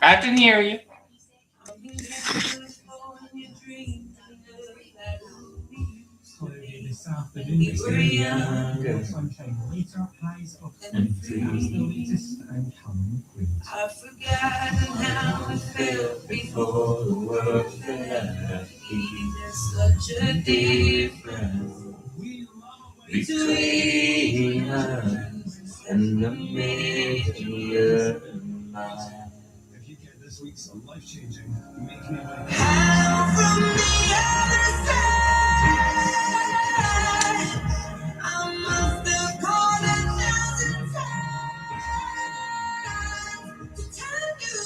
I can hear you. This afternoon, it's going to be sunshine later, highs of 23. That's the latest and coming winds. I've forgotten how it felt before the world fell. There's such a difference between us and the million miles. If you get this week's life-changing, make me aware. How from the other side, I must have called 1,000 times to tell you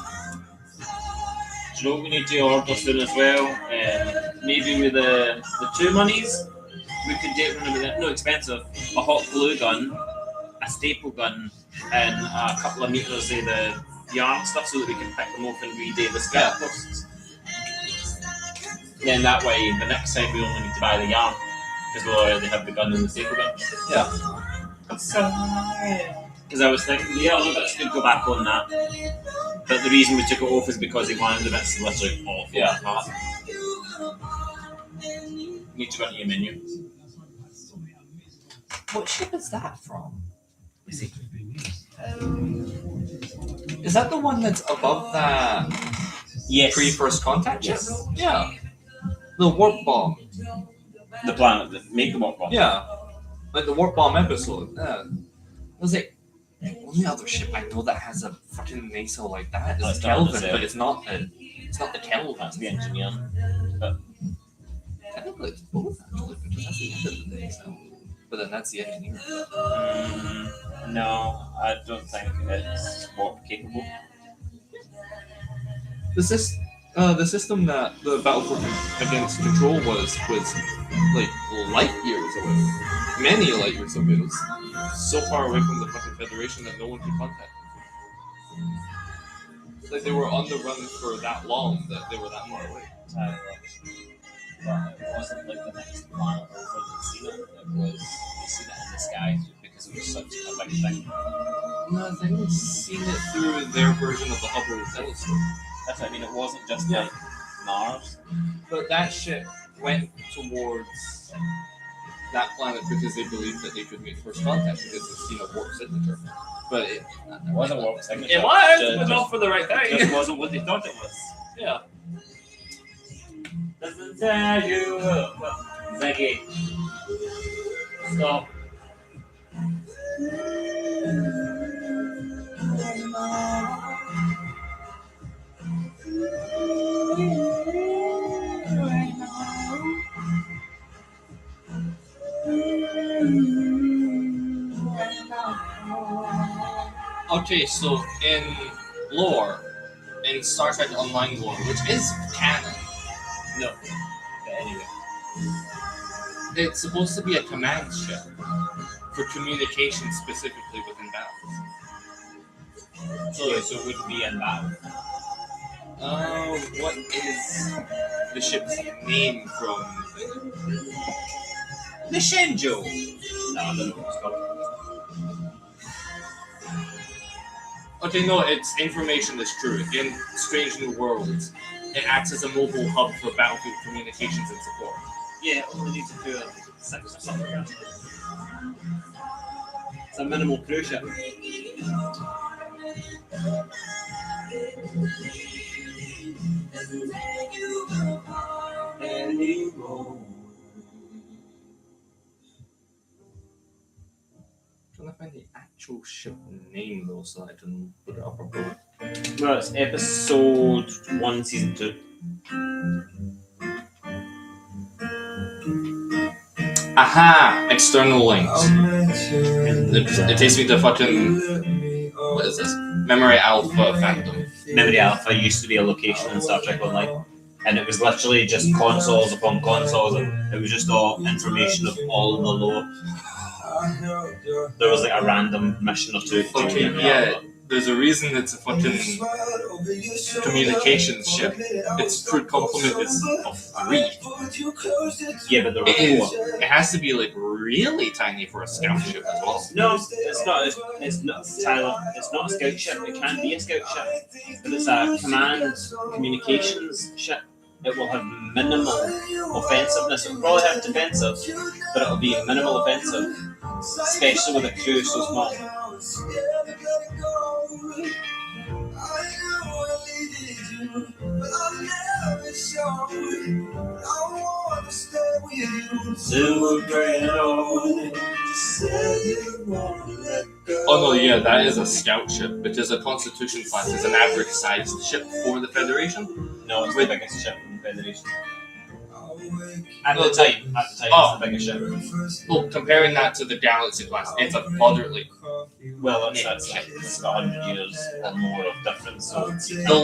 I'm sorry. Do you know what we need to order soon as well? Maybe with the two monies, we could get one of the no expensive, a hot glue gun, a staple gun, and a couple of meters of the yarn stuff so that we can pick them off and redo the scrap posts. Then that way, the next time we only need to buy the yarn because we'll already have the gun and the staple gun. Yeah. Because I was thinking the other bits could go back on that, but the reason we took it off is because he wanted the bits literally off. Yeah. Need to go into your menu. What ship is that from? Is that the one that's above that Yes. pre-first contact ship? Yes. Yeah. The warp bomb. The planet that make the warp bomb. Yeah. Like the warp bomb episode. Yeah. I was like, the only other ship I know that has a fucking NASA like that is That's not Kelvin, the but it's not the Kelvin. That's the engineer. Technically, it's both actually, because that's the end of the day. So. But then that's the engineer. No, I don't think it's warp capable. The system that the battle against Control was like light years away, many light years away. It was so far away from the fucking Federation that no one could contact them. Like they were on the run for that long that they were that far away. But it wasn't like the next planet over that seen it. It was they seen it in the sky because it was such a big thing. No, I think we've seen it through their version of the Hubble telescope. That's what I mean. It wasn't just like Mars. But that ship went towards that planet because they believed that they could make first contact because they've seen a warp signature. But it wasn't warp signature. It was, Just- but not for the right thing. It just wasn't what they thought it was. Yeah. Doesn't tell you what. Ziggy. Stop. Okay, so in lore, in Star Trek Online lore, which is canon, No. But anyway. it's supposed to be a command ship for communication specifically within battles. So it would be in battle. What is the ship's name from? The Shenzhou. No, I don't know what it's called. Okay, no, it's information that's true. In Strange New Worlds, it acts as a mobile hub for battlefield communications and support. Yeah, only need to do a 6 or something. It's a minimal cruise ship. Trying to find the actual ship name though, so I can put it up properly. Well, it's episode 1, season 2. Aha! External links. It takes me to fucking. What is this? Memory Alpha Phantom. Memory Alpha used to be a location in Star Trek Online, and it was literally just consoles upon consoles, and it was just all information of all the lore. There was like a random mission or two. Okay, yeah. There's a reason it's a fucking communications ship. Its crude complement is of 3. Yeah, but there It were is. 4. It has to be like really tiny for a scout ship as well. No, it's not. It's not, Tyler. It's not a scout ship. It can be a scout ship, but it's a command communications ship. It will have minimal offensiveness. It'll probably have defensive, but it'll be minimal offensive, especially with a crew so small. Oh no, yeah, that is a scout ship, which is a Constitution class. It's an average sized ship for the Federation. No, it's the biggest ship in the Federation. At the time, Oh. it's the biggest ship. Well, comparing that to the Galaxy class, it's a moderately. Well, it's got 100 years or more of difference. So The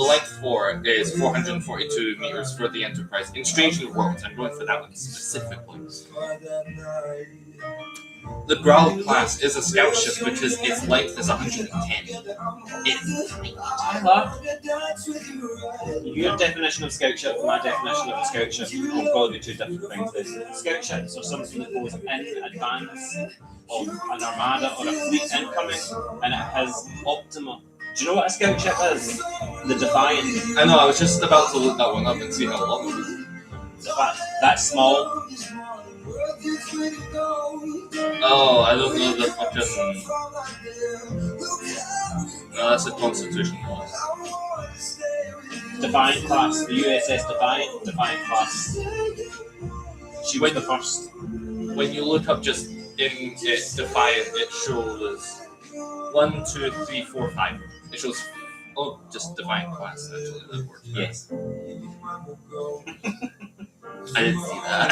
length for it is 442 meters for the Enterprise. In Strange New Worlds, I'm going for that one specifically. The Growl class is a scout ship because its length is 110. It's tiny. Your definition of scout ship, my definition of a scout ship will probably be 2 different things. Scout ships are something that goes in advance of an armada or a fleet incoming, and it has optimal. Do you know what a scout ship is? The Defiant. I know, I was just about to look that one up and see how long it is. That's small. Oh, I don't know the fucking. No, that's a Constitution class. Defiant class, the USS Defiant class. She was the first. When you look up just in it, Defiant, it shows 1, 2, 3, 4, 5. It shows, just Defiant class, actually, that works. Yes. I didn't see that.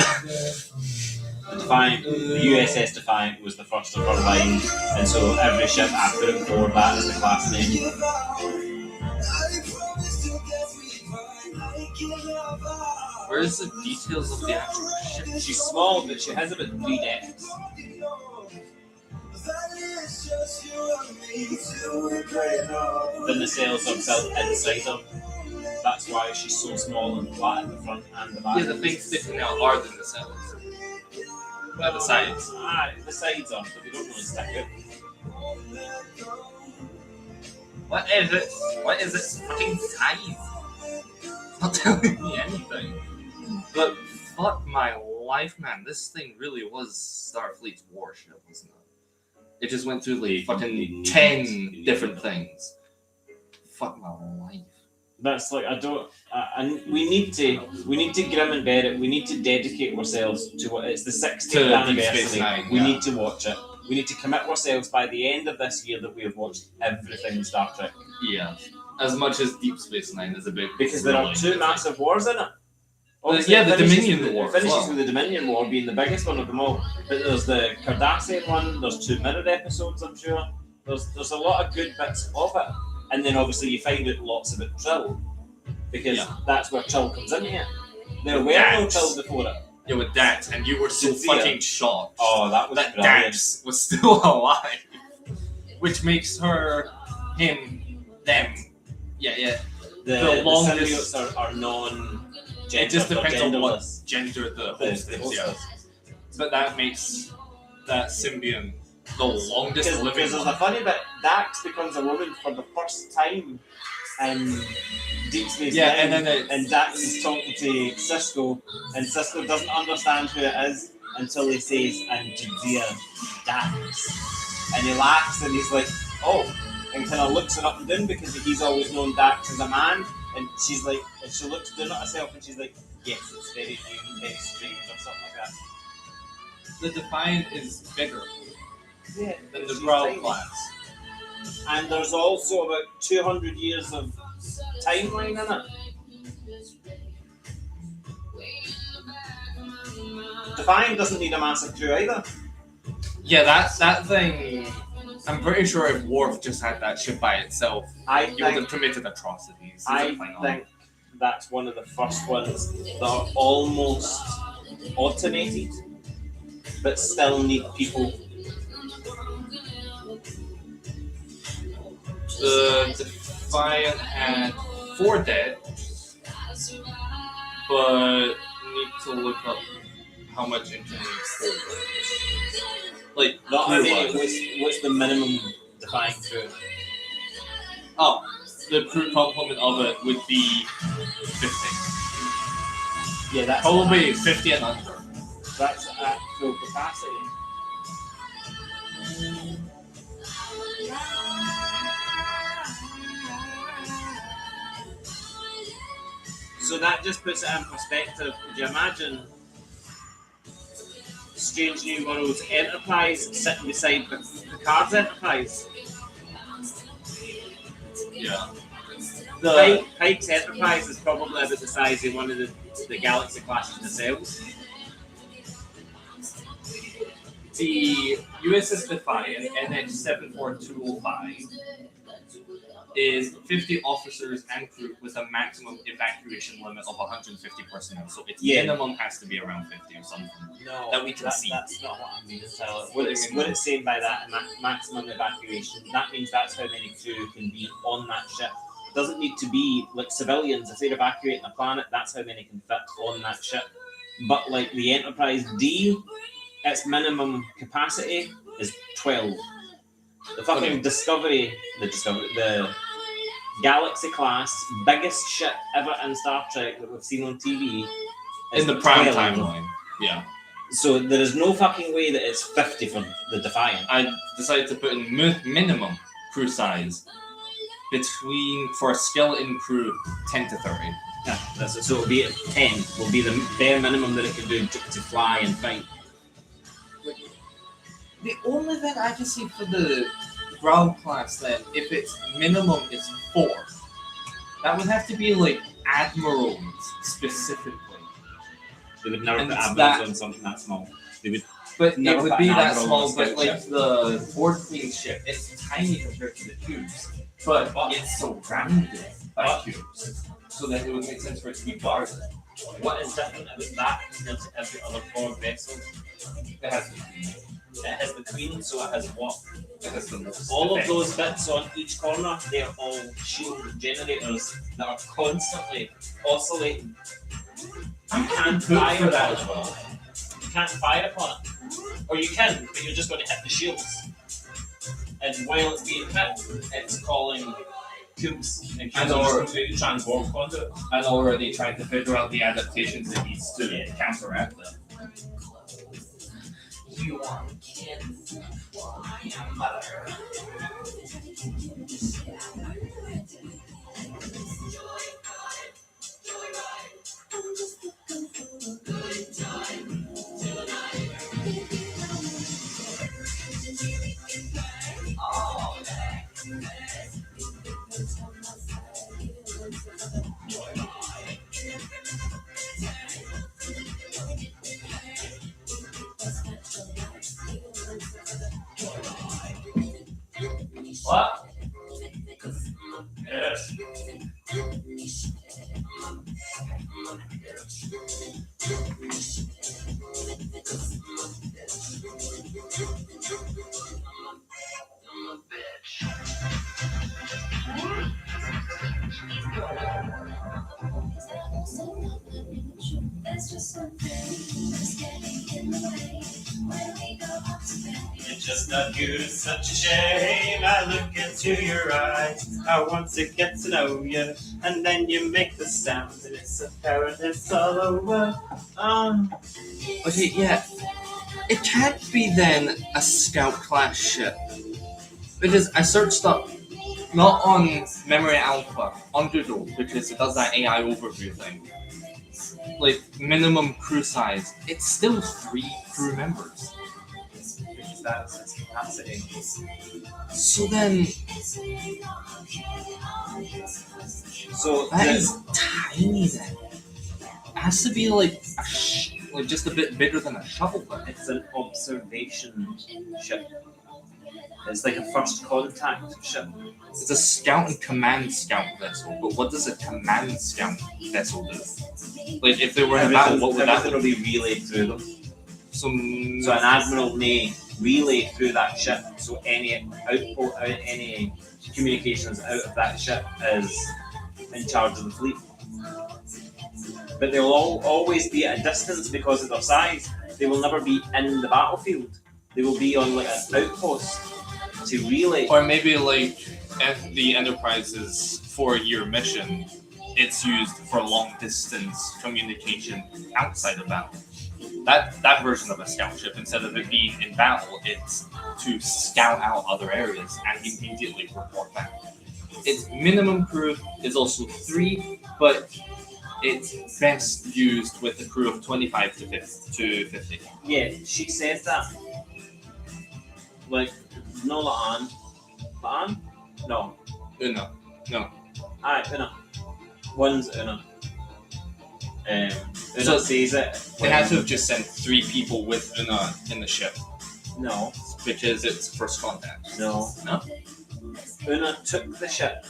The USS Defiant was the first of her line, and so every ship after it bore that as the class name. Where's the details of the actual ship? She's small, but she has about 3 decks. Then the sails are built inside her. That's why she's so small and flat in the front and the back. Yeah, the things sticking out are than the sails. Well, the sides. The sides are, but they don't really stick out. What is it? What is its fucking size? It's not telling me anything. But fuck my life, man. This thing really was Starfleet's warship, wasn't it? It just went through like fucking 10 different things. Fuck my life. That's like and we need to grim and bear it. We need to dedicate ourselves to what it's the 60th anniversary. We need to watch it. We need to commit ourselves by the end of this year that we have watched everything Star Trek. Yeah, as much as Deep Space Nine is a big because there are 2 massive wars in it. Yeah, the Dominion War. It finishes with the Dominion War being the biggest one of them all. But there's the Cardassian one. There's 2 mirror episodes, I'm sure. There's a lot of good bits of it. And then obviously you find out lots about Trill, because that's where Trill comes in here. There were no Trill before it. Yeah, with Dax, and you were so fucking shocked. Oh, that Dax was still alive, which makes her, him, them. Yeah. The longest. symbiotes are non-gender. It just depends on what genderless. gender the host is. Yeah. But that makes that symbiont the longest living. Because there's a funny bit, Dax becomes a woman for the first time in Deep Space Nine, and Dax is talking to Cisco, and Cisco doesn't understand who it is until he says, "I'm Jadzia Dax," and he laughs and he's like, "Oh," and kind of looks her up and down because he's always known Dax as a man, and she's like, and she looks down at herself and she's like, "Yes, it's very new and very strange," or something like that. The Defiant is bigger. Yeah, than the Growl class. And there's also about 200 years of timeline in it. Defiant doesn't need a massive crew either. Yeah, that thing. I'm pretty sure if Worf just had that ship by itself, he would have committed atrocities. I think that's one of the first ones that are almost automated, but still need people. The Defiant had 4 dead, but need to look up how much engine hold. Like, Not how many, crew-wise. what's the minimum Defiant crew? Oh, the crew complement of it would be 50. Yeah, that's Probably 50 and under. That's at full capacity. So that just puts it in perspective. Could you imagine Strange New Worlds Enterprise sitting beside Picard's Enterprise? Yeah. Pike's Enterprise is probably about the size of one of the Galaxy classes themselves. The USS Defiant NH-74205 is 50 officers and crew with a maximum evacuation limit of 150 personnel. So its minimum has to be around 50 or something. No, that we can see. That's not what I mean. What it's saying by that maximum evacuation, that means that's how many crew can be on that ship. It doesn't need to be like civilians. If they're evacuating a planet, that's how many can fit on that ship. But like the Enterprise D, its minimum capacity is 12. The fucking the Galaxy class, biggest ship ever in Star Trek that we've seen on TV. In the prime timeline. Yeah. So there is no fucking way that it's 50 for the Defiant. I decided to put in minimum crew size for a skeleton crew 10 to 30. Yeah, that's it. So it'll be at 10. Will be the bare minimum that it can do to fly and fight. The only thing I can see for the ground class then, if its minimum is 4, that would have to be like admirals specifically. They would never And put it's admirals on something that small. They would. But Never it would put be an that admiral small, on a but scout like ship. the board queen ship, it's tiny compared to the cubes. But it's surrounded by cubes. So that it would make sense for it to be guarded. What is different about that compared to every other board vessel? It has It has the queen, so it has what? it has the most All of defense. those bits on each corner, they're all shield generators that are constantly oscillating. You can't fire for that upon as it. well. You can't fire upon it. Or you can, but you're just going to hit the shields. And while it's being hit, it's calling cubes and cubes or- are just transform conduit. And already trying to figure out the adaptations it needs to counteract them. You are kids. I am mother. What? Yes. There's just something that's getting in the way when we go up to bed. It's just not you, it's such a shame. I look into your eyes, I want to get to know you, and then you make the sounds, and it's apparent it's all over. Okay, yeah. It can't be then a scout class ship. Because I searched up, not on Memory Alpha, on Google, because it does that AI overview thing. Like, minimum crew size, it's still 3 crew members. Because that's its capacity. So then, So that is tiny then. It has to be like like just a bit bigger than a shovel then. it's an observation ship. It's like a first contact ship. It's a scout and command scout vessel, but what does a command scout vessel do? Like, if they were in a battle, what would that Everything will be relayed through them. So So an admiral may relay through that ship. So any output, any communications out of that ship is in charge of the fleet. But they'll always be at a distance because of their size. They will never be in the battlefield. They will be on like an outpost to relay. Or maybe like the Enterprise's 4-year mission, it's used for long distance communication outside of battle. That version of a scout ship, instead of it being in battle, it's to scout out other areas and immediately report back. Its minimum crew is also 3, but it's best used with a crew of 25 to 50. Yeah, she says that. Like, no Laan. Laan? No. Una. No. Aye, Una. One's Una. Una So says it. They had to have just sent 3 people with Una in the ship No, because it's first contact. no. No? Una took the ship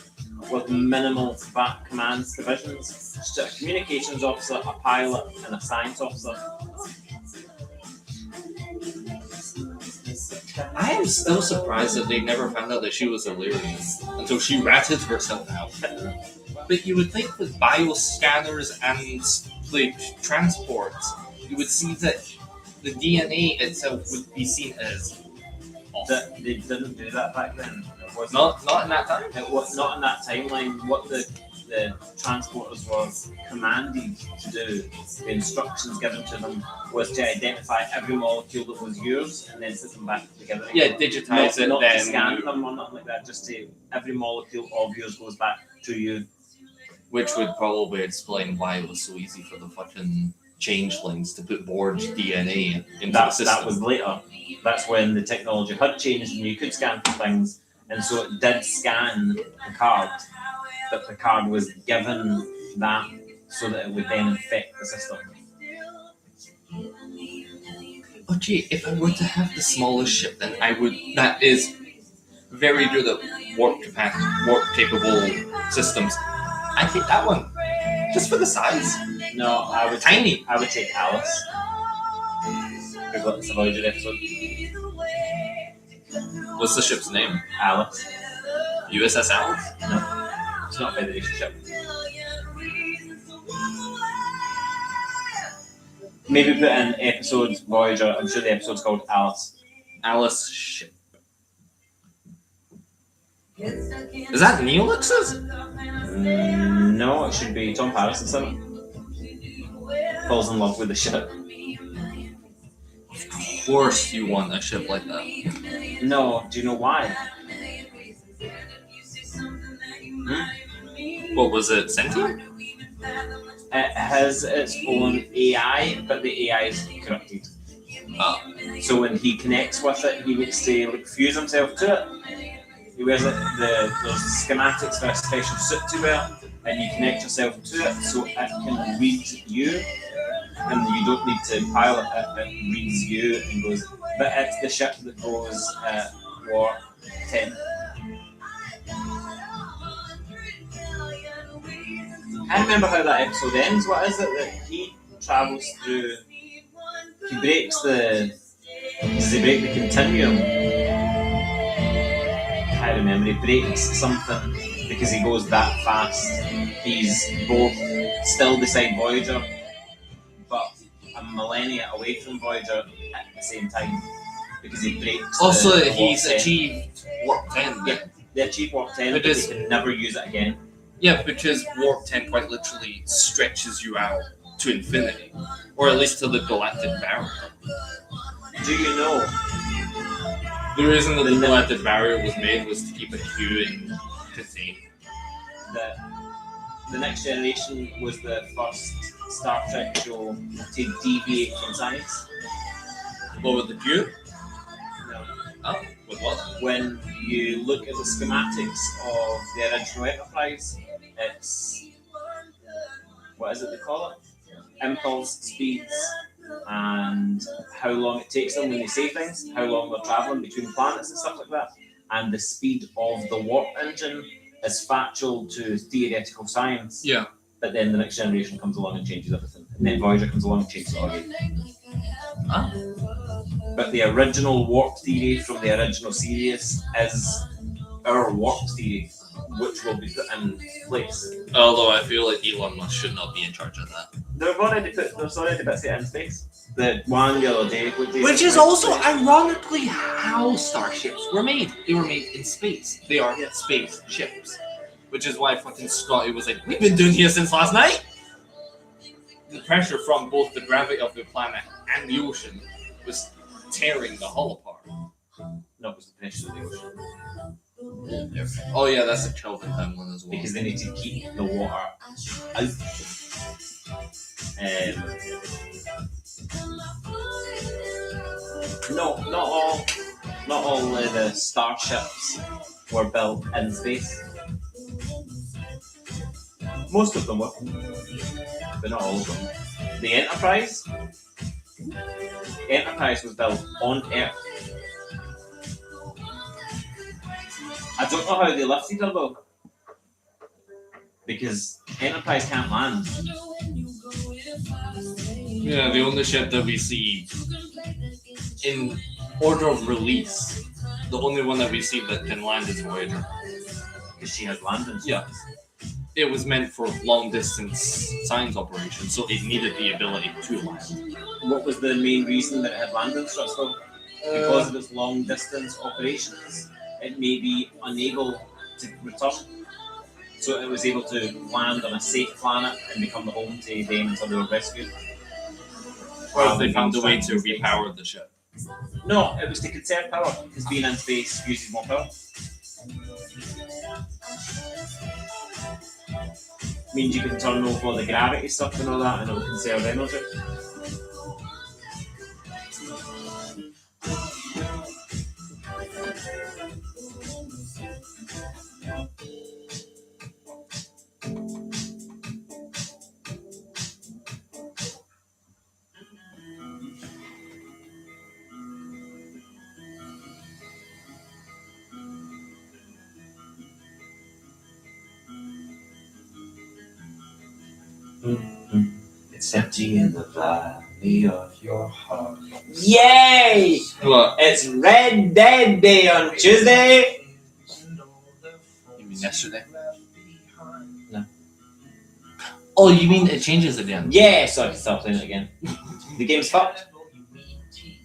with minimal back command divisions. Just a communications officer, a pilot, and a science officer. I am still surprised that they never found out that she was Illyrian until she ratted herself out. But you would think with bioscanners and like transports, you would see that the DNA itself would be seen as off. That they didn't do that back then. It was Not in that time. It was not in that timeline. What the transporters were commanded to do, the instructions given to them, was to identify every molecule that was yours and then put them back together. Yeah, digitize it, Not then to scan them or nothing like that. Just to every molecule of yours goes back to you. which would probably explain why it was so easy for the fucking changelings to put Borg DNA into the system. That was later. That's when the technology had changed and you could scan for things, and so it did scan Picard, but Picard was given that so that it would then infect the system. Oh gee, if I were to have the smallest ship, then I would. That is very good at warp capable systems. I take that one, just for the size. No, I would Tiny. I would take Alice. We've got this Voyager episode. What's the ship's name? Alice. USS Alice? No, it's not a Federation ship. Maybe put in episode Voyager. I'm sure the episode's called Alice. Alice ship. Is that Neelix's? No, it should be Tom Paris instead. Falls in love with the ship. Of course you want a ship like that. No, do you know why? What was it, sentient? It has its own AI, but the AI is corrupted. Oh. So when he connects with it, he needs to like, fuse himself to it. He wears there's schematics for a special suit to wear, and you connect yourself to it so it can read you, and you don't need to pilot it, it reads you and goes. But it's the ship that goes at Warp 10. I remember how that episode ends. What is it that he travels through? He breaks the. Does he break the continuum? I remember he breaks something because he goes that fast. He's both still beside Voyager, but a millennia away from Voyager at the same time because he breaks. Also, the he's Warp 10. achieved Warp 10. Yeah, they achieve Warp 10, but Because- they can never use it again. Yeah, because Warp 10 quite literally stretches you out to infinity, or at least to the galactic barrier. Do you know? The reason that the galactic barrier was made was to keep a Q in 15. That the Next Generation was the first Star Trek show to deviate from science. What with the Q? No. Oh, with what? When you look at the schematics of the original Enterprise, it's what is it they call it? Impulse speeds and how long it takes them when they say things, how long they're traveling between planets and stuff like that. And the speed of the warp engine is factual to theoretical science. Yeah. But then the Next Generation comes along and changes everything. And then Voyager comes along and changes it all again. Huh? But the original warp theory from the original series is our warp theory, which will be put in place. Although I feel like Elon Musk should not be in charge of that. There's already bits of it in space. The one the other day, Which is also ironically how starships were made. They were made in space. They are space ships. Which is why fucking Scotty was like, we've been doing here since last night. The pressure from both the gravity of the planet and the ocean was tearing the hull apart. No, it was the pressure of the ocean. Oh yeah, that's a Kelvin time one as well. Because they need to keep the water out. No, not all of the starships were built in space. Most of them were, but not all of them. The Enterprise was built on Earth. I don't know how they lifted her though, because Enterprise can't land. Yeah, the only ship that we see in order of release, the only one that we see that can land is Voyager. Because she has landing strips. Yeah. It was meant for long distance science operations, so it needed the ability to land. What was the main reason that it had landing strips though? Because of its long distance operations, it may be unable to return. So it was able to land on a safe planet and become the home to them until they were rescued. Or they found a way to repower the ship. No, it was to conserve power, because being in space uses more power. Means you can turn off all the gravity stuff and all that, and it will conserve energy. It's empty in the valley of your heart. Yay! What? It's Red Dead Day on Tuesday! You mean yesterday? No. Oh, you mean it changes again? Yeah, so I can start playing it again. The game's fucked.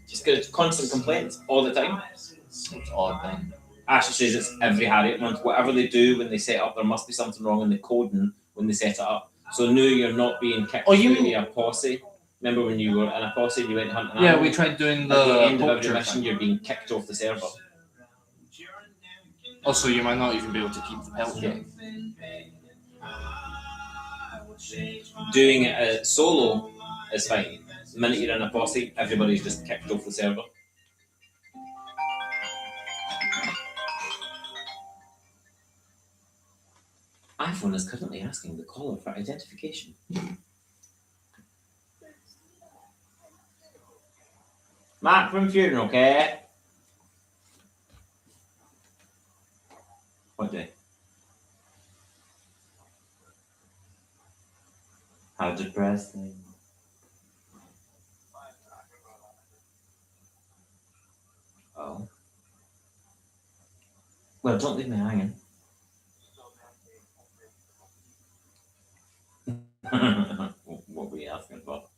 Just got constant complaints all the time. It's odd then. Ashley says it's every Harriet month. Whatever they do when they set it up, there must be something wrong in the coding when they set it up. So no, you're not being kicked out of a posse. Remember when you were in a posse and you went hunting? Yeah, we tried doing At the the end of every poacher mission, thing. you're being kicked off the server. Also, you might not even be able to keep the pelt. Yeah. Doing it solo is fine. The minute you're in a posse, everybody's just kicked off the server. iPhone is currently asking the caller for identification. Mark from Funeral Care. What day? How depressing. Oh. Well, don't leave me hanging. What were you asking about?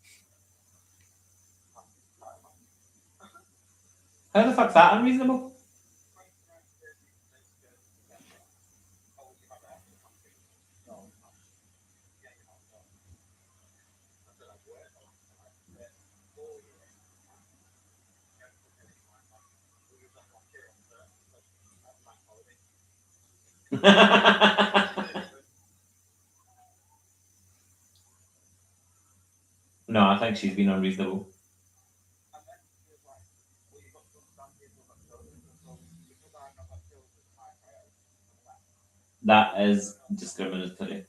How the fuck's that unreasonable? No, I think she's been unreasonable. That is discriminatory.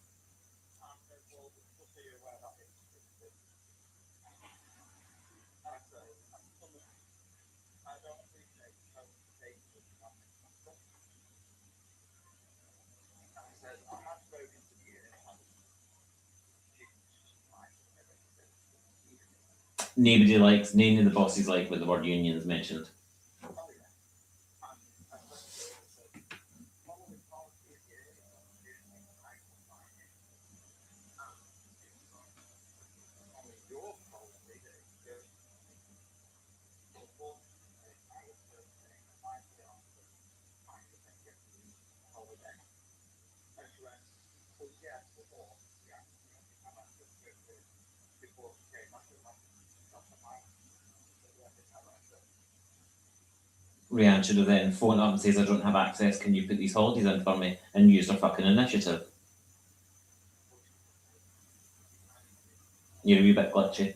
None of the bosses like when the word union is mentioned. Rianne should have then phoned up and says, I don't have access, can you put these holidays in for me? And used her fucking initiative. You're a wee bit glitchy.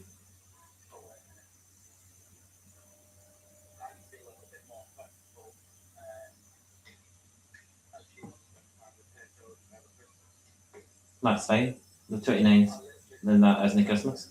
That's fine. The 29th, then that isn't Christmas.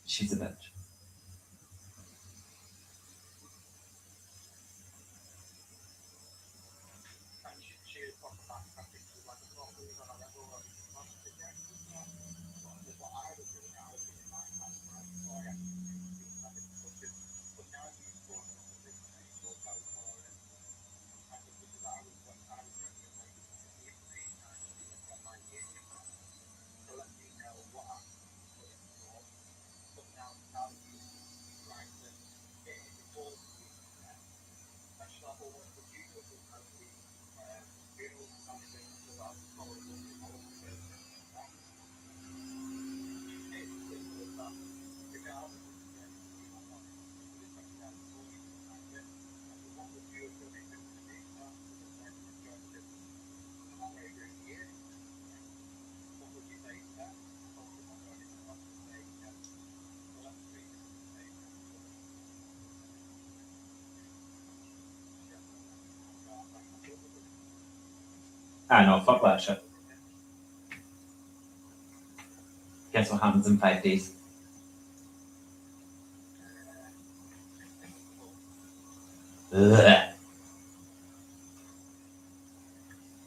She's a bitch. I know, fuck that shit. Guess what happens in 5 days? Ugh.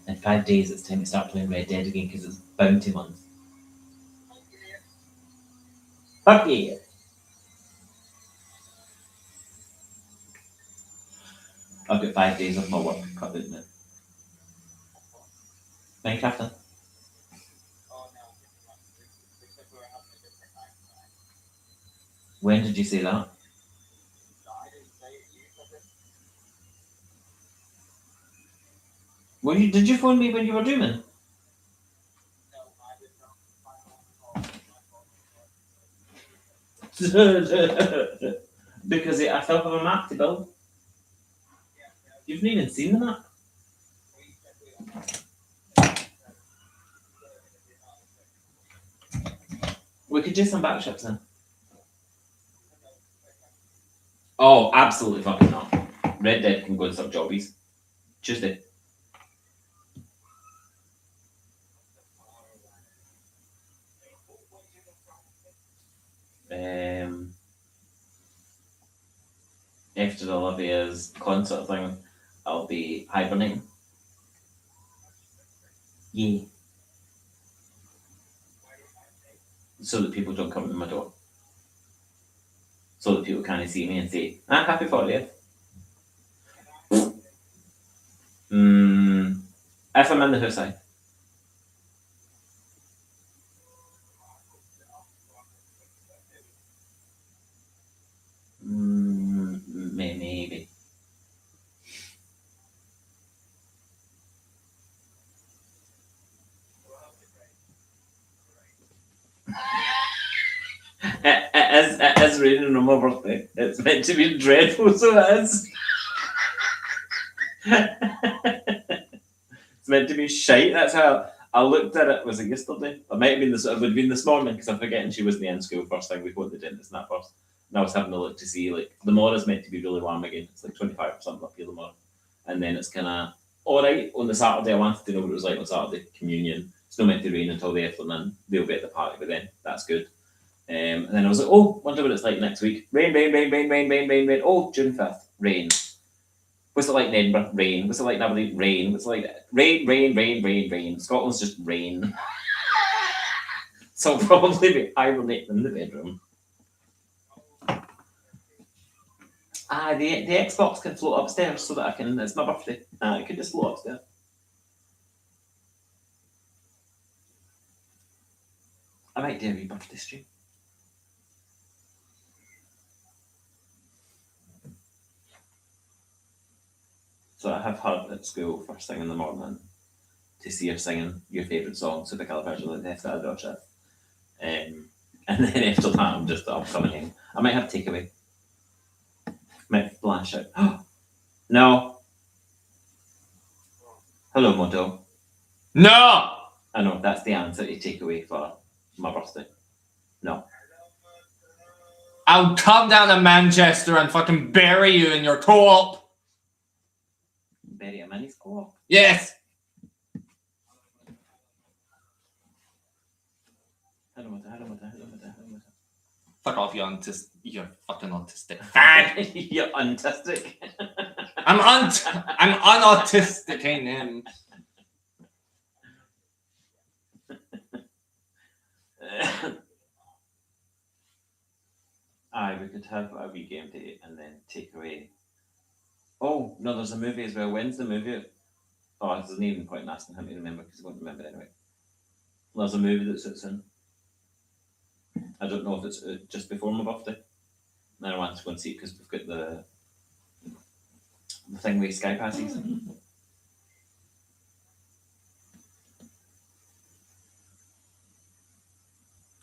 In 5 days, it's time to start playing Red Dead again because it's bounty month. Fuck yeah! I've got 5 days of my work cut out now. Minecraft then? When did you say that? Did you phone me when you were dreaming? Because I still have a map to build. You've not even seen the map. We could do some backships then. Oh, absolutely fucking not. Red Dead can go and some jobbies. Tuesday. After the Olivia's concert thing, I'll be hibernating. Yeah. So that people don't come to my door. So that people can't see me and say, happy 40th. If I'm in the house, maybe. It is raining on my birthday. It's meant to be dreadful, so it is. It's meant to be shite. That's how I looked at it. Was it yesterday? It might have been it would have been this morning because I'm forgetting she wasn't in school first thing. We phoned the dentist and that first. And I was having a look to see, like, the morrow's meant to be really warm again. It's like 25 or something up here tomorrow. And then it's kind of, all right, on the Saturday, I wanted to know what it was like on Saturday, communion. It's not meant to rain until the afternoon. They'll be at the party by then. That's good. And then I was like, oh, wonder what it's like next week. Rain, rain, rain, rain, rain, rain, rain, rain. Oh, June 5th, rain. What's it like in Edinburgh? Rain. What's it like in Aberdeen? Rain. What's it like? Rain, rain, rain, rain, rain. Scotland's just rain. So I'll probably be hibernating in the bedroom. The Xbox can float upstairs so that I can, it's my birthday. It can just float upstairs. I might do a wee birthday stream. So I have her at school first thing in the morning to see her singing your favourite song, so the Califragilistic. And then after that, I'm coming in. I might have takeaway. Might flash out. No. Hello, Moto. No! I know, that's the answer to takeaway for my birthday. No. I'll come down to Manchester and fucking bury you in your co-op. Bury a minis co-op. Yes! Hello. Fuck off, you're fucking autistic. You're autistic. I'm unautistic, ain't him. We could have a wee game day and then take away. Oh, no, there's a movie as well. When's the movie? Oh, there's an even point in asking him to remember because I won't remember anyway. There's a movie that sits in. I don't know if it's just before my birthday. And I want to go and see it because we've got the thing with Sky Passes.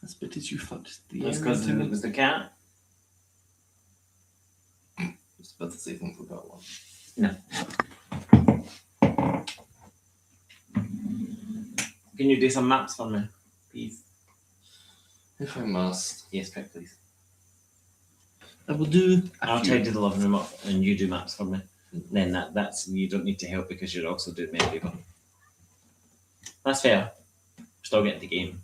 That's because you fucked the That's because it was the cat. I was about to say something about one. No. Can you do some maps for me, please? If I must. Yes, quick, please. I will do. I'll try to do the living room up and you do maps for me. Then that's you don't need to help because you're also doing many people. That's fair. Still getting the game.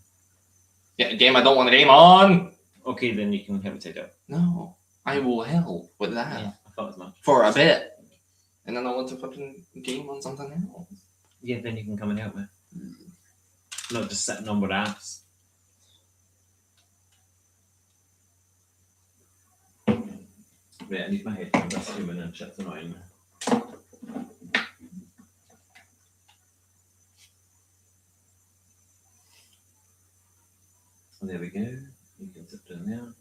Yeah, a game I don't want the game on. Okay, then you can help me take it out. No, I will help with that Yeah, I thought as much. for a bit, and then I want to fucking game on something else. Yeah, then you can come and help me. Not just sitting on my ass. Right, I need my headphones. That's 2 minutes. Shit's annoying me. There we go. You can sit down there.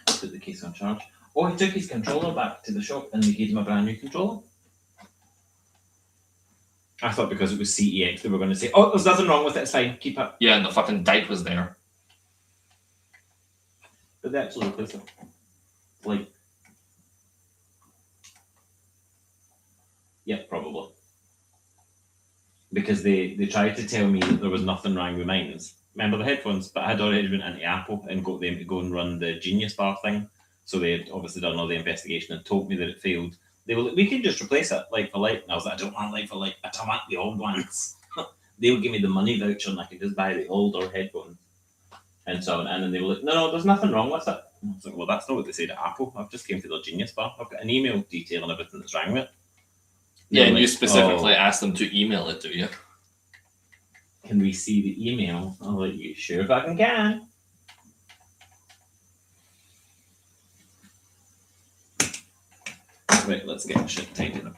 Put the case on charge. Oh, he took his controller back to the shop and they gave him a brand new controller. I thought because it was CEX they were going to say, oh, there's nothing wrong with it, it's fine, keep it. Yeah, and the fucking dike was there. But they actually replaced it. Like, yeah, probably. Because they tried to tell me that there was nothing wrong with mine. Remember the headphones? But I had already went into Apple and got them to go and run the Genius Bar thing. So they had obviously done all the investigation and told me that it failed. They were like, we can just replace it like for like. And I was like, I don't want like for like. I want the old ones. They would give me the money voucher and I could just buy the older headphones. And so on. And then they were like, no, there's nothing wrong with it. And I was like, well, that's not what they said at Apple. I've just came to their Genius Bar. I've got an email detailing everything that's wrong with it. Yeah, and like, you specifically asked them to email it to you. Can we see the email? I'm like, you sure fucking can. Right, let's get shit tidied up.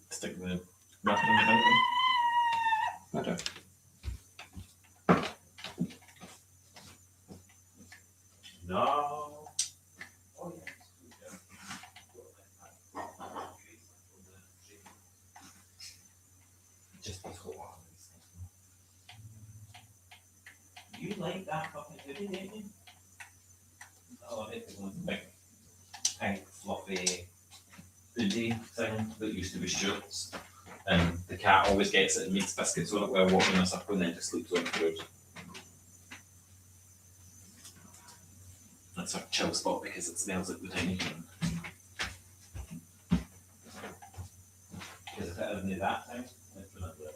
Stick the wrapper in the bunker. Okay. No. Just these whole ones. You like that fucking hoodie, didn't you? Oh, it was a big pink fluffy hoodie thing that used to be shirts. And the cat always gets it and makes biscuits on it while walking in a circle and then just sleeps on the road. That's our chill spot because it smells like the tiny human. Because if it hadn't been that time, it's been a little bit.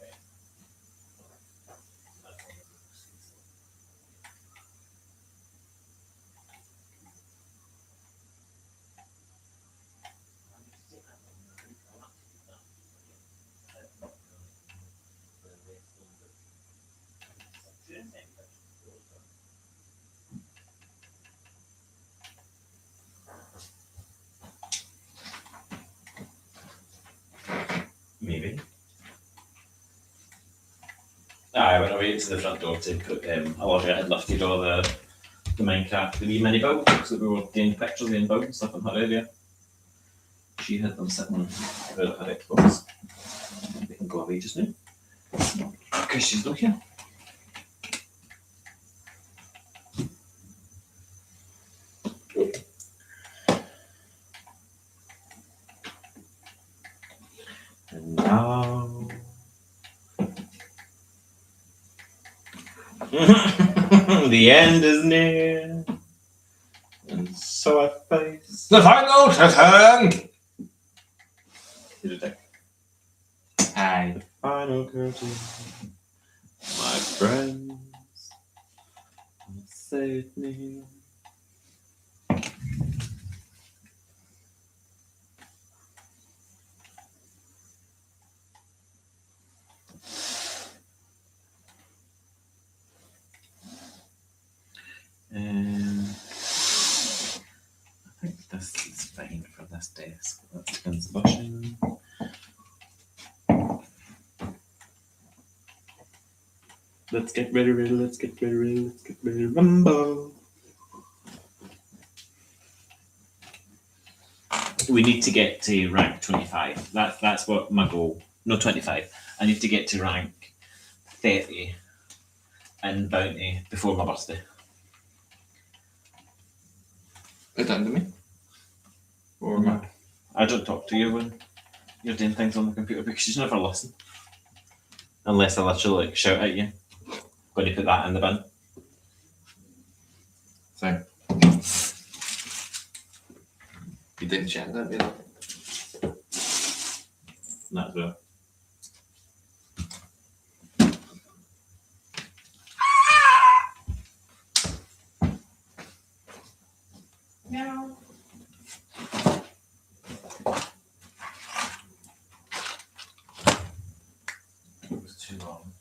Maybe. I went away to the front door to put Olivia had lifted all the Minecraft, the wee mini builds that we were taking pictures of and building stuff in her area. She had them sitting out of her Xbox. They can go away just now. Because she's not here. And now the end is near. And so I face The final curtain! Did it take? Hi. The final curtain. My friends saved me. I think this is fine for this desk. Let's begin the button. Let's get ready, let's get ready, let's get ready, rumble. We need to get to rank 25. That's what my goal. No, 25. I need to get to rank 30 in bounty before my birthday. It's under me. Or No. I don't talk to you when you're doing things on the computer because you never listen. Unless I literally shout at you. Going to put that in the bin. Sorry. You didn't chat that bit. That's well. Meow. It was too long.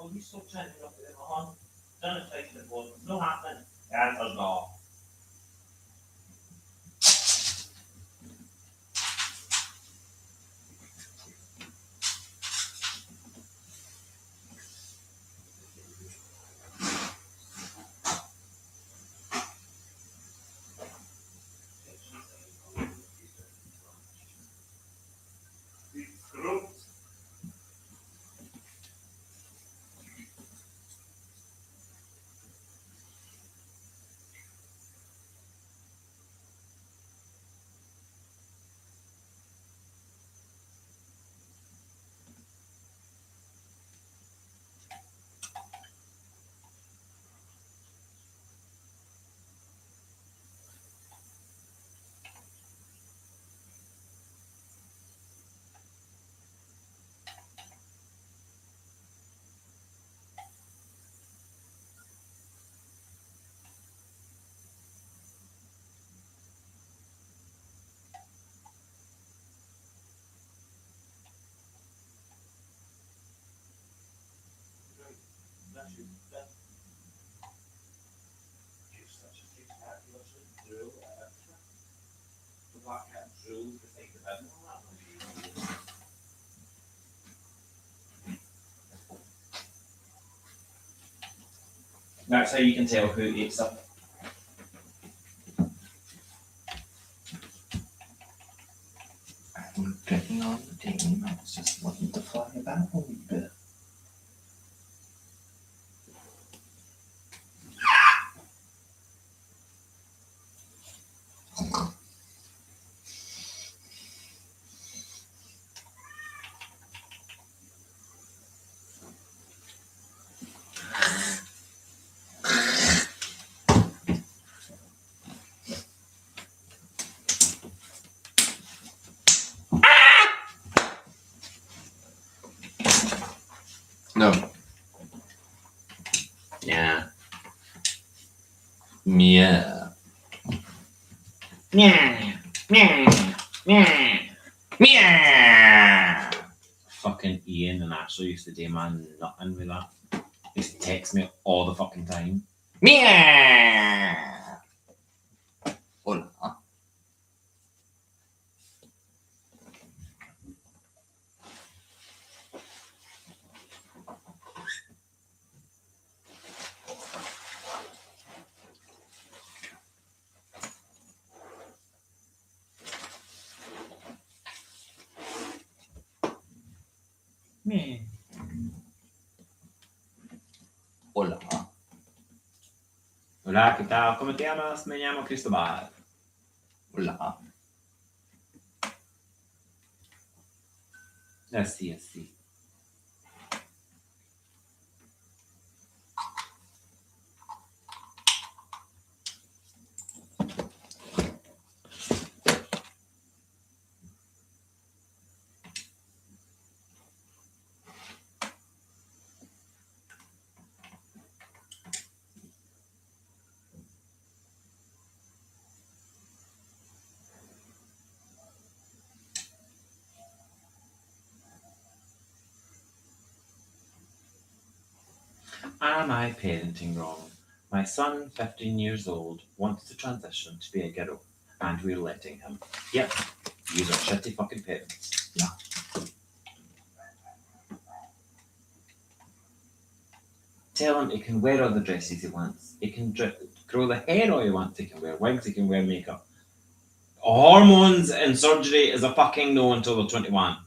Will you stop trying to look at them on? Done it taking it one. No happening. The answer's no. shoes. You're such a cute cat. You literally drool at it. The black cat drools beside the bed. That's how you can tell who eats stuff. I'm getting on the team. I was just wanting to fly about a wee bit. No. Yeah. Yeah. Meow, meow, meow, meow. Fucking Ian and Ashley used to do man nothing with that. He used to text me all the fucking time. Meow. Hola. Meow. Hola. Hola, ¿qué tal? ¿Cómo te llamas? Me llamo Cristobal. Hola. Así, así. Am I parenting wrong? My son, 15 years old, wants to transition to be a girl, and we're letting him. Yep, these are shitty fucking parents. Yeah. Tell him he can wear all the dresses he wants. He can grow the hair all he wants. He can wear wigs, he can wear makeup. Hormones and surgery is a fucking no until they're 21.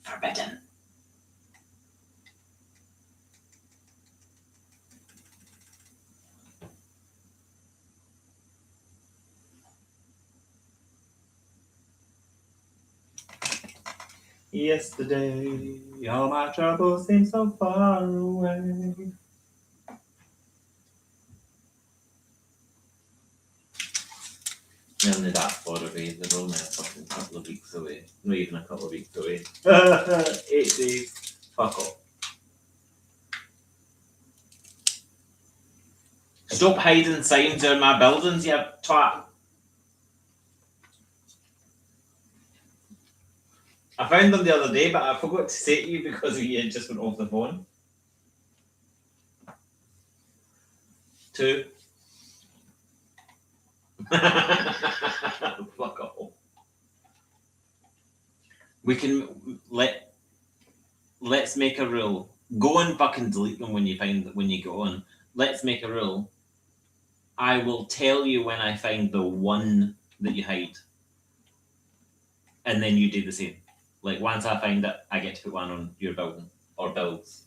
Forbidden. Yesterday, all my troubles seem so far away. Only that far away, they're only a fucking couple of weeks away. Not even a couple of weeks away. 8 days. Fuck off. Stop hiding signs in my buildings, you twat. I found them the other day, but I forgot to say to you because we had just went off the phone. 2. Fuck off. We can let's make a rule. Go and fucking delete them when you go on. Let's make a rule. I will tell you when I find the one that you hide. And then you do the same. Like once I find it, I get to put one on your building or builds.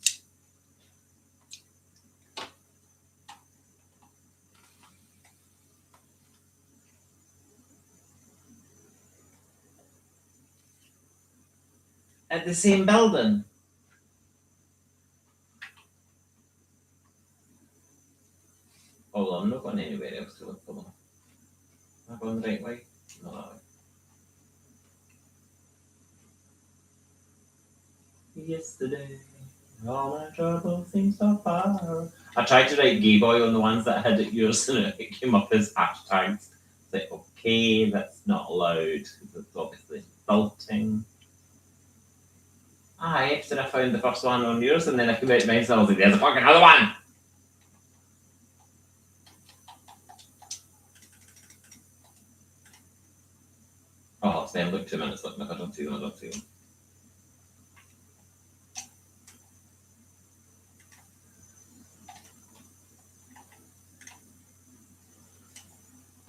At the same building. Oh, I'm not going anywhere else to look for them. Am I going the right way? No, that way. Yesterday, all my troubles seem so far. I tried to write gay boy on the ones that had yours and it came up as hashtags. It's like, K, that's not allowed because it's obviously insulting. Yesterday I found the first one on yours and then I came out to mine and I was like, there's a fucking other one! Oh, it's then look 2 minutes, look, if I don't see them, I don't see them.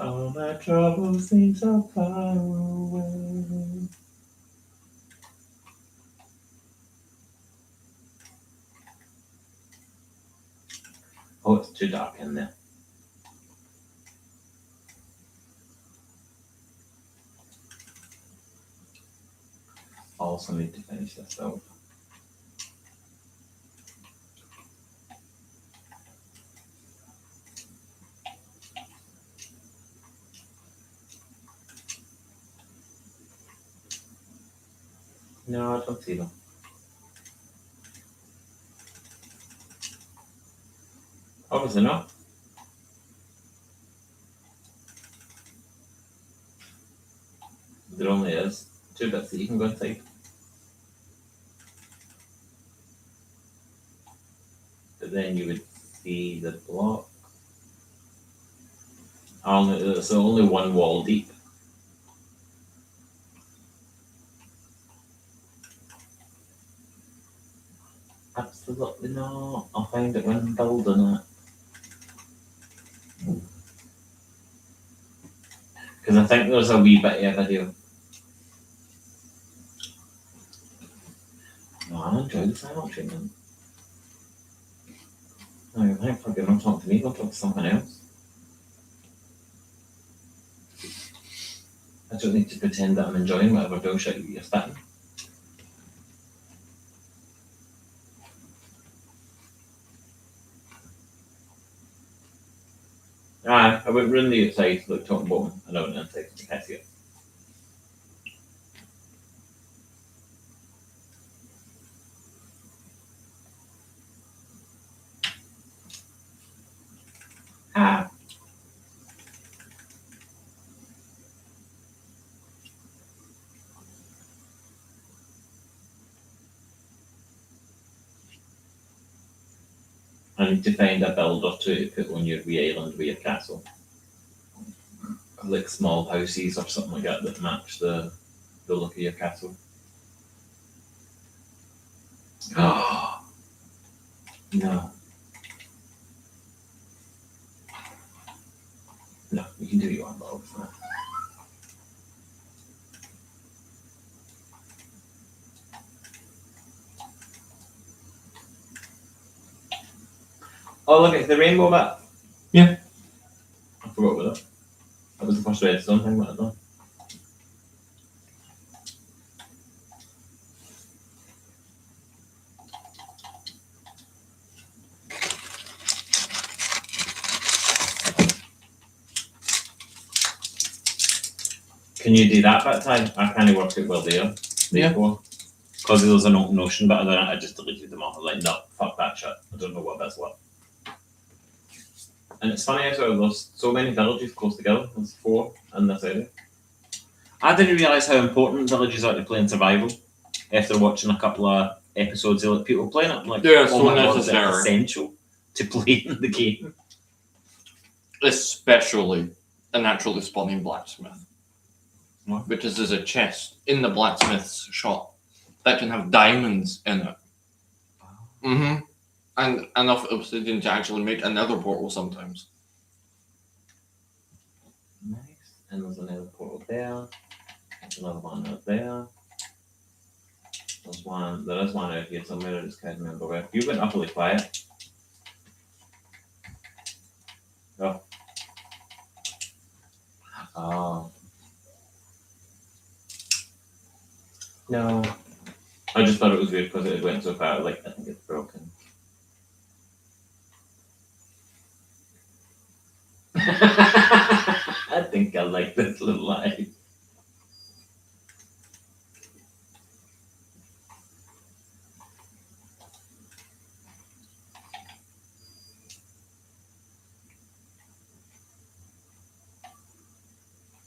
All my troubles seem so far away. Oh, it's too dark in there. I also need to finish this out. No, I don't see them. Obviously not. There only is 2 bits that you can go inside. But then you would see the block. It's only 1 wall deep. Absolutely not. I'll find it when I'm building it. Because I think there's a wee bit of a video. No, I'm enjoying the silent treatment. No, you're right, forget don't talk to me, go talk to someone else. I don't need to pretend that I'm enjoying whatever bullshit you're spitting. I went round the outside, look top and bottom, and I went inside, so you can't see it. I need to find a build or two to put on your wee island with your castle. Like small houses or something like that match the look of your castle. Oh no. No, you can do your own build. Oh look, it's the rainbow bit. Yeah. I forgot about that. That was the first redstone thing that I'd done. Can you do that bit time? I can't work it well there. Yeah. Because there was an open ocean bit of that, I just deleted them all. I'm like, no, fuck that shit. I don't know what that's what. And it's funny, there's so many villages close together. There's 4 in this area. I didn't realise how important villages are to play in survival. After watching a couple of episodes of people playing it, I'm like, Yeah, oh so my God, necessary. it's essential to play in the game. Especially a naturally spawning blacksmith. What? Because there's a chest in the blacksmith's shop that can have diamonds in it. Mm-hmm. And enough obsidian to actually make another portal sometimes. Nice. And there's another portal there. There's another one out there. There is one out here somewhere, I just can't remember where. You went awfully quiet. Oh. Oh. No. I just thought it was weird because it went so far, like, I think it's broken. I think I like this little life.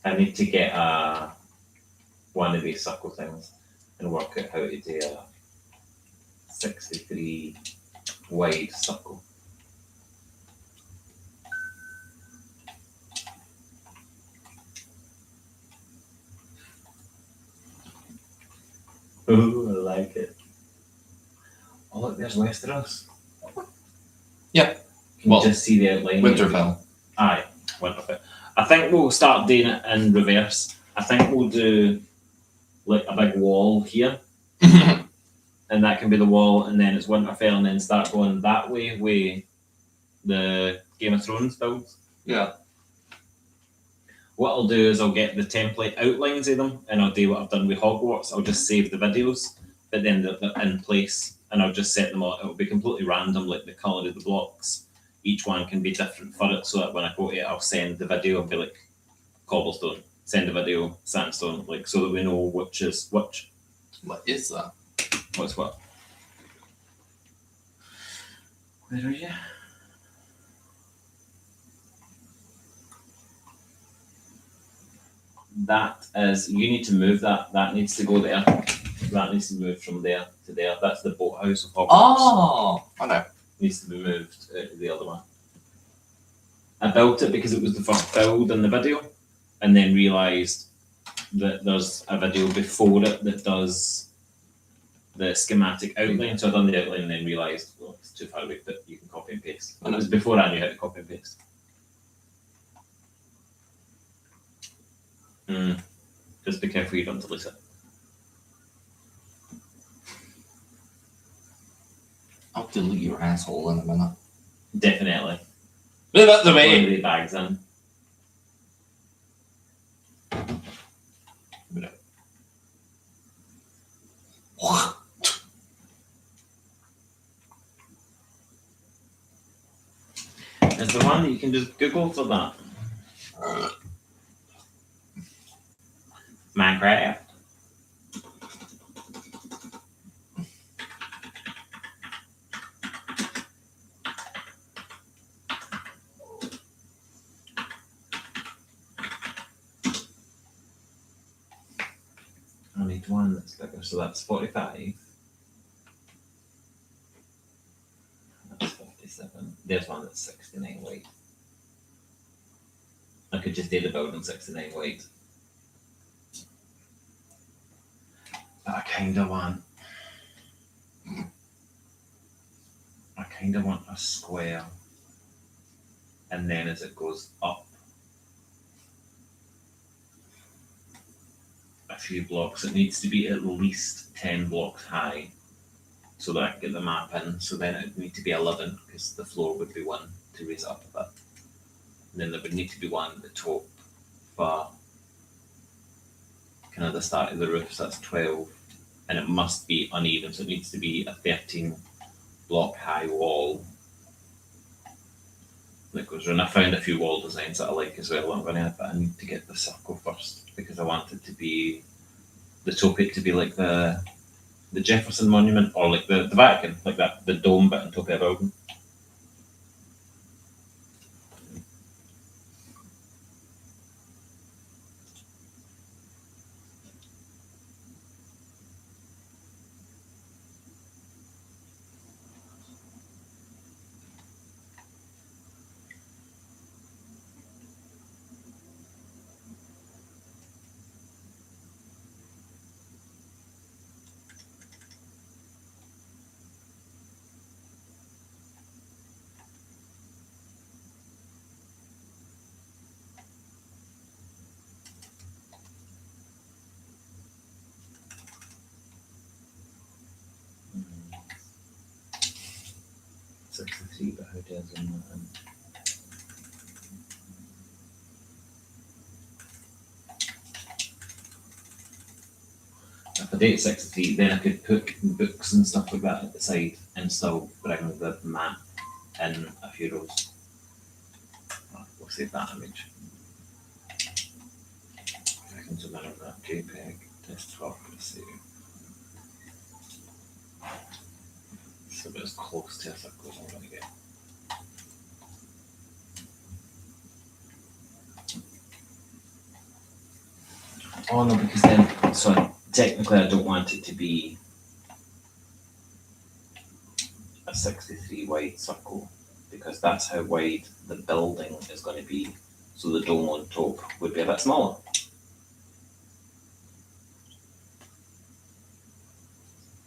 I need to get one of these circle things and work out how to do a 63 wide circle. Ooh, I like it. Oh look, there's Westeros. Yeah. Can Well, you just see the outline? Winterfell. Aye, Winterfell. I think we'll start doing it in reverse. I think we'll do like a big wall here, and that can be the wall, and then it's Winterfell, and then start going that way with the Game of Thrones builds. Yeah. What I'll do is I'll get the template outlines of them, and I'll do what I've done with Hogwarts. I'll just save the videos, but then they're in place, and I'll just set them all. It'll be completely random, like the colour of the blocks. Each one can be different for it, so that when I go to it, I'll send the video and be like cobblestone, send a video sandstone, like so that we know which is which. What is that? What's what? Where are you? That is, you need to move that. That needs to go there. That needs to move from there to there. That's the boathouse of Hogwarts. Oh, I know. Needs to be moved out to the other one. I built it because it was the first build in the video, and then realised that there's a video before it that does the schematic outline. So I done the outline and then realised, well, it's too far away, but you can copy and paste. It was before I knew how to copy and paste. Just be careful you don't delete it. I'll delete your asshole in a minute. Definitely. Move out the One way. of the bags in. Is there one that you can just Google for that? Minecraft. I need one that's bigger, so that's 45. That's 57. There's one that's 69 weight. I could just do the building 69 weight. But I kinda want a square, and then as it goes up a few blocks, it needs to be at least 10 blocks high so that I can get the map in. So then it would need to be 11 because the floor would be 1 to raise it up a bit. And then there would need to be 1 at the top for kind of the start of the roof, so that's 12. And it must be uneven, so it needs to be a 13 block high wall that goes around. I found a few wall designs that I like as well. I'm gonna, but I need to get the circle first because I want it to be the top, it to be like the Jefferson Monument or like the Vatican, like that, the dome bit on top of a building. See the hotels in that. If I did 63, then I could put books and stuff like that at the side and still bring the map in a few rows. We'll save that image. I can zoom in on that JPEG desktop to see. So about as close to a circle as I'm going to get. Oh no, because then, so technically I don't want it to be a 63 wide circle, because that's how wide the building is going to be. So the dome on top would be a bit smaller.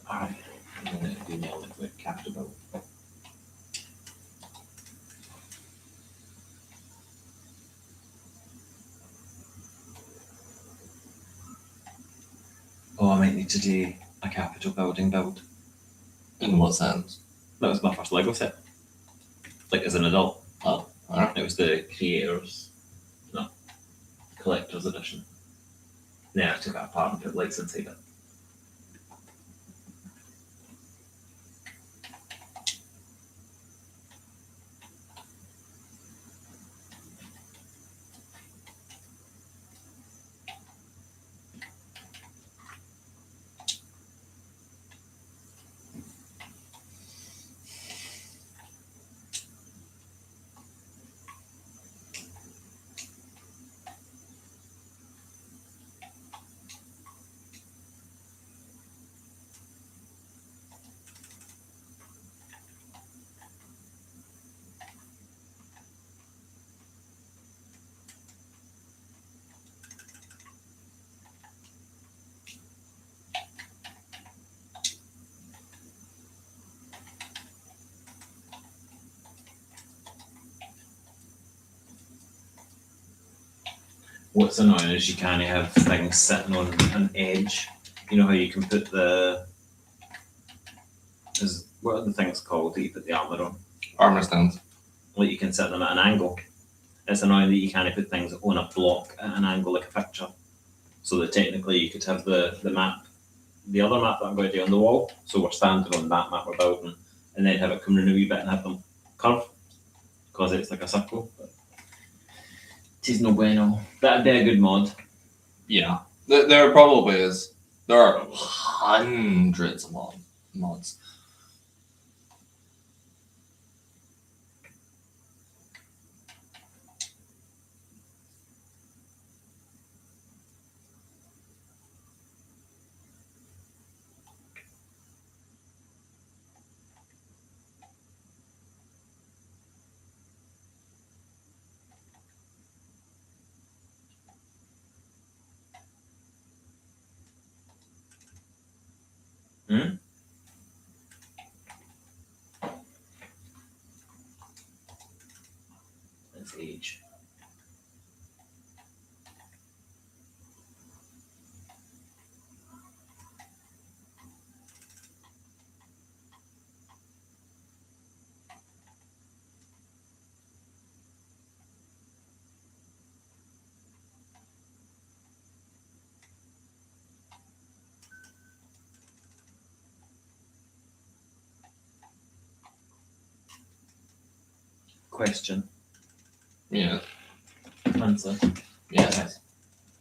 Alright, I'm going to do nail it with capital. Oh, I might need to do a capital building build. In what sense? That was my first Lego set. Like as an adult. Oh, alright. It was the creators, no, collector's edition. Then I took it apart and put lights inside it. What's annoying is you can't have things sitting on an edge. You know how you can put what are the things called that you put the armour on? Armor stands. Like you can set them at an angle. It's annoying that you can't put things on a block at an angle like a picture. So that technically you could have the map, the other map that I'm going to do on the wall. So we're standing on that map we're building, and then have it come in a wee bit and have them curve, because it's like a circle. But it is no bueno. That'd be a good mod. Yeah. There probably is. There are hundreds of mods. That's age. Question. Yeah. Answer. Yes.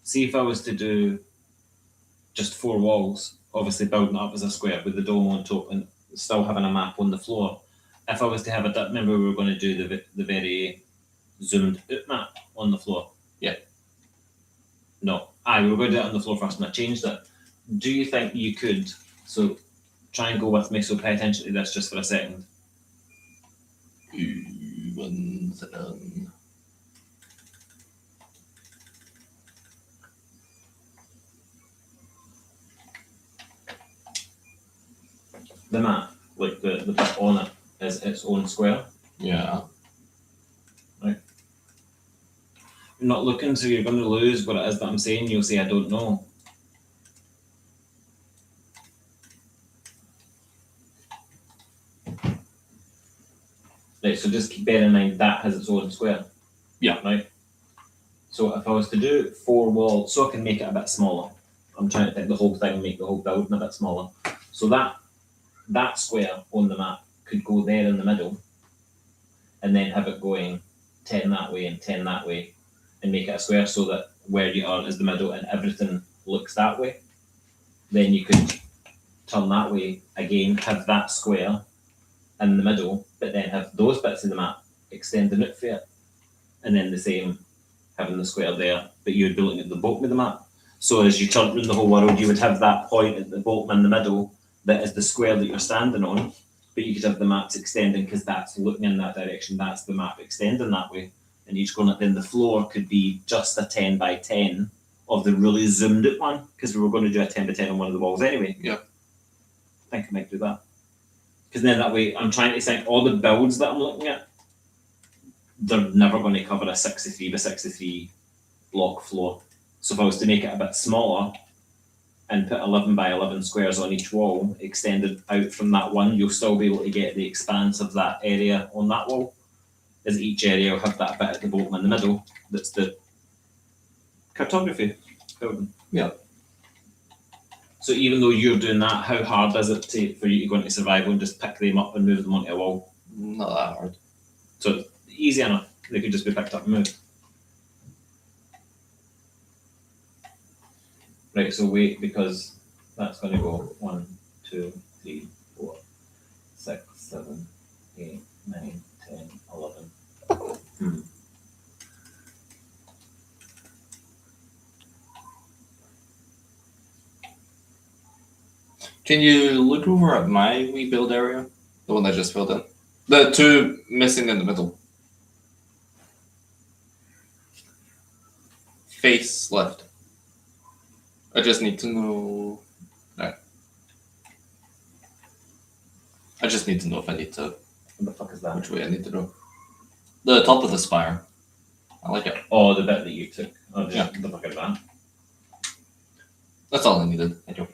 See if I was to do just 4 walls, obviously building it up as a square with the dome on top and still having a map on the floor. If I was to have remember we were going to do the very zoomed out map on the floor? Yeah. No. We were going to do it on the floor first and I changed it. Do you think you could, so try and go with me, so pay attention to this just for a second. 1 second. The map, like the bit on it, is its own square. Yeah. Right. You're not looking, so you're going to lose what it is that I'm saying. You'll say, I don't know. Right, so just keep bearing in mind that has its own square. Yeah. Right. So if I was to do 4 walls, so I can make it a bit smaller. I'm trying to take the whole thing, make the whole building a bit smaller. So that square on the map could go there in the middle, and then have it going 10 that way and 10 that way, and make it a square so that where you are is the middle and everything looks that way. Then you could turn that way again, have that square in the middle, but then have those bits of the map extending out for it, and then the same having the square there, but you'd be looking at the bottom of the map. So as you turn around the whole world, you would have that point at the bottom in the middle that is the square that you're standing on, but you could have the maps extending because that's looking in that direction, that's the map extending that way. And each corner, then the floor could be just a 10 by 10 of the really zoomed out one, because we were going to do a 10 by 10 on one of the walls anyway. Yeah. I think I might do that. Because then that way, I'm trying to think all the builds that I'm looking at, they're never going to cover a 63 by 63 block floor. So if I was to make it a bit smaller and put 11 by 11 squares on each wall, extended out from that one, you'll still be able to get the expanse of that area on that wall. As each area will have that bit at the bottom in the middle, that's the cartography building. Yeah. So even though you're doing that, how hard is it for you to go into survival and just pick them up and move them onto a wall? Not that hard. So it's easy enough. They could just be picked up and moved. Right, so wait, because that's going to go 1, 2, 3, 4, 6, 7, 8, 9, 10, 11. Can you look over at my wee build area? The one I just filled in? The two missing in the middle. Face left. I just need to know. Right. I just need to know if I need to. What the fuck is that? Which way I need to go. The top of the spire. I like it. Oh, the bit that you took. Oh, Yeah. the fuck is that? That's all I needed. Thank you.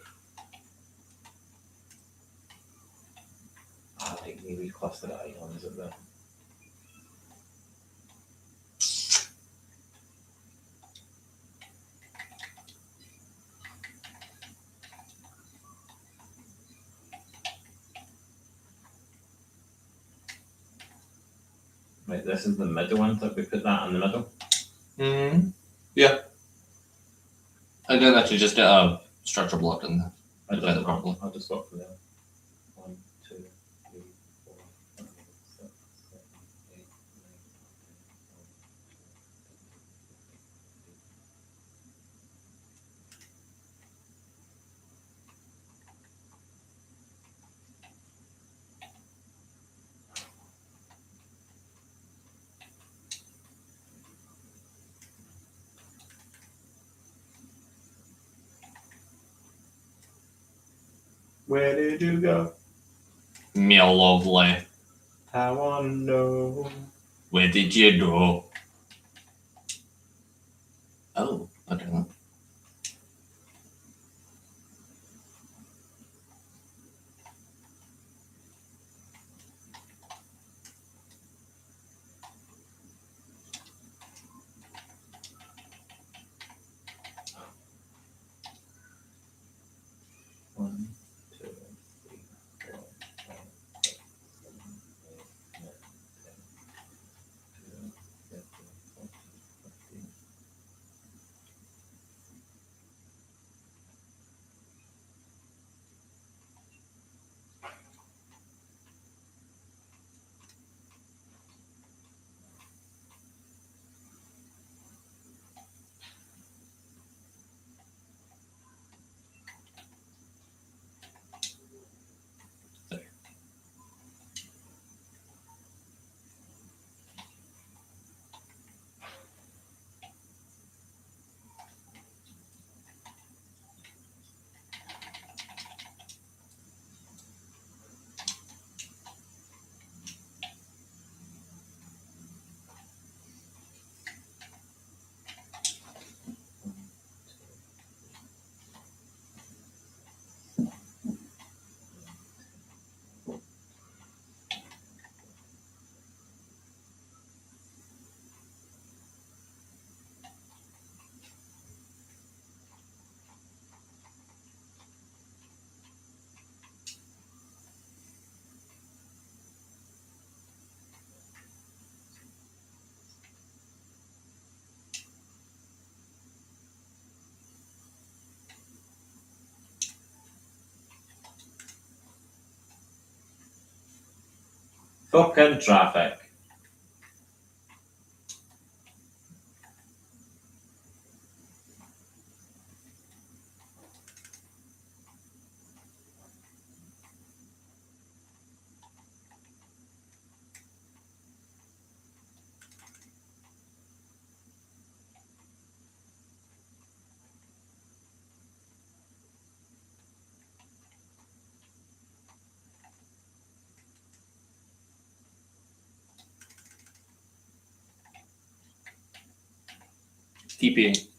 I think maybe clustered icons at the. Right, this is the middle one, so we put that in the middle. Yeah. I did actually just get a structure block in there. I Divide it don't properly. know. I'll just walk from there. 1, 2, 3, 4, 5, 6, 7, 8, 9, 10, 11. Where did you go? Me lovely. I wanna know. Where did you go? Oh, okay. Then. One, 2, 3, 4, 5, 6, 7, 8, 9, 10, 12, 13, 14, 15. Fucking traffic. TPA.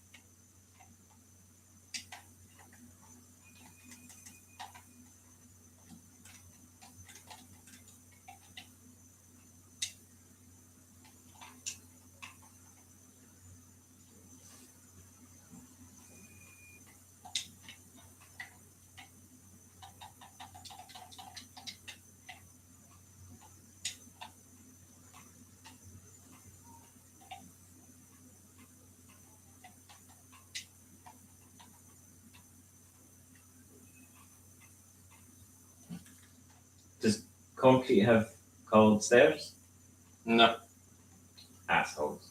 Concrete have coloured stairs? No. Assholes.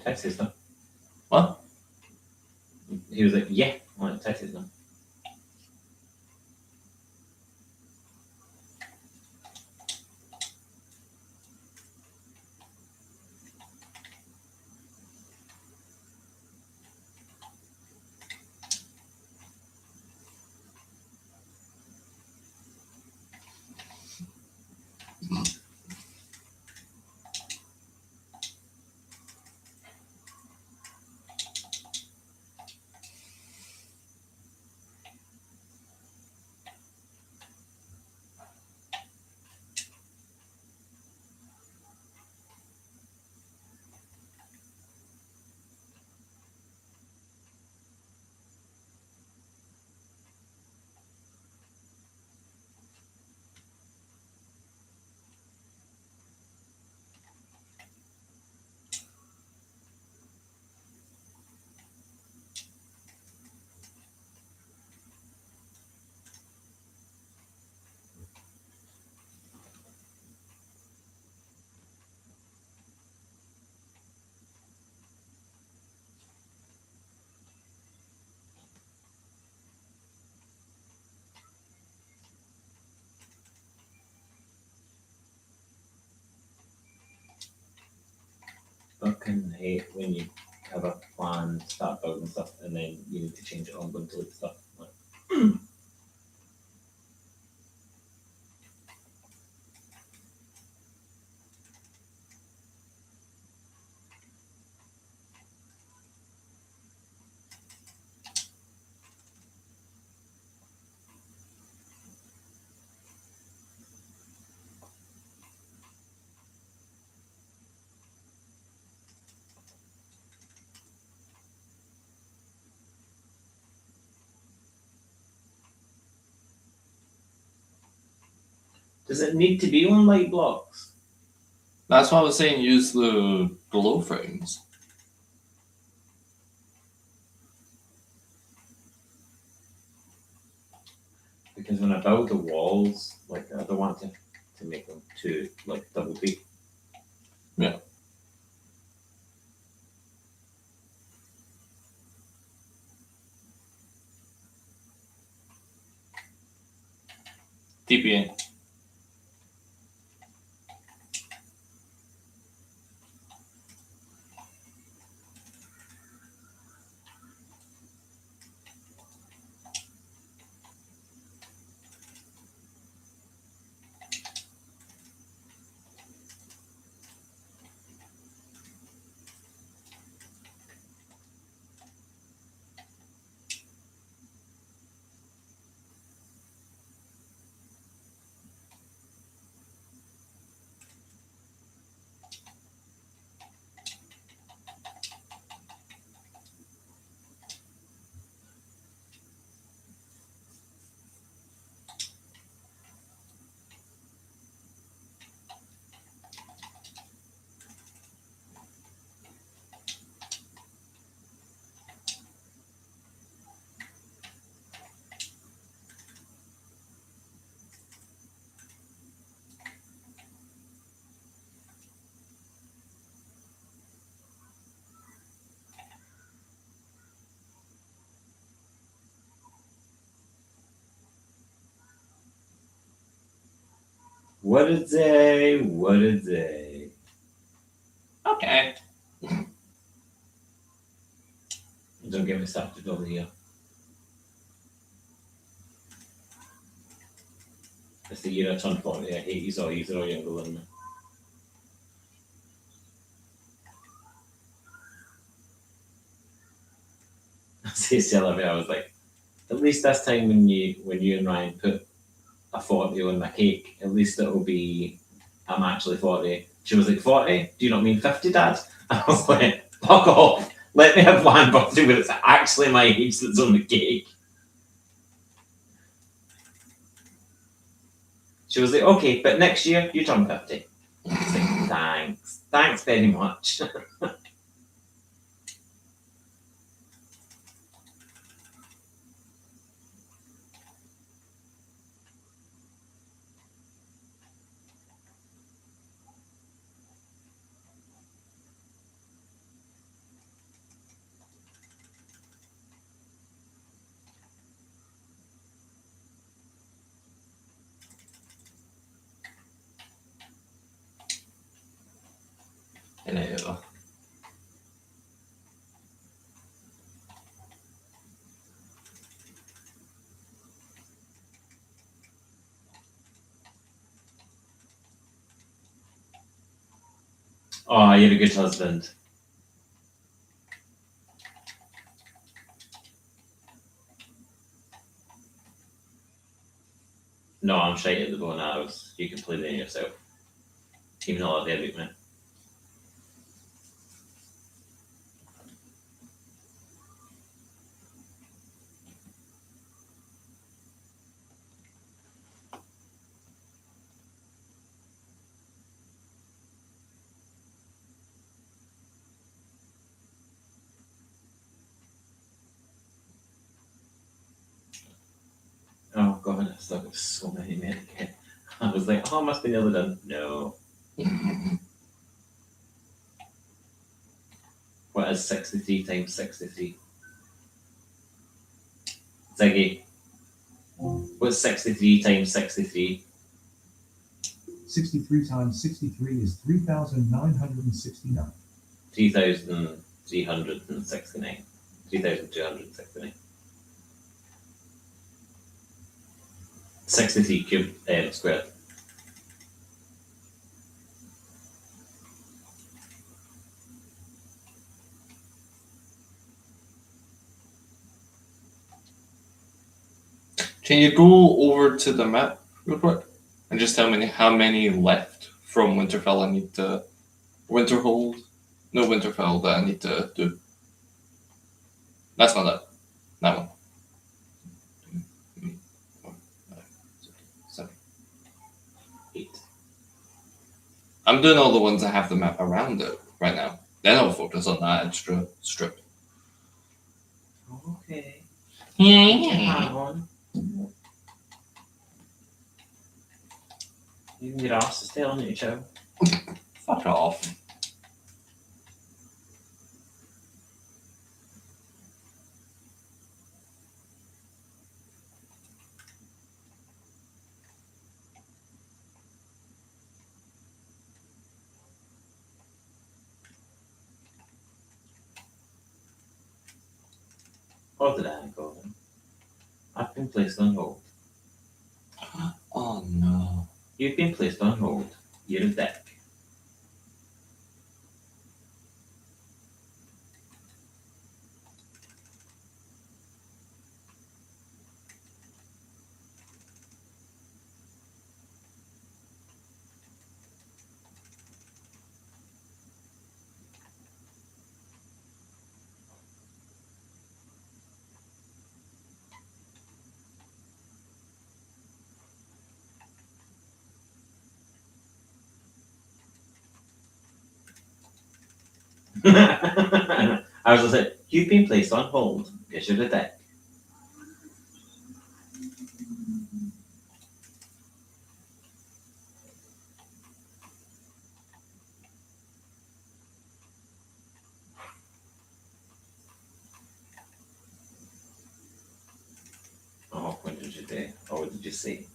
Texas them. What? He was like, yeah, I want Texas them. Fucking hate when you have a plan, start building stuff, and then you need to change it on going to look stuff. Like, does it need to be on light blocks? That's why I was saying use the glow frames. Because when I build the walls, like I don't want to make them too like double deep. Yeah. TPA. What a day! What a day! Okay. Don't get me started over here. It's the year I turned 40. I hate you all. You're all younger than me. I say to Olivia, I was like, at least this time when you and Ryan put a 40 on my cake, at least it'll be I'm actually 40. She was like, 40? Do you not mean 50, Dad? I was like, fuck off. Let me have one birthday where it's actually my age that's on the cake. She was like, okay, but next year you turn 50. I was like, thanks. Thanks very much. Hello. Oh, you're a good husband. No, I'm straight at the bow and arrows. You can play them yourself. Even though they're beat me. Oh god, I've still got so many men again. I was like, oh, I must be nearly done. No. What is 63 times 63? Ziggy. What's 63 times 63? 63 times 63 is 3,969. 3,369. 3,269. 63 cubed squared. Can you go over to the map real quick and just tell me how many left from Winterfell I need to Winterhold? No, Winterfell that I need to do. That's not that. That one. 7, 8. I'm doing all the ones that have the map around it right now. Then I'll focus on that extra strip. Okay. Yeah. Even your ass is telling you, Joe. Fuck off. Or did I go then? I've been placed on hold. Oh no. You've been placed on hold. You're a dick. I was just like, you've been placed on hold because you're a dick. Oh, what did you do? Oh, what did you say?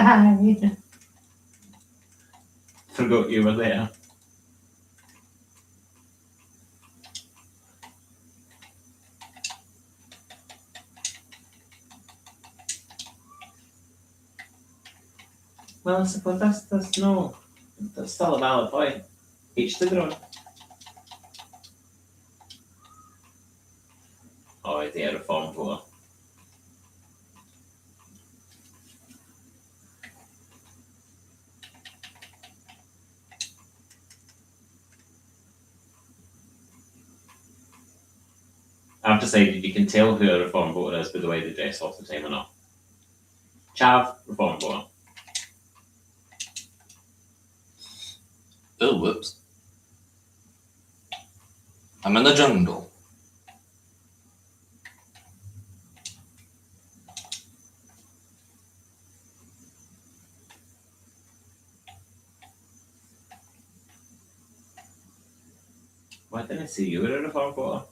died. Forgot you were there. Well, I suppose that's no, that's still a valid point. Each to their own. Oh, the reform voter. I've decided you can tell who a reform voter is by the way they dress half the time or not. Chav, reform voter. Oh, whoops. I'm in the jungle. Why didn't I see you were a reform voter?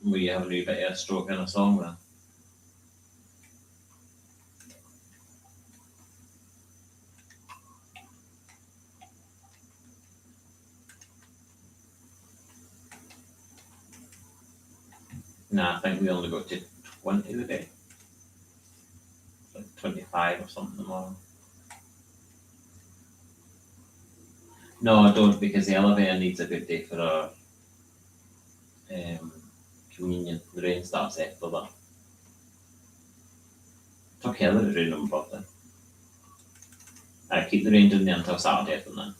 Were you having a wee bit of a stroke in a song then? Nah, I think we only got to 20 today. Like 25 or something tomorrow. No, I don't, because the elevator needs a good day for our communion. The rain starts after that. It's okay, let it rain on my birthday. I keep the rain down there until Saturday after that.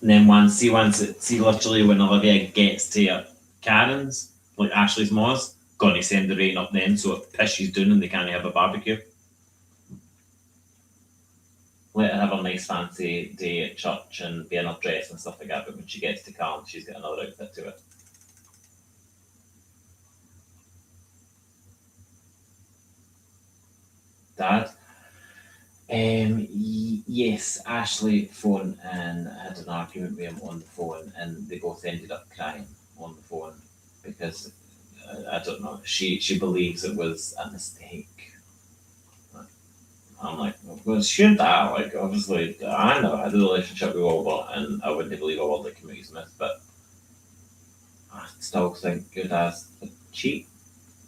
And then once literally when Olivia gets to Karen's, like Ashley's Moz, gonna send the rain up then so it pishes down and they can't have a barbecue. Let her have a nice fancy day at church and be in her dress and stuff like that, but when she gets to Carl, she's got another outfit to it. Dad? Yes, Ashley phoned and had an argument with him on the phone, and they both ended up crying on the phone because I don't know. She believes it was a mistake. I'm like, well, should that? Like, obviously, I never had a relationship with Walbert, and I wouldn't believe a word that Camille Smith, but I still think your dad's a cheat.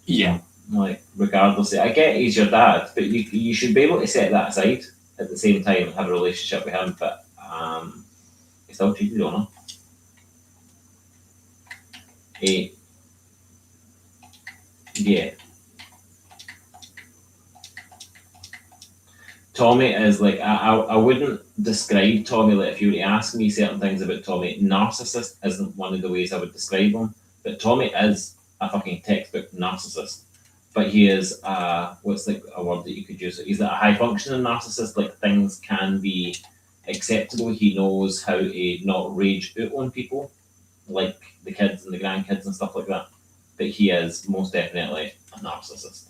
Yeah. Like, regardless, I get he's your dad, but you should be able to set that aside at the same time and have a relationship with him, but he still cheated on her. Yeah. Tommy is like, I wouldn't describe Tommy, like if you were to ask me certain things about Tommy, narcissist isn't one of the ways I would describe him, but Tommy is a fucking textbook narcissist. But he is, what's like a word that you could use? He's like a high functioning narcissist, like things can be acceptable. He knows how to not rage out on people, like the kids and the grandkids and stuff like that. But he is most definitely a narcissist.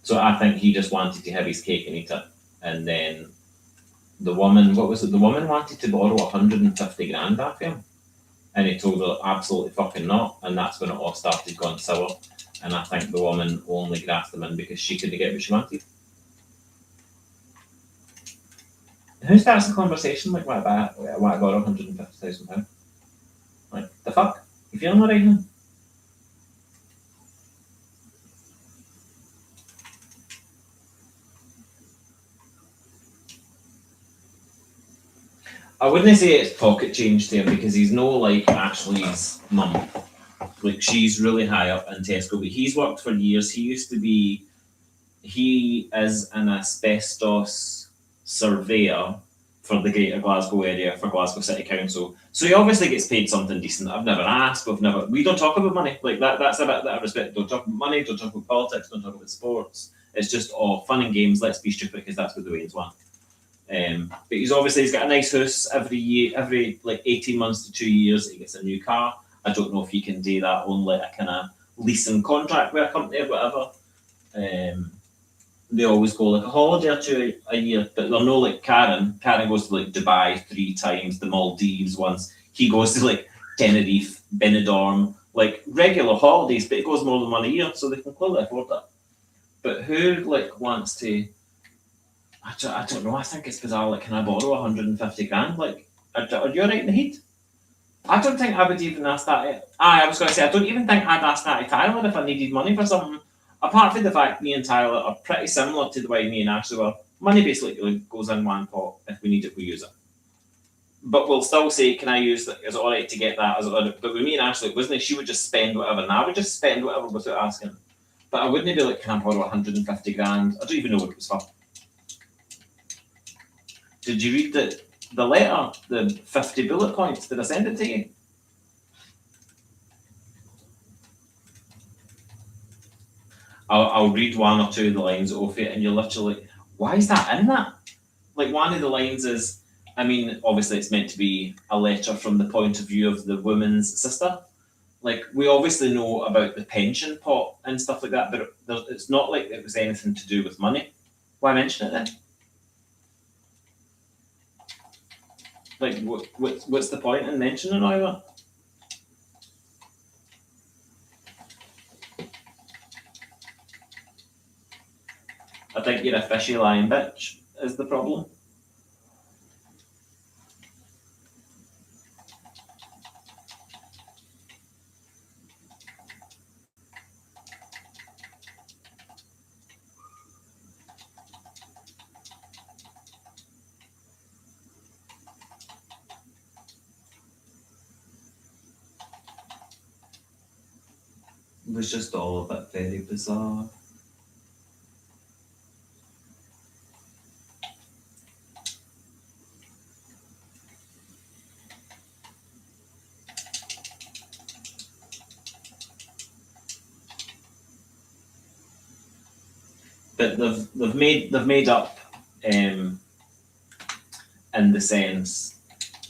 So I think he just wanted to have his cake and eat it. And then the woman, what was it? The woman wanted to borrow 150 grand off him. And he told her absolutely fucking not. And that's when it all started going sour. And I think the woman only grasped him in because she couldn't get what she wanted. Who starts a conversation like, what I borrow 150,000 pounds? Like, the fuck? You feeling alright now? I wouldn't say it's pocket change to him because he's no like Ashley's mum. Like she's really high up in Tesco, but he's worked for years. He is an asbestos surveyor for the Greater Glasgow area for Glasgow City Council. So he obviously gets paid something decent. I've never asked, we don't talk about money. Like that's a bit that I respect. Don't talk about money, don't talk about politics, don't talk about sports. It's just fun and games, let's be stupid because that's what the Waynes want. But he's got a nice house every year, every like 18 months to 2 years, he gets a new car. I don't know if he can do that on like a kind of leasing contract with a company or whatever. They always go like a holiday or two a year, but they're no like Karen. Karen goes to like Dubai 3 times, the Maldives once. He goes to like Tenerife, Benidorm, like regular holidays, but it goes more than 1 a year, so they can clearly afford that. But who like wants to? I don't know. I think it's bizarre. Like, can I borrow 150 grand? Like, are you right in the head? I don't think I would even ask that. I was going to say I don't even think I'd ask that to Tyler if I needed money for something. Apart from the fact me and Tyler are pretty similar to the way me and Ashley were. Money basically goes in one pot. If we need it, we use it. But we'll still say, can I use it? Is it all right to get that? But with me and Ashley, wasn't it? She would just spend whatever, and I would just spend whatever without asking. But I wouldn't be like, can I borrow 150 grand? I don't even know what it was for. Did you read the letter, the 50 bullet points? Did I send it to you? I'll read 1 or 2 of the lines off it, and you're literally like, why is that in that? Like, one of the lines is, I mean, obviously it's meant to be a letter from the point of view of the woman's sister. Like, we obviously know about the pension pot and stuff like that, but it's not like it was anything to do with money. Why mention it then? Like, what's the point in mentioning all that? I think you're a fishy lying bitch is the problem. It was just all a bit very bizarre. But they've made up in the sense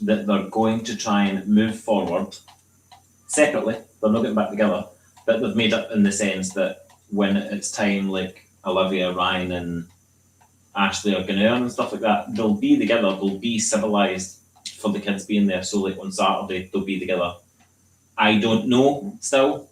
that they're going to try and move forward separately. They're not getting back together, but they've made up in the sense that when it's time, like Olivia, Ryan, and Ashley are going to earn and stuff like that, they'll be together. They'll be civilized for the kids being there. So like on Saturday, they'll be together. I don't know still,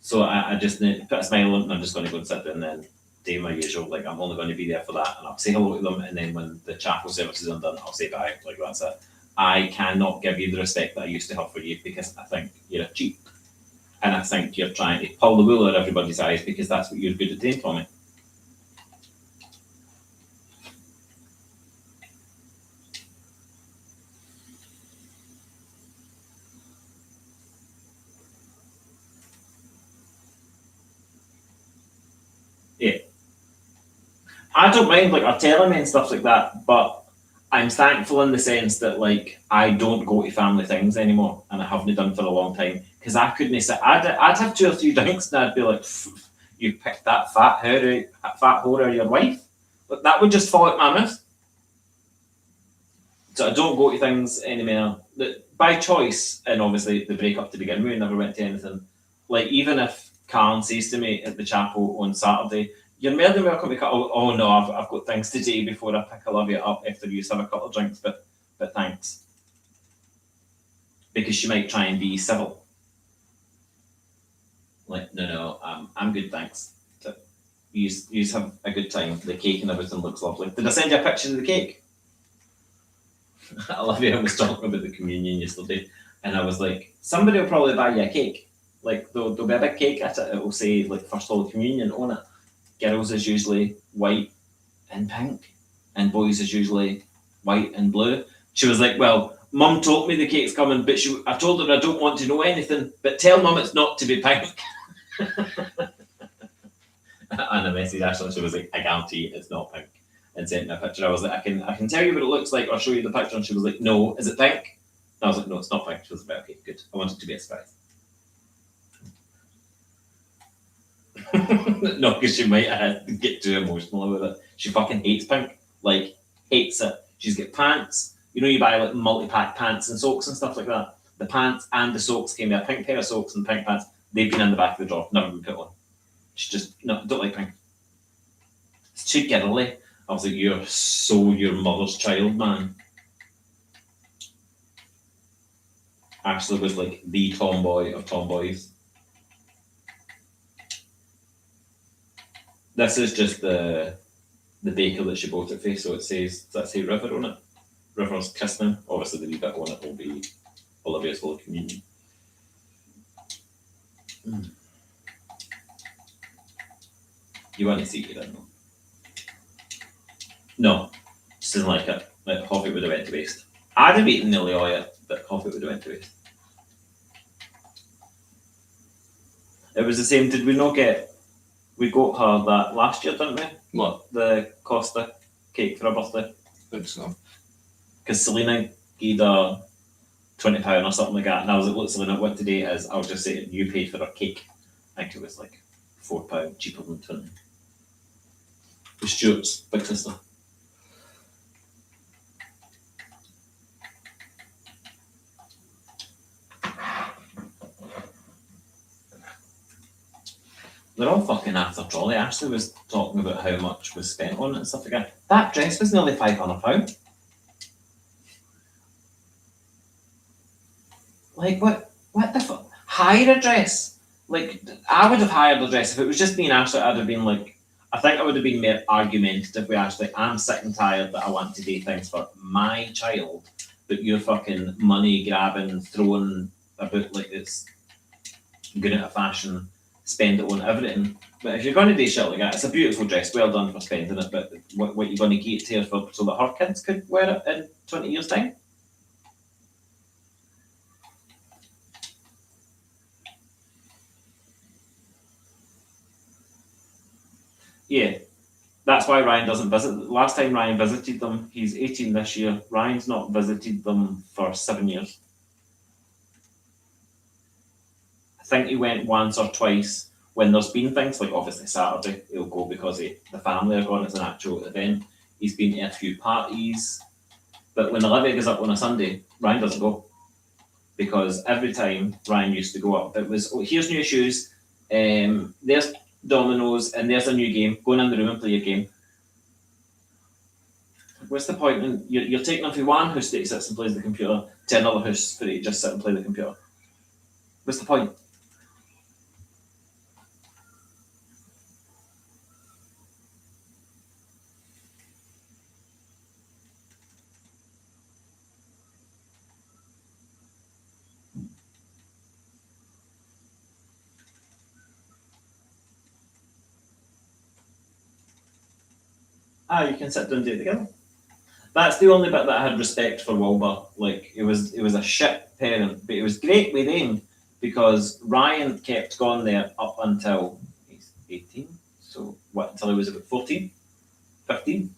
so I just need to put a smile on, and I'm just going to go and sit there and then do my usual, like I'm only going to be there for that, and I'll say hello to them, and then when the chapel services are done, I'll say bye. Like that's it. I cannot give you the respect that I used to have for you because I think you're a cheat, and I think you're trying to pull the wool out of everybody's eyes because that's what you're good at doing for me. Yeah. I don't mind like are telling me and stuff like that, but I'm thankful in the sense that like I don't go to family things anymore, and I haven't done for a long time because I couldn't say I'd have 2 or 3 drinks and I'd be like, you picked that fat whore out of your wife, but that would just fall out my mouth. So I don't go to things anymore by choice, and obviously the breakup to begin with, never went to anything. Like even if Karen says to me at the chapel on Saturday, you're more than welcome to cut. Oh no, I've got things to do before I pick Olivia up after you have a couple of drinks, but thanks. Because she might try and be civil. Like, no, I'm good, thanks. You have a good time. The cake and everything looks lovely. Did I send you a picture of the cake? Olivia was talking about the communion yesterday, and I was like, somebody will probably buy you a cake. Like, there'll be a big cake at it. It will say, like, First Holy Communion on it. Girls is usually white and pink, and boys is usually white and blue. She was like, well, Mum told me the cake's coming, but I told her I don't want to know anything, but tell Mum it's not to be pink. And I messaged Ashley, she was like, I guarantee it's not pink. And sent me a picture. I was like, I can tell you what it looks like, or show you the picture. And she was like, no, is it pink? And I was like, no, it's not pink. She was like, okay, good. I want it to be a surprise. No, because she might get too emotional with it. She fucking hates pink. Like, hates it. She's got pants. You know, you buy like multi-pack pants and socks and stuff like that. The pants and the socks came with a pink pair of socks and pink pants. They've been in the back of the drawer, never been put on. She just, no, don't like pink. It's too girly. I was like, you're so your mother's child, man. Ashley was like the tomboy of tomboys. This is just the baker that she bought it for, so it says, does that say River on it? River's christening. Obviously the wee bit on it will be Olivia's Holy Communion. You want to see it, I don't know. No, just doesn't like it. Like, coffee would have went to waste. I'd have eaten nearly all it, but coffee would have went to waste. It was the same, did we not get, we got her that last year, didn't we? What? The Costa cake for her birthday. I think so. Because Selena gave her £20 or something like that. And I was like, look, Selena, what today is, I'll just say you paid for her cake. I think it was like £4 cheaper than 20. The Stuart's big sister. They're all fucking after trolley. Ashley was talking about how much was spent on it and stuff like that. That dress was nearly £500. Like, what the fuck? Hire a dress. Like, I would have hired a dress. If it was just me and Ashley, I'd have been like, I think I would have been more argumentative with Ashley. I'm sick and tired that I want to do things for my child, but you're fucking money grabbing, throwing about like it's good at a fashion, spend it on everything. But if you're going to do shit like that, it's a beautiful dress, well done for spending it, but what you're going to get to her for so that her kids could wear it in 20 years' time? Yeah, that's why Ryan doesn't visit. Last time Ryan visited them, he's 18 this year. Ryan's not visited them for 7 years. I think he went once or twice when there's been things like obviously Saturday, he'll go because the family are going, it's an actual event. He's been to a few parties. But when Olivia goes up on a Sunday, Ryan doesn't go. Because every time Ryan used to go up, it was, oh, here's new shoes, there's dominoes, and there's a new game. Go in the room and play your game. What's the point? In, you're taking them from one house that he sits and plays the computer to another house for he just sit and play the computer. What's the point? You can sit down and do it together. That's the only bit that I had respect for Wilbur. Like, it was a shit parent, but it was great with him because Ryan kept going there up until he's 18. So what, until he was about 14, 15?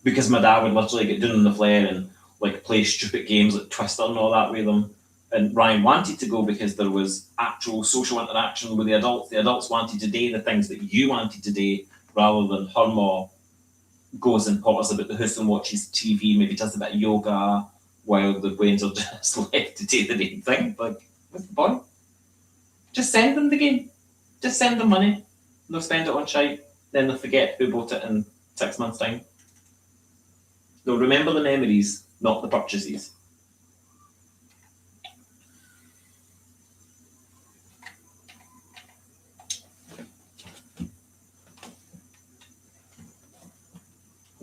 Because my dad would literally get down on the flare and like play stupid games like Twister and all that with them. And Ryan wanted to go because there was actual social interaction with the adults. The adults wanted to do the things that you wanted to do rather than her more goes and potters about the house and watches TV, maybe does a bit of yoga while the Waynes are just left to do the damn thing. Like, what's the point? Just send them the game. Just send them money. They'll spend it on shite. Then they'll forget who bought it in 6 months' time. They'll remember the memories, not the purchases.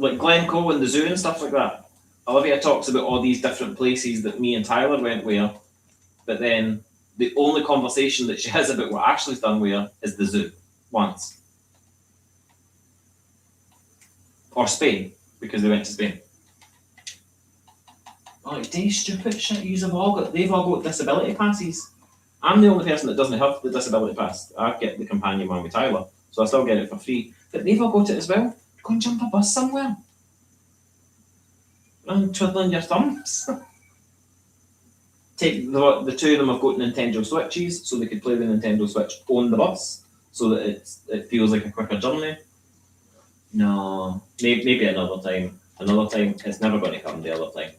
Like Glencoe and the zoo and stuff like that. Olivia talks about all these different places that me and Tyler went where, but then the only conversation that she has about what Ashley's done where is the zoo, once. Or Spain, because they went to Spain. Like, day stupid shit. They've all got disability passes. I'm the only person that doesn't have the disability pass. I get the companion one with Tyler, so I still get it for free. But they've all got it as well. Go and jump a bus somewhere. And twiddling your thumbs. Take the two of them have got Nintendo Switches, so they could play the Nintendo Switch on the bus, so that it feels like a quicker journey. No, maybe another time. Another time, it's never going to come the other time.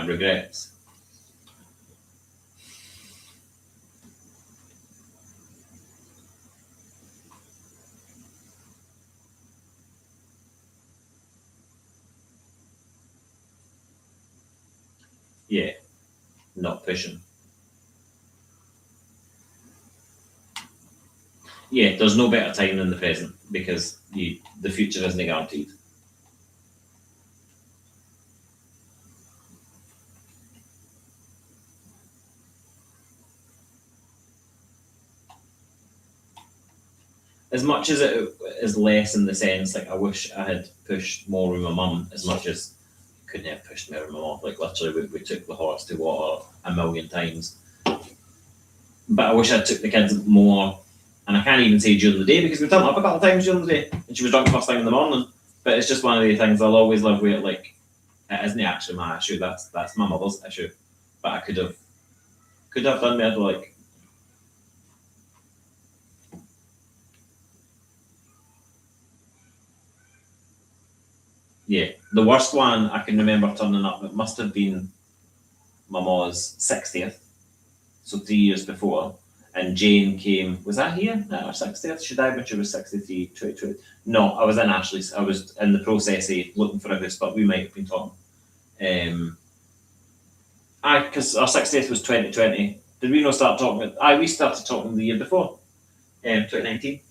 Regrets. Yeah, not pushing. Yeah, there's no better time than the present because the future isn't guaranteed. As much as it is less in the sense, like I wish I had pushed more with my mum, as much as I couldn't have pushed more with my mum. Like literally, we took the horse to water a million times. But I wish I took the kids more, and I can't even say during the day because we've done it up a couple of times during the day, and she was drunk first thing in the morning. But it's just one of the things I'll always live with. Like it isn't actually my issue. That's my mother's issue. But I could have done better. Like. Yeah, the worst one I can remember turning up, it must have been my ma's 60th, so 3 years before, and Jane came, was that here at her 60th? She died when she was 63, 2020. No, I was in Ashley's, I was in the process of looking for a house, but we might have been talking. Because our 60th was 2020, did we not start talking, we started talking the year before, 2019.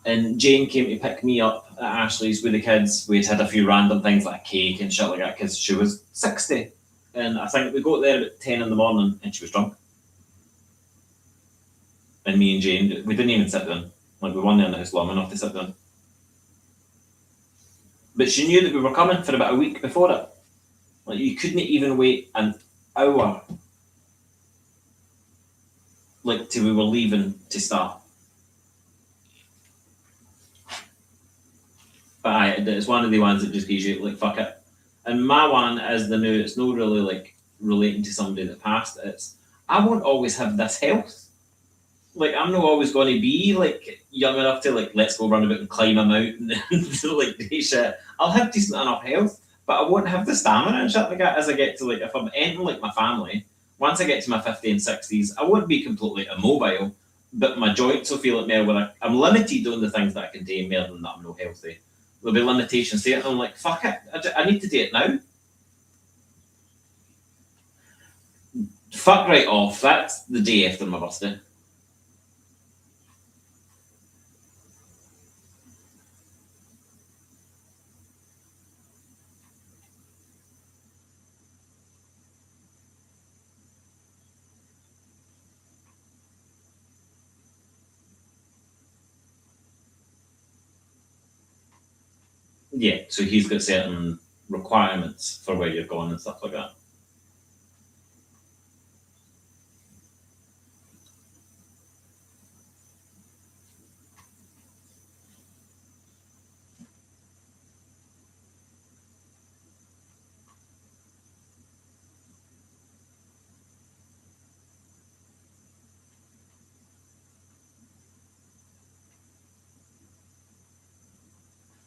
And Jane came to pick me up at Ashley's with the kids. We'd had a few random things like cake and shit like that because she was 60. And I think we got there about 10 in the morning and she was drunk. And me and Jane, we didn't even sit down. Like we weren't in the house long enough to sit down. But she knew that we were coming for about a week before it. Like you couldn't even wait an hour like till we were leaving to start. But it's one of the ones that just gives you like fuck it. And my one is the new. It's not really like relating to somebody that passed. It's I won't always have this health. Like I'm not always going to be like young enough to like let's go run about and climb a mountain and like do shit. I'll have decent enough health, but I won't have the stamina and shit like that as I get to like if I'm entering like my family. Once I get to my 50s and 60s, I won't be completely immobile, but my joints will feel like more where I'm limited on the things that I can do more than that I'm not healthy. There'll be limitations to it, and I'm like, fuck it, I need to do it now. Fuck right off, that's the day after my birthday. Yeah, so he's got certain requirements for where you're going and stuff like that.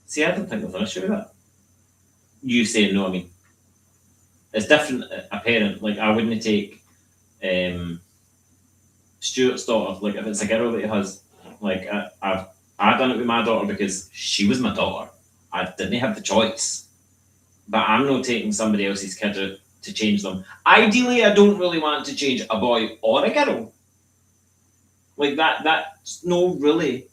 See, I don't think there's an issue with that. You saying no, I mean, it's different. A parent, like I wouldn't take Stuart's daughter, like if it's a girl that he has, like I done it with my daughter because she was my daughter. I didn't have the choice. But I'm not taking somebody else's kid out to change them. Ideally, I don't really want to change a boy or a girl. Like that's no really.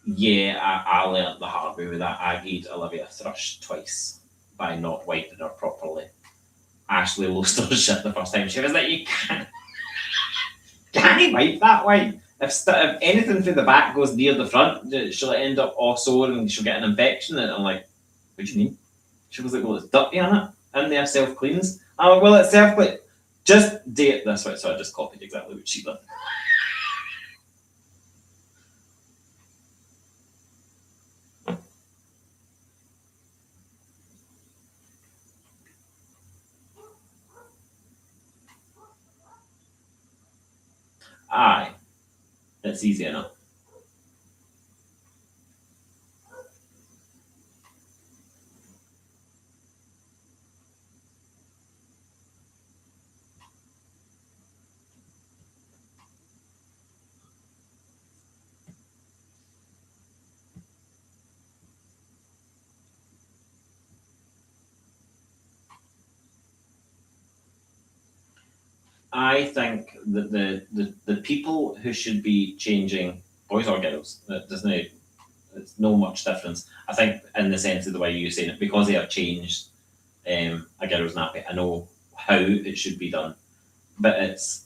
Yeah, I learnt the hard way with that. I gave Olivia a thrush twice by not wiping her properly. Ashley lost her shit the first time. She was like, "You can't wipe that way. If anything through the back goes near the front, she'll end up all sore and she'll get an infection." And I'm like, "What do you mean?" She was like, "Well, it's dirty in it, and there self cleans." I'm like, "Well, it's self clean. Just do it this way." So I just copied exactly what she did. Aye, it's easy enough. I think that the people who should be changing, boys or girls, it's no much difference. I think in the sense of the way you're saying it, because they have changed a girl's nappy, I know how it should be done. But it's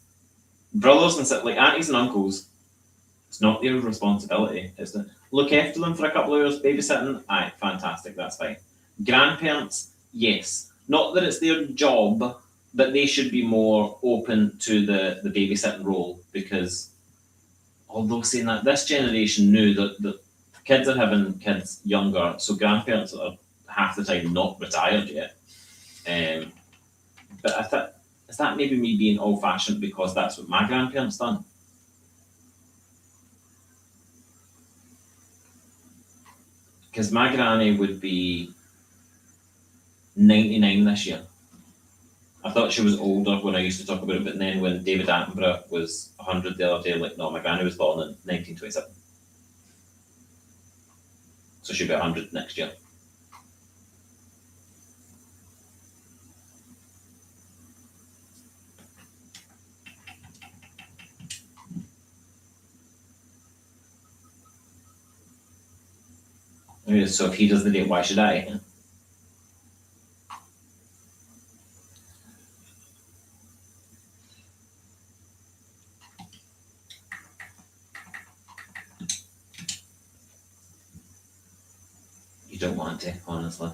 brothers and like aunties and uncles, it's not their responsibility. It's to look after them for a couple of hours, babysitting, aye, fantastic, that's fine. Grandparents, yes. Not that it's their job, but they should be more open to the babysitting role, because although saying that, this generation knew that the kids are having kids younger, so grandparents are half the time not retired yet. But I think, is that maybe me being old fashioned because that's what my grandparents done? Because my granny would be 99 this year. I thought she was older when I used to talk about it, but then when David Attenborough was 100 the other day, like, no, my granny was born in 1927. So she'll be 100 next year. So if he doesn't do it, why should I? You don't want to, honestly.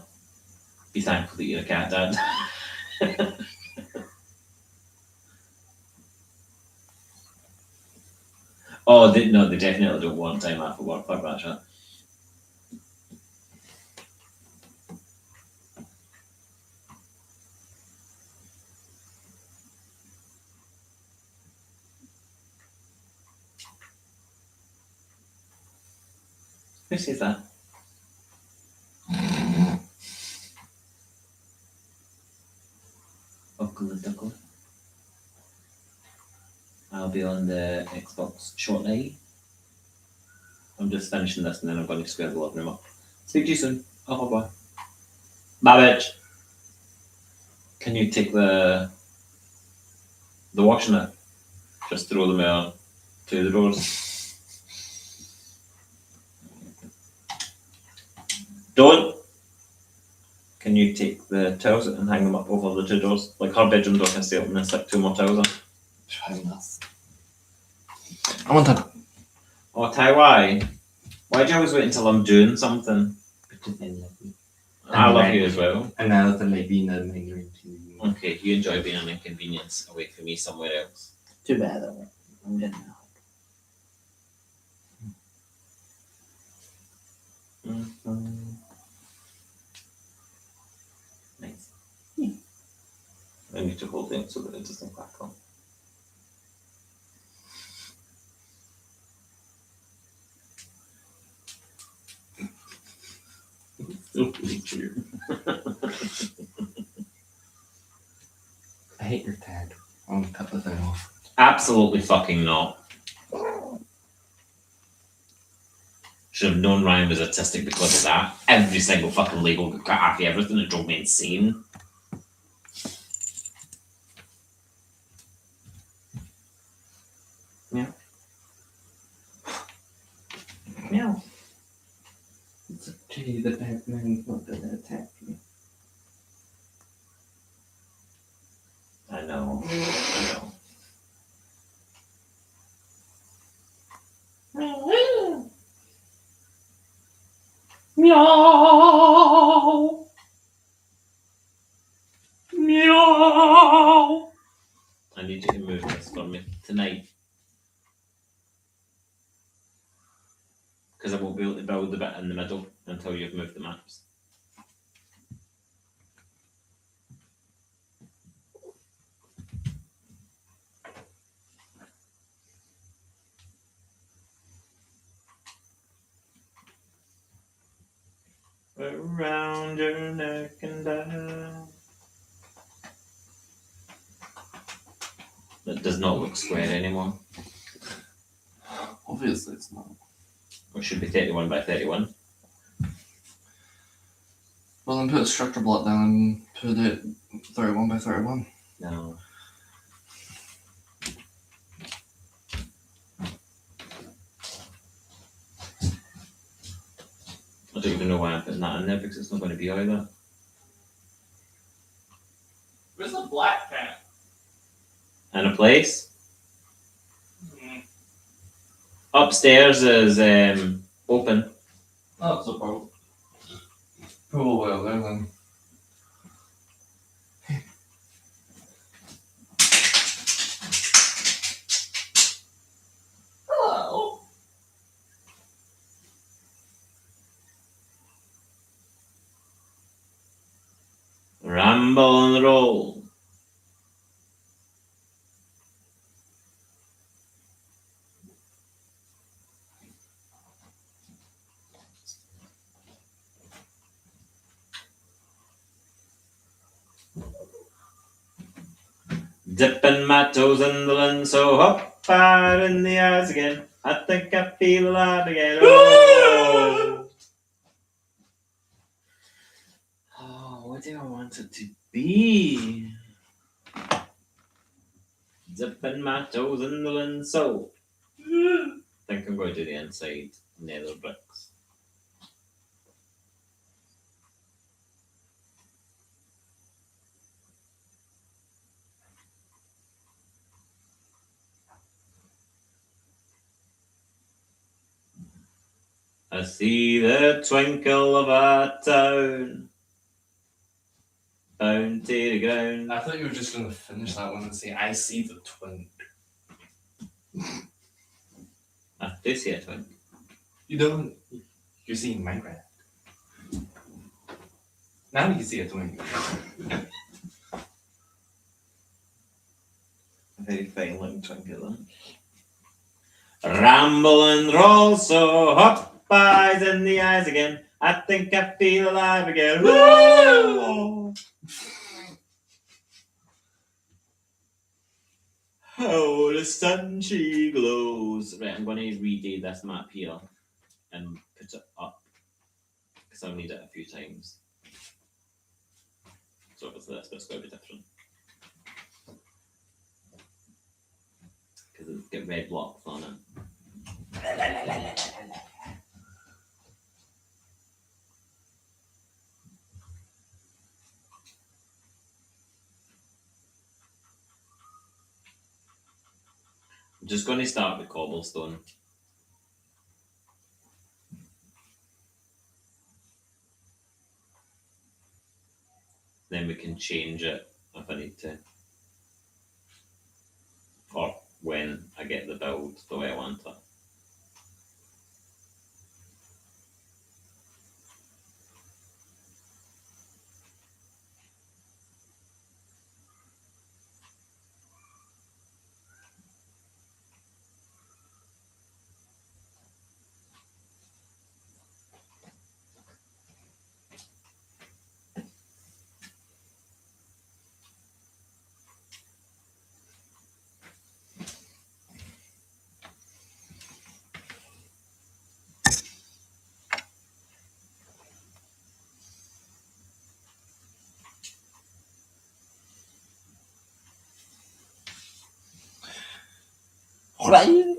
Be thankful that you're a cat dad. Oh, no, they definitely don't want time off of work. Fuck that shit. Who says that? Uncle Duckle. I'll be on the Xbox shortly. I'm just finishing this and then I'm going to square the living room up. Speak to you soon. Oh, bye. Bye, bitch. Can you take the washing it? Just throw them out to the doors. Don't. Can you take the towels and hang them up over the two doors? Like her bedroom door can stay open and stick two more towels on. Try this. I want that. Oh, Taiwan. Why do you always wait until I'm doing something? Because they love me. I love you as well. And now that maybe in the main room too. Okay, you enjoy being an inconvenience away from me somewhere else. Too bad though. I'm getting out. Nice. I need to hold it so that it doesn't crack on. weird. I hate your tag. I'll cut the thing off. Absolutely fucking not. Should have known Ryan was autistic because of that. Every single fucking label got cut off everything. It drove me insane. Meow. It's okay, the Batman's not gonna attack me. I know. I know. Meow. Meow. I need you to move this for me tonight. Because I won't be able to build the bit in the middle until you've moved the maps. Around your neck and down. That does not look square anymore. Obviously, it's not. It should be 31 by 31. Well, then put a structure block down and put it 31 by 31. No. I don't even know why I'm putting that in there because it's not going to be either. Where's the black cat? And a place. Upstairs is open. That's a problem. Oh, well, there then. Hello. Ramble and roll. Dipping my toes in the lens, so hop fire in the eyes again. I think I feel alive again. Oh, oh, what do I want it to be? Dipping my toes in the lens, so I think I'm going to do the inside nether bricks. I see the twinkle of a town bound to the ground. I thought you were just going to finish that one and say, I see the twink. I do see a twink. You don't. You're seeing Minecraft. Now you can see a twink. A very fine looking twink at that. Ramble and roll, so hop eyes in the eyes again. I think I feel alive again. Woo! Oh, the sun she glows. Right, I'm going to redo this map here and put it up because I'll need it a few times. So if it's this, but it's going to be different. Because it's got red blocks on it. I'm just going to start with cobblestone. Then we can change it if I need to. Or when I get the build the way I want it. Right.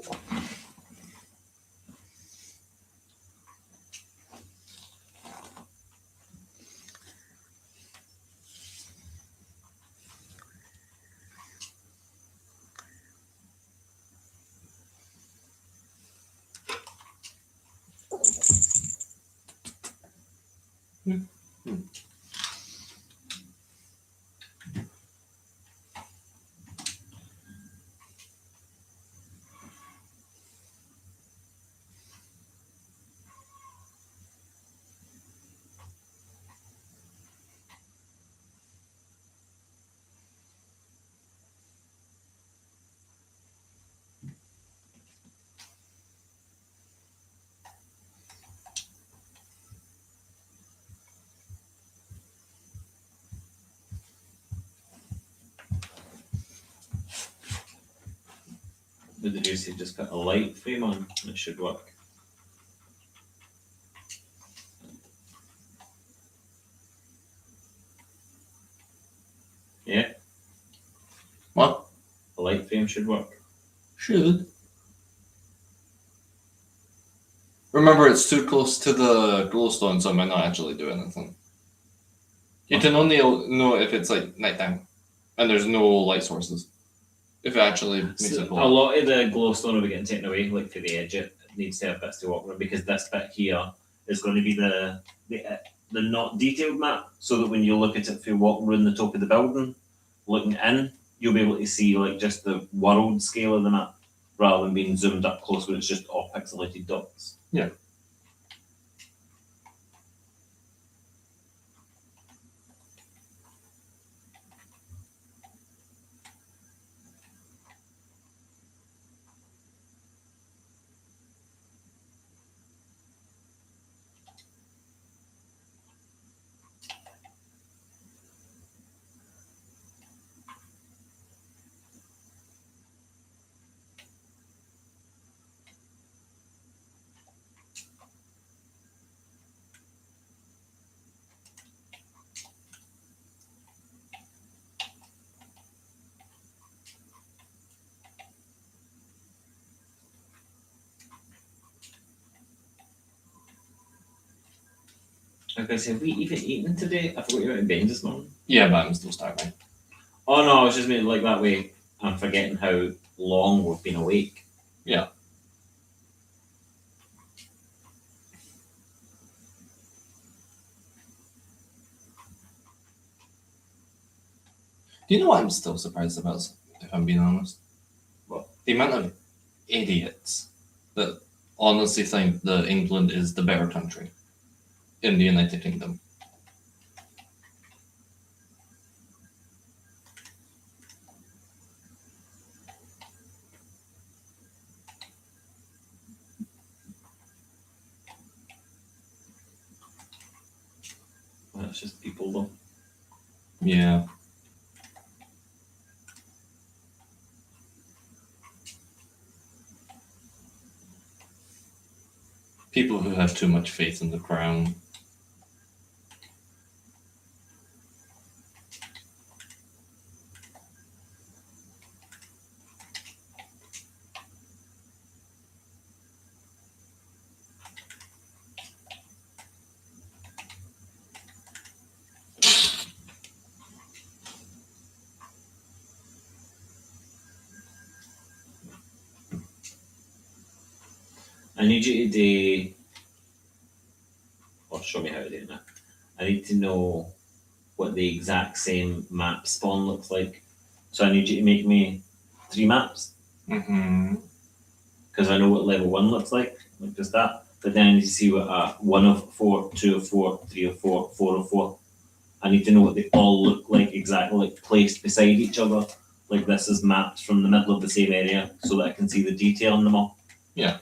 What did you say? Just put a light frame on, and it should work. Yeah. What? A light frame should work. Should. Remember, it's too close to the glowstone, so it might not actually do anything. You can only know if it's like nighttime and there's no light sources. If it actually makes So it a glow. lot of the glowstone will be getting taken away, like for the edge. It needs to have bits to walk around because this bit here is going to be the not detailed map, so that when you look at it through walking around the top of the building, looking in, you'll be able to see like just the world scale of the map, rather than being zoomed up close where it's just all pixelated dots. Yeah. Like I said, have we even eaten today? I forgot you were in bed this morning. Yeah, but I'm still starving. Oh no, I was just meaning like that way. I'm forgetting how long we've been awake. Yeah. Do you know what I'm still surprised about, if I'm being honest? What? The amount of idiots that honestly think that England is the better country in the United Kingdom. Well, it's just people though. Yeah. People who have too much faith in the crown. I need you to do, or show me how to do it now. I need to know what the exact same map spawn looks like. So I need you to make me 3 maps, Mm-hmm. because I know what level 1 looks like just that. But then I need to see what 1 of 4, 2 of 4, 3 of 4, 4 of 4. I need to know what they all look like exactly, like placed beside each other. Like this is mapped from the middle of the same area so that I can see the detail in them all. Yeah.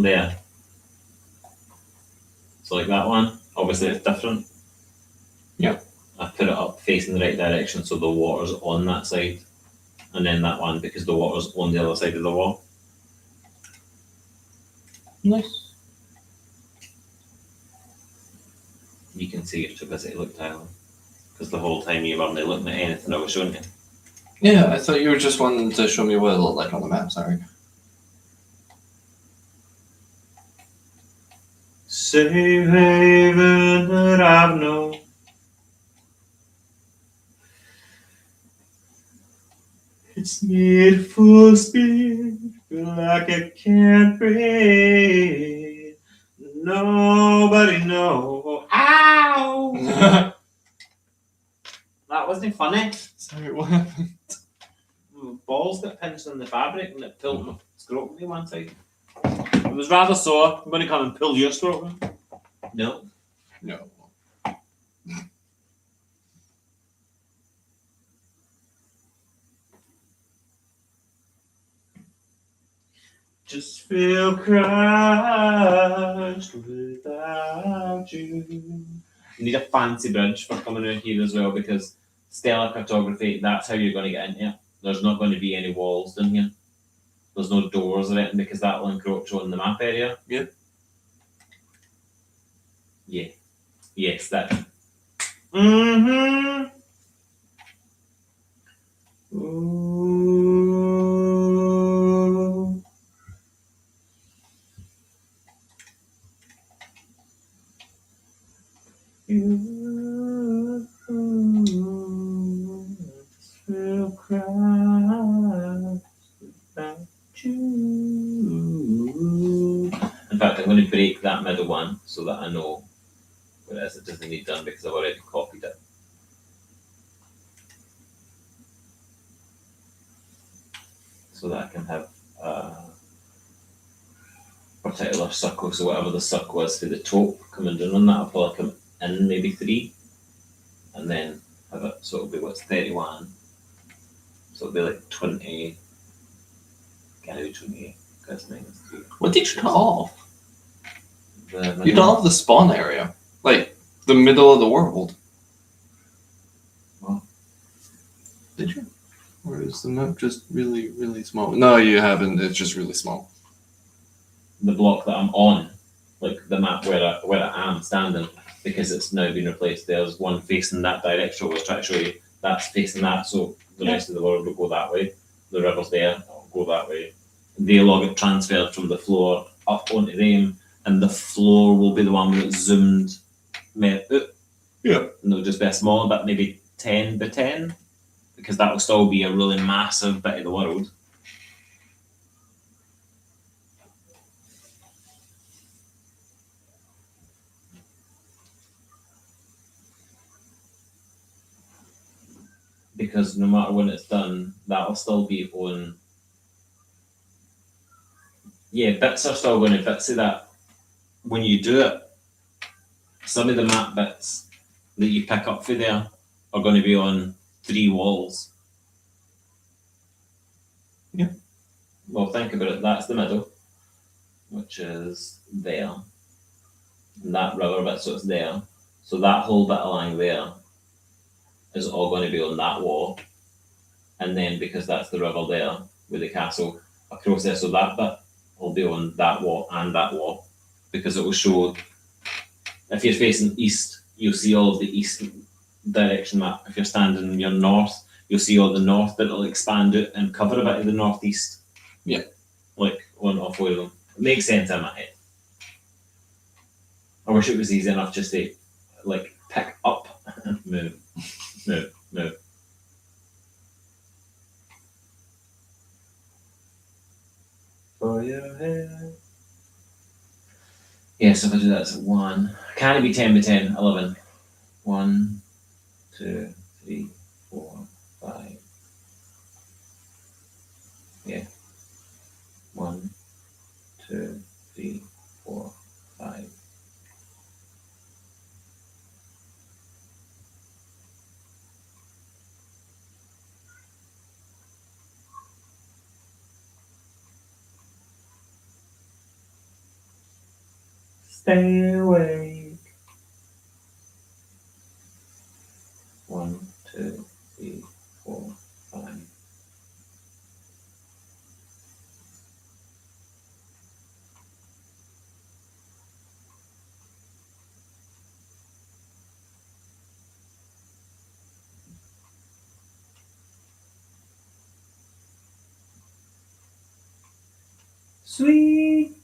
There. So like that one, obviously it's different. Yeah. I put it up facing the right direction so the water's on that side. And then that one because the water's on the other side of the wall. Nice. You can see it to visit look Tyler. Because the whole time you weren't looking at anything I was showing you. Yeah, I thought you were just wanting to show me what it looked like on the map, sorry. Safe haven that I've known. It's near full speed, feel like I can't breathe. Nobody know. Ow! That wasn't funny. Sorry, what happened? Balls got pinched in the fabric and it pulled my scrotum to one side. It was rather sore. I'm going to come and pull your scrotum. No. No. Just feel crushed without you. You need a fancy bridge for coming out here as well because stellar cartography, that's how you're going to get in here. There's not going to be any walls down here. There's no doors or anything because that will encroach on the map area. Yeah. Yeah. Yes, that. Mm-hmm. Ooh. You just feel crushed without you. In fact, I'm going to break that middle one so that I know what it is. It doesn't need done because I've already copied it. So that I can have a particular circle. So whatever the circle is for the top coming down on that, I'll probably come in maybe 3. And then have it, so it'll be what's 31. So it'll be like 20. Can't do 28 because -3. What did you cut off? The You cut off the spawn area. Like, the middle of the world. What? Did you? Or is the map just really, really small? No, you haven't. It's just really small. the block that I'm on, like the map where I am standing, because it's now been replaced. There's one facing that direction. I was trying to show you. That's facing that, so the rest of the world will go that way. The river's there, it'll go that way. They'll all get transferred from the floor up onto them, and the floor will be the one where it's zoomed out. Yeah. And it'll just be a smaller bit, maybe 10 by 10, because that will still be a really massive bit of the world. Because no matter when it's done, that'll still be on. Yeah, bits are still going to bits of that. When you do it, some of the map bits that you pick up for there are going to be on 3 walls. Yeah. Well, think about it. That's the middle, which is there. And that river bit, so it's there. So that whole bit along there is all going to be on that wall. And then because that's the river there with the castle across there, so that bit will be on that wall and that wall. Because it will show, if you're facing east, you'll see all of the east direction map. If you're standing in your north, you'll see all the north, but it'll expand it and cover a bit of the northeast. Yeah. Like on off of them. It makes sense in my head. I wish it was easy enough just to like pick up and move. For your head. Yeah, so if I do that, it's 1. Can it be 10 by 10? 11. 1, 2, 3, 4, 5. Yeah. 1, 2, 3, 4, 5. Stay awake. 1, 2, 3, 4, 5. Sweet.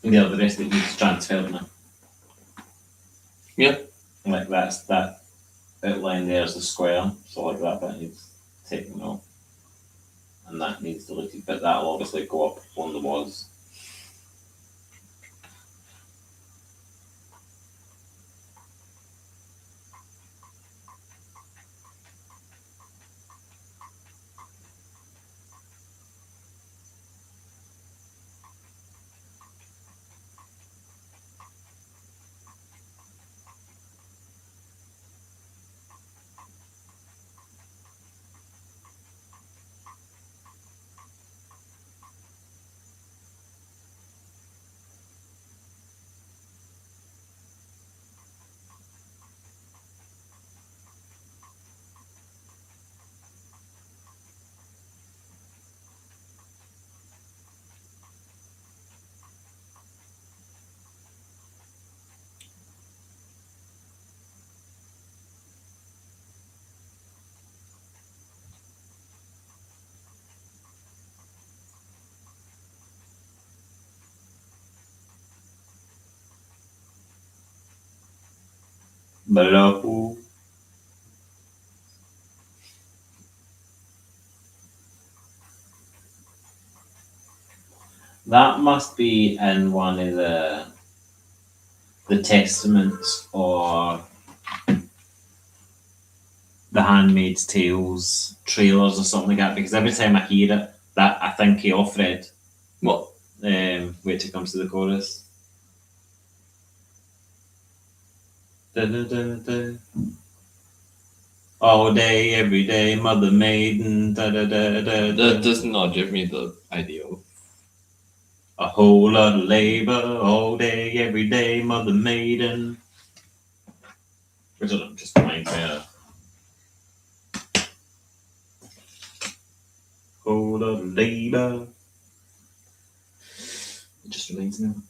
Yeah, the rest of it needs transferred now. Yeah. Like that outline there's the square, so like that bit needs taken off. And that needs deleted, but that'll obviously go up on the was. Below. That must be in one of the Testaments or the Handmaid's Tales trailers or something like that, because every time I hear it, that I think he Offred. What? Wait till it comes to the chorus. Da-da-da-da. All day, every day, Mother Maiden. Da-da-da-da-da. That does not give me the idea of. A whole lot of labor, all day, every day, Mother Maiden. Which I don't just reminds me of. Whole lot of labor. It just reminds me of.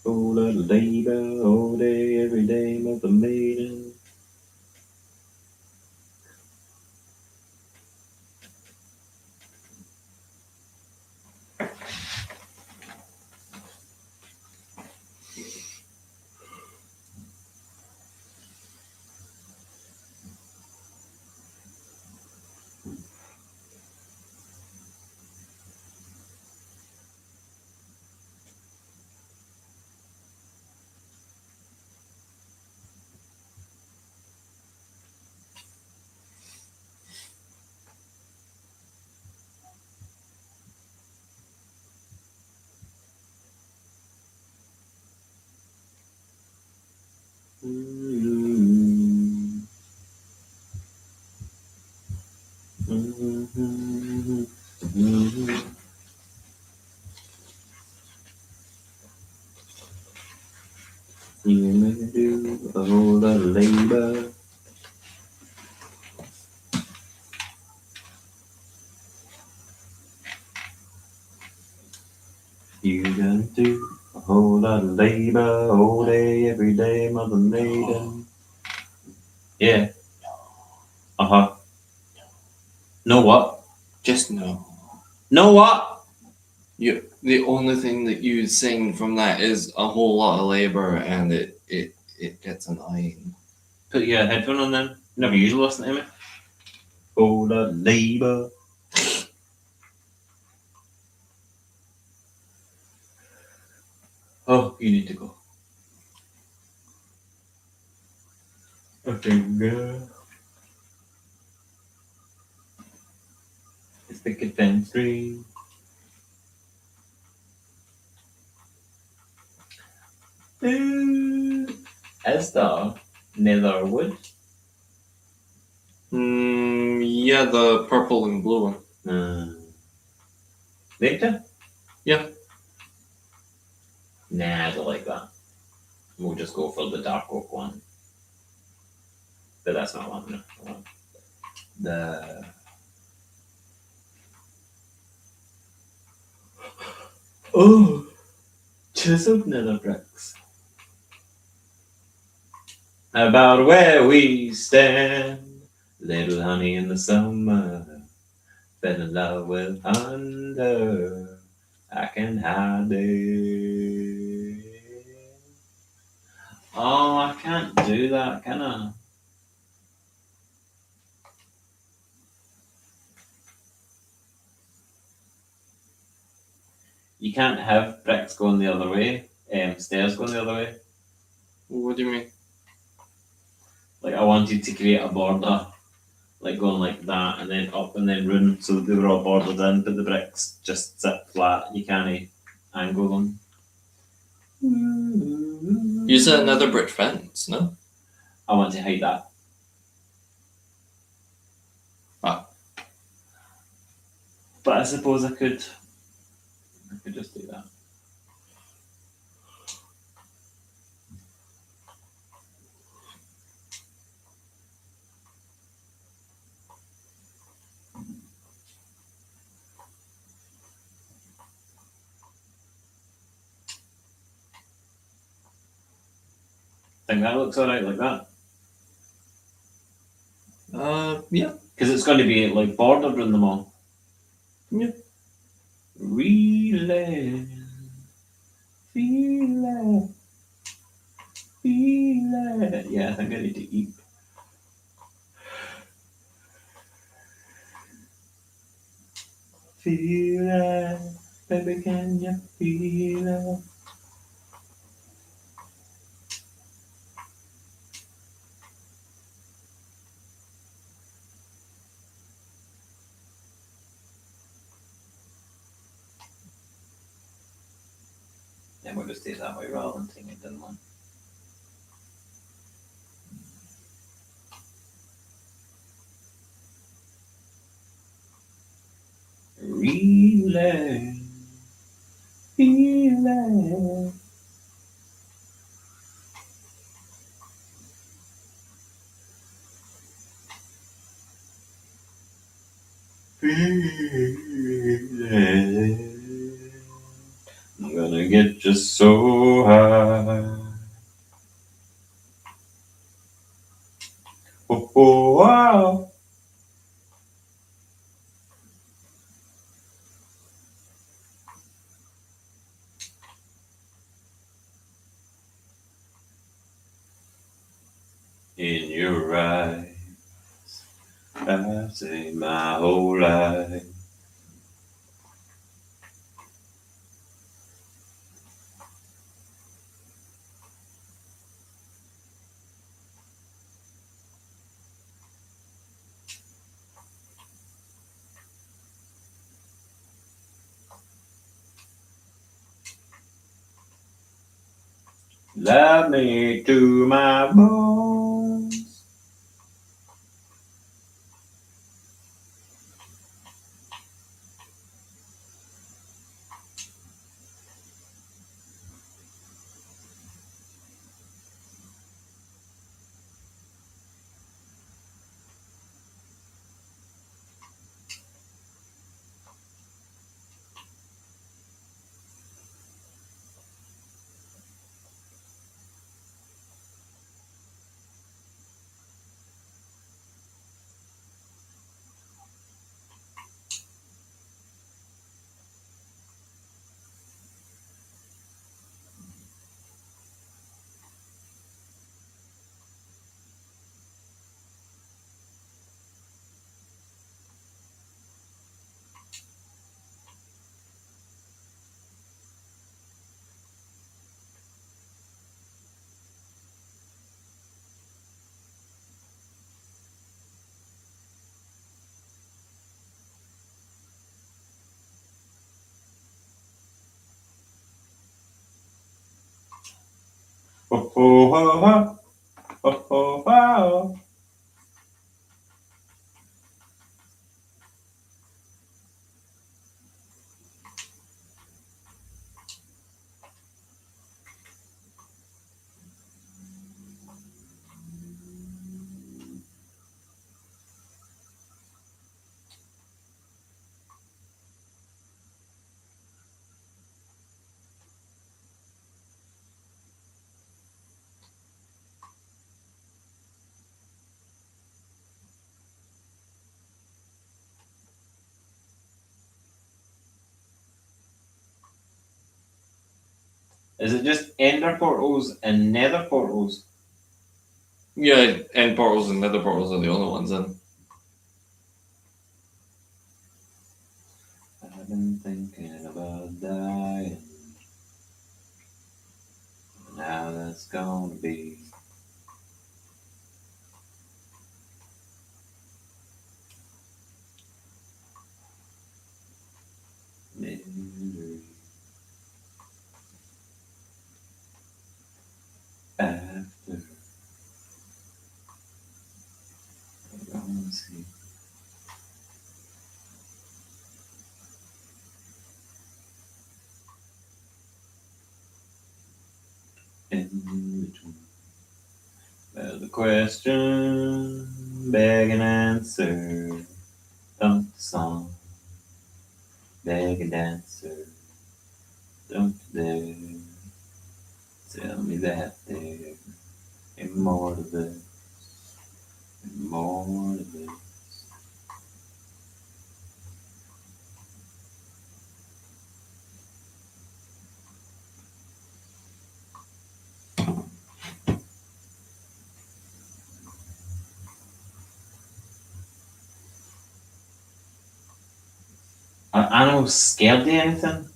Whole lot of labor, all day, every day, Mother Maiden. You make do a whole lot of labor. You gonna do a whole lot of labor all day, every day, Mother Maiden. Yeah. Uh-huh. Know what? Just no. Know what? The only thing that you sing from that is a whole lot of labor, and it gets annoying. Put your headphone on then. Never usually listen to me. Whole lot of labor. Oh, you need to go. Okay, girl. It's the defense screen. Is there Netherwood? Yeah, the purple and blue one. Victor? Yeah. Nah, I don't like that. We'll just go for the dark oak one. But that's not one. No. The chiseled nether bricks. About where we stand, little honey in the summer. Been in love with thunder. I can hide it. Oh, I can't do that, can I? You can't have bricks going the other way, stairs going the other way. What do you mean? Like I wanted to create a border, like going like that, and then up and then round, so they were all bordered in, but the bricks just sit flat. You can't angle them. Use another brick fence, no? I want to hide that. Ah. But I suppose I could just do that. Think that looks alright like that. Yeah. Because it's going to be like bordered around them all. Yeah. Reeling, feeling, feeling. Yeah, I think I need to eat. Feel it, baby, can you feel it? Then we'll just do it that way rather than taking it down one. Reeling, feeling. Feeling. I'm gonna get just so high. Oh, oh, wow. In your eyes, I've seen my whole life. Love me to my bones. Oh, oh, oh, oh, oh, oh, oh. Is it just ender portals and nether portals? Yeah, end portals and nether portals are the only ones in. I've been thinking about dying. Now that's gonna be. Misery. After. We're gonna see. In between. The question, beg and answer. Don't the song, beg and answer. Don't dare tell me that there ain't more to this, ain't more to this. Are animals scared of anything?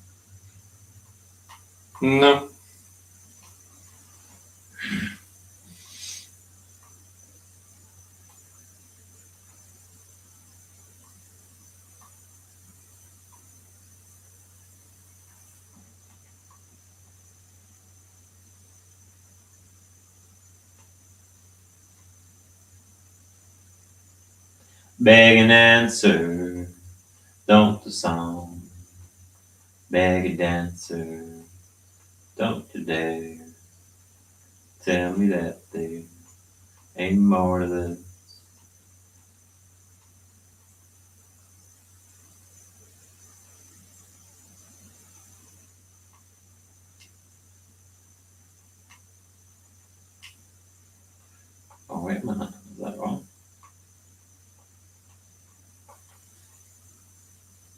No. Beg and answer, don't the song. Beg and answer, don't you dare tell me that there ain't more to this. Oh, wait a minute, is that wrong?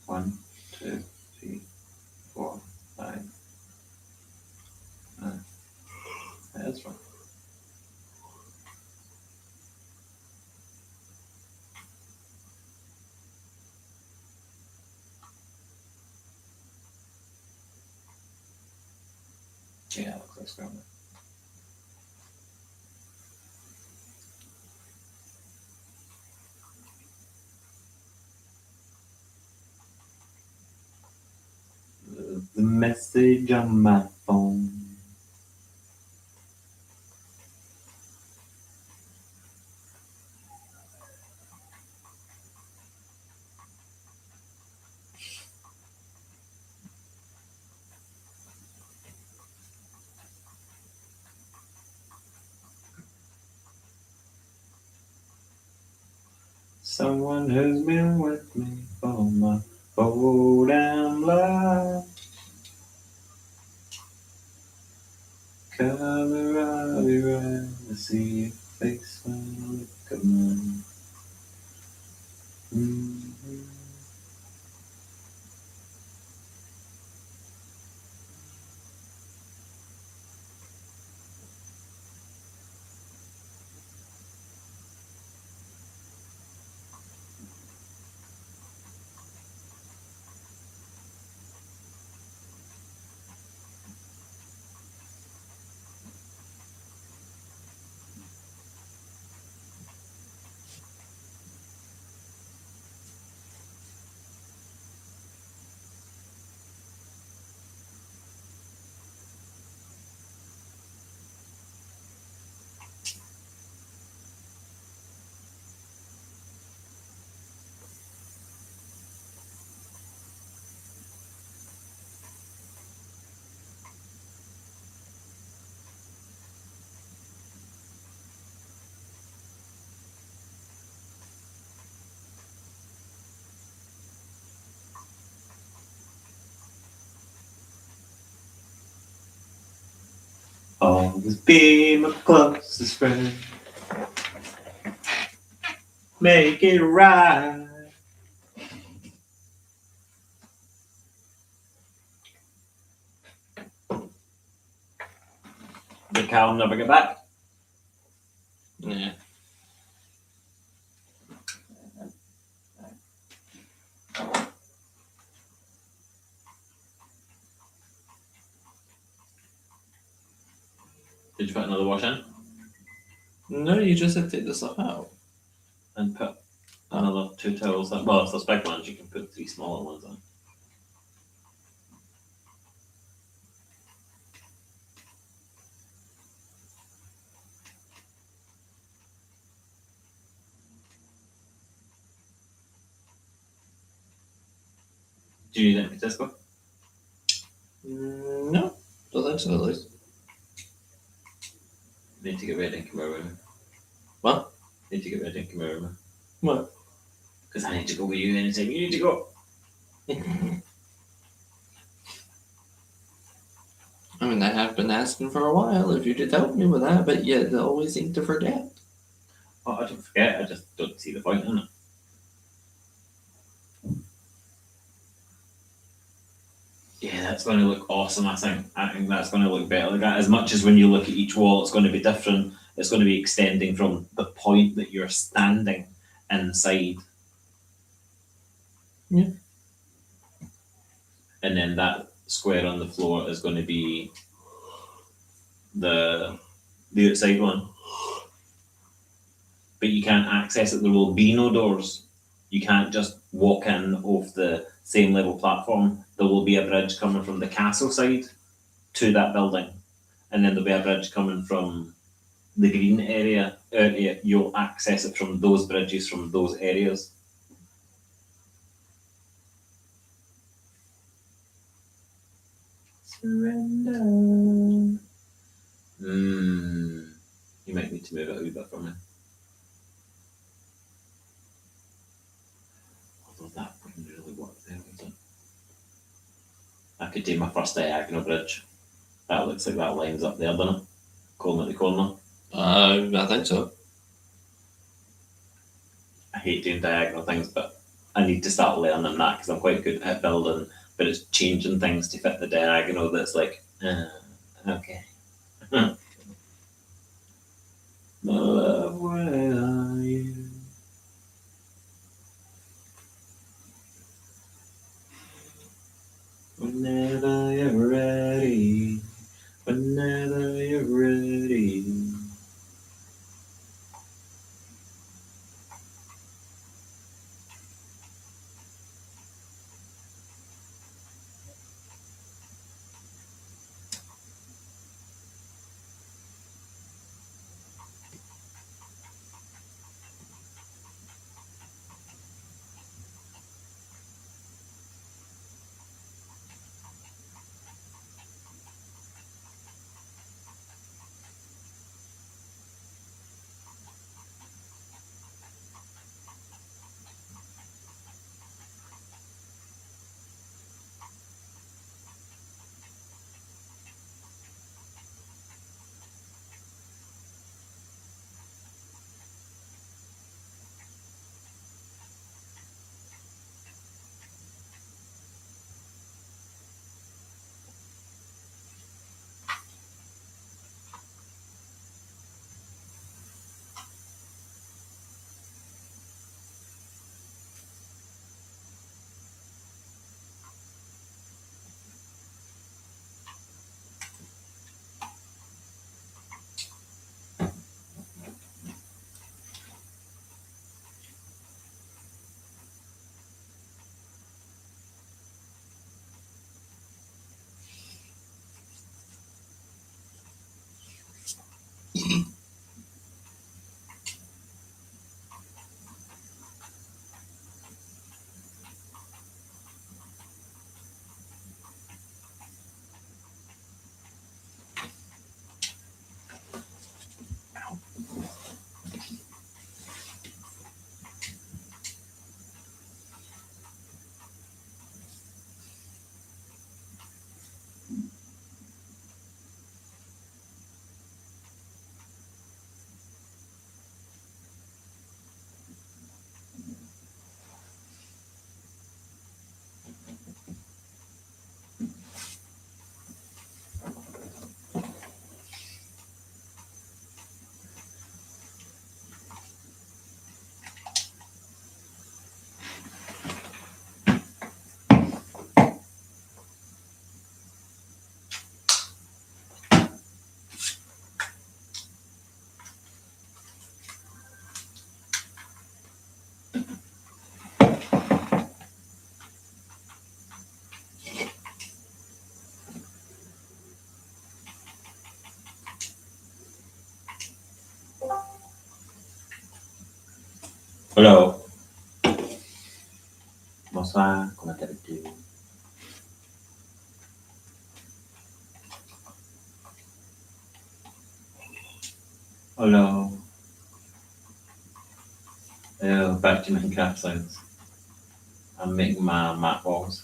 1, 2, 3, 4, 5. That's wrong. Yeah, looks like scramble. The message on my phone. Someone who's been with me for my whole damn life. Color of your eyes, I see your face when you look at mine. Mm-hmm. Always be my closest friend. Make it right. Did Callum never get back? Yeah. Did you put another wash in No, you just have to take the stuff out. and put another 2 towels in? Well, if there's big ones, you can put 3 smaller ones in. Do you need anything, Tesco? No, don't think so, at least. Need to get ready and come over. What? Need to get ready and come over. What? Because I need to go with you anytime you need to go. I mean, I have been asking for a while if you could help me with that, but yet they always seem to forget. Oh, I don't forget, I just don't see the point in it. Yeah, that's going to look awesome, I think. I think that's going to look better like that. As much as when you look at each wall, it's going to be different. It's going to be extending from the point that you're standing inside. Yeah. And then that square on the floor is going to be the outside one. But you can't access it. There will be no doors. You can't just walk in off the same level platform. There will be a bridge coming from the castle side to that building, and then there'll be a bridge coming from the green area. You'll access it from those bridges from those areas. Surrender. You might need to move it a wee bit for me. Although that wouldn't really work there, would it? I could do my first diagonal bridge. That looks like that lines up there, doesn't it? Corner to corner. I think so. I hate doing diagonal things, but I need to start learning that because I'm quite good at building, but it's changing things to fit the diagonal that's like, okay. My love, where are you? Whenever you're ready, whenever you're ready. Hello. Bonsoir, comment allez-vous? Hello. Back to making craft sounds. I'm making my mat balls.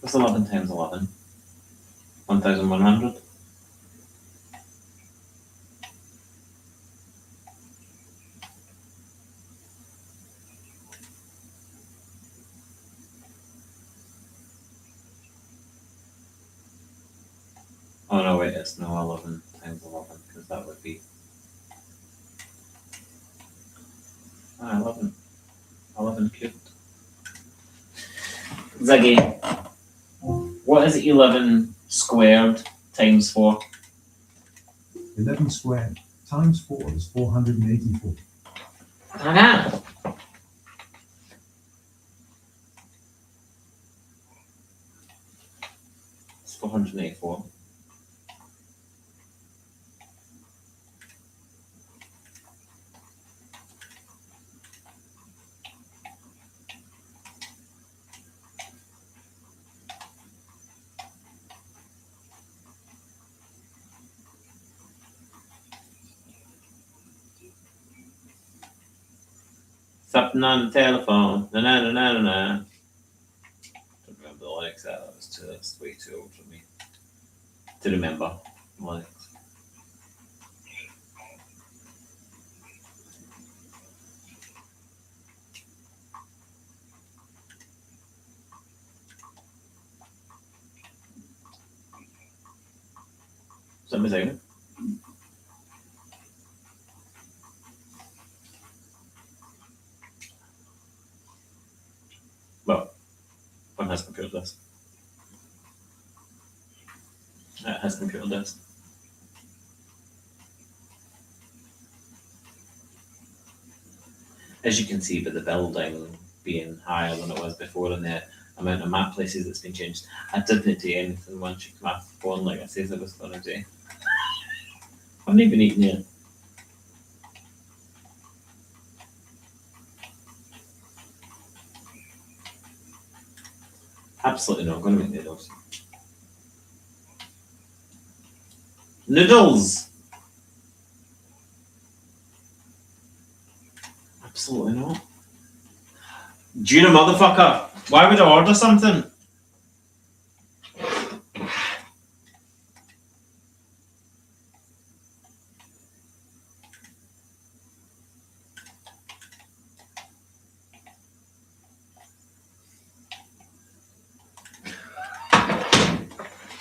What's 11 times 11? 1,100? Oh no, wait, it's no 11 times 11, because that would be 11. 11 cubed. Ziggy, what is 11 squared times 4? 11 squared times 4 is 484. Ah, it's 484. Something on the telephone. Na na na na na na. Don't remember the lyrics. That's way too old for me to remember the lyrics. Something's out. Well, one has computer desk. It has computer desk. As you can see by the building being higher than it was before and the amount of map places that's been changed, I didn't do anything once you come off the phone like I said I was going to do. I haven't even eaten yet. Absolutely not. I'm going to make noodles. Noodles! Absolutely not. Gina motherfucker! Why would I order something?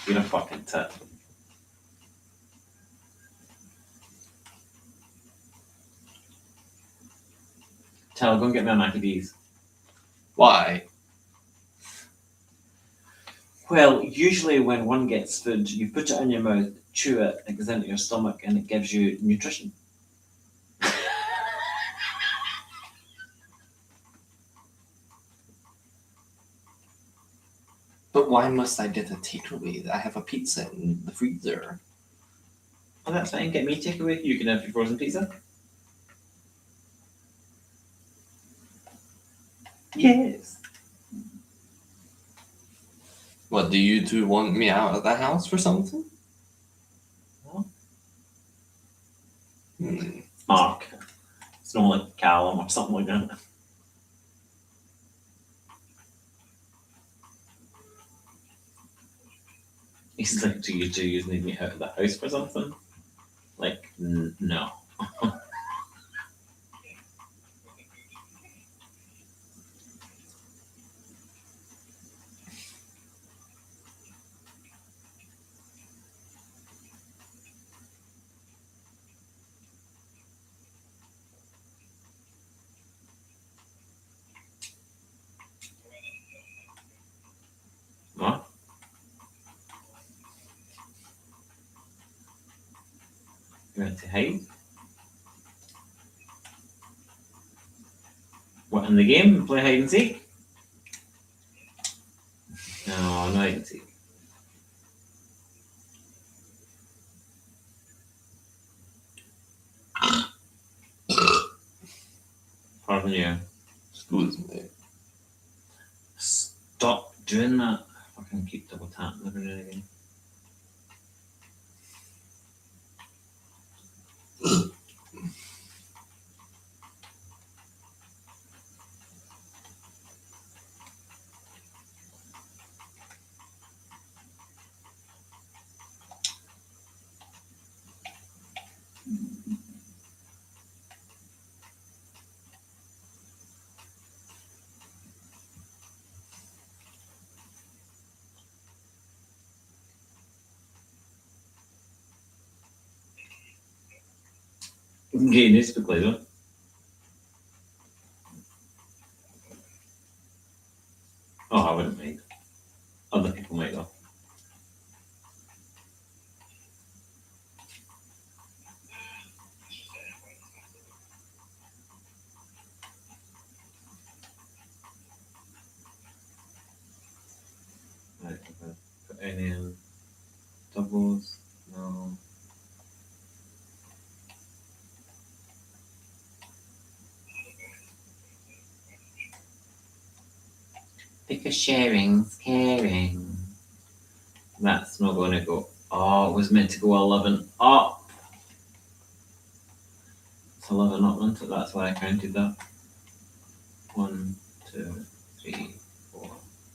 You're a fucking tit. Tell, go and get me a Mackie D's. Why? Well, usually when one gets food, you put it in your mouth, chew it, it goes into your stomach, and it gives you nutrition. But why must I get a takeaway? I have a pizza in the freezer. Oh, that's fine. Get me a takeaway. You can have your frozen pizza. Yes. What, do you two want me out of the house for something? What? Mark. It's not like Callum or something like that. He's like, do you just need me out of the house for something? Like, no. What? You want to hide? What, in the game? Play hide and seek? No, no hide and seek. Pardon you. Excuse me. Stop doing that. I fucking keep double tapping every now and again. Okay, this speak later. Oh, I wouldn't mind. Other people might though. Right, okay. Put any doubles? No. Because sharing's caring. That's not going to go. Oh, it was meant to go 11 up. It's 11 up, wasn't it? That's why I counted that. 1, 2, 3, 4,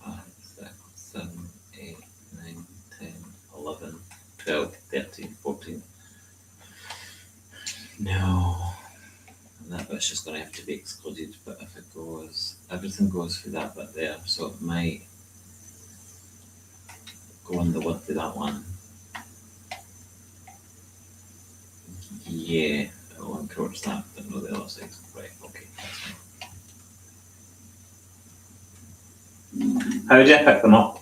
5, 6, 7, 8, 9, 10, 11, 12, 13, 14. No. That bit's just going to have to be excluded, but if it goes, everything goes through that bit there, so it might go on the width of that one. Yeah, it'll encroach that, but no the other side. Right, okay, that's fine. How did you pick them up?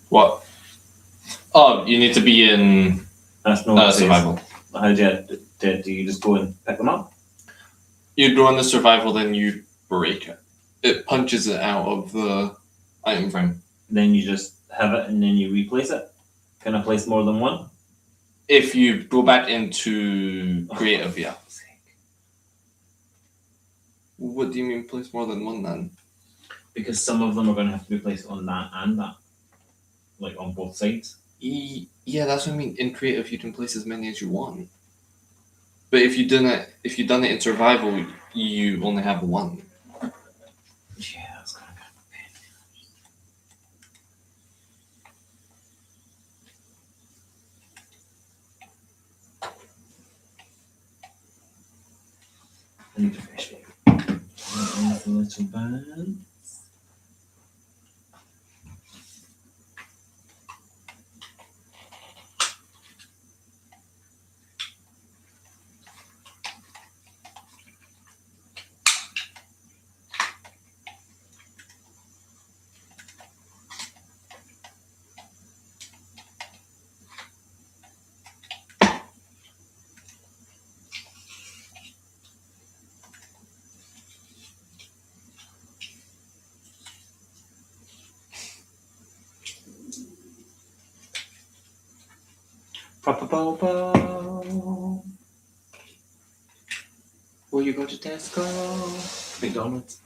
What? Oh, you need to be in That's no survival. How do you just go and pick them up? You go on the survival, then you break it. It punches it out of the item frame. Then you just have it and then you replace it? Can I place more than one? If you go back into creative, yeah. What do you mean place more than one then? Because some of them are going to have to be placed on that and that. Like on both sides. Yeah, that's what I mean. In creative, you can place as many as you want. But if you've done it in survival, you only have one. Yeah, that's kind of a pain. I need to fish it. A little bit. Will you go to Tesco? McDonald's.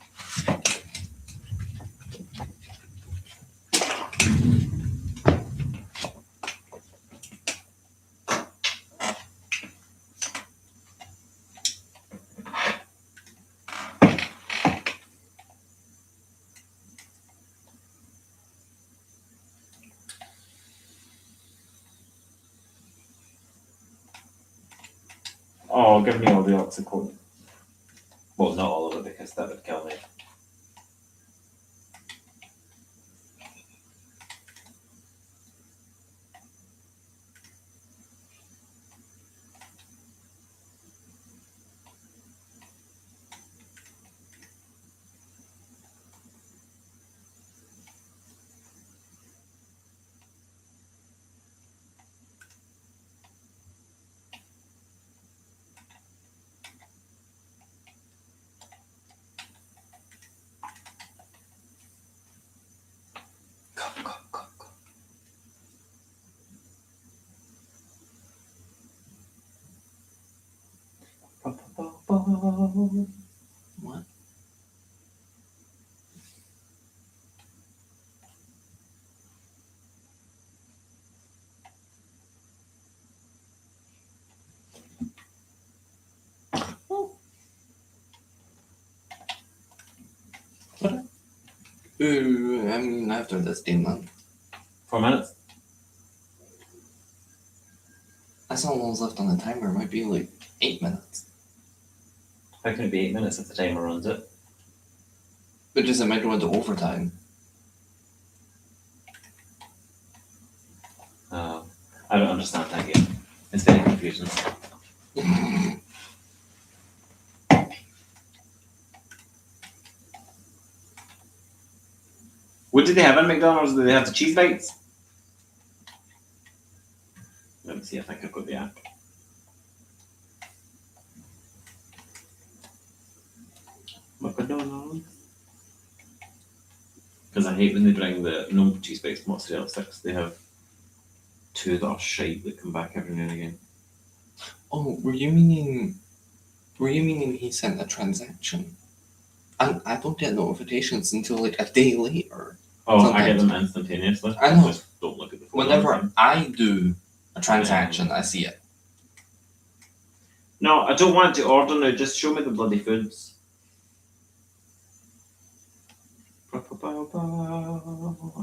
Oh, give me all the oxycodone. Well, not all of it because that would kill me. What? Ooh, I mean, after this game, man. 4 minutes. That's not long left on the timer. It might be like 8 minutes. How can it be 8 minutes if the timer runs it? But does it might go into overtime? I don't understand that game. It's very confusing. What did they have in McDonald's? Did they have the cheese bites? Let me see. I think I've got the app. McDonald's. Because I hate when they bring the no cheese bites mozzarella sticks. They have 2 that are shite that come back every now and again. Oh, were you meaning he sent a transaction? And I don't get notifications until like a day later. Oh, I get Sometimes. them instantaneously. I know. Just don't look at the phone. Whenever I do a transaction, I see it. No, I don't want to order now. Just show me the bloody foods.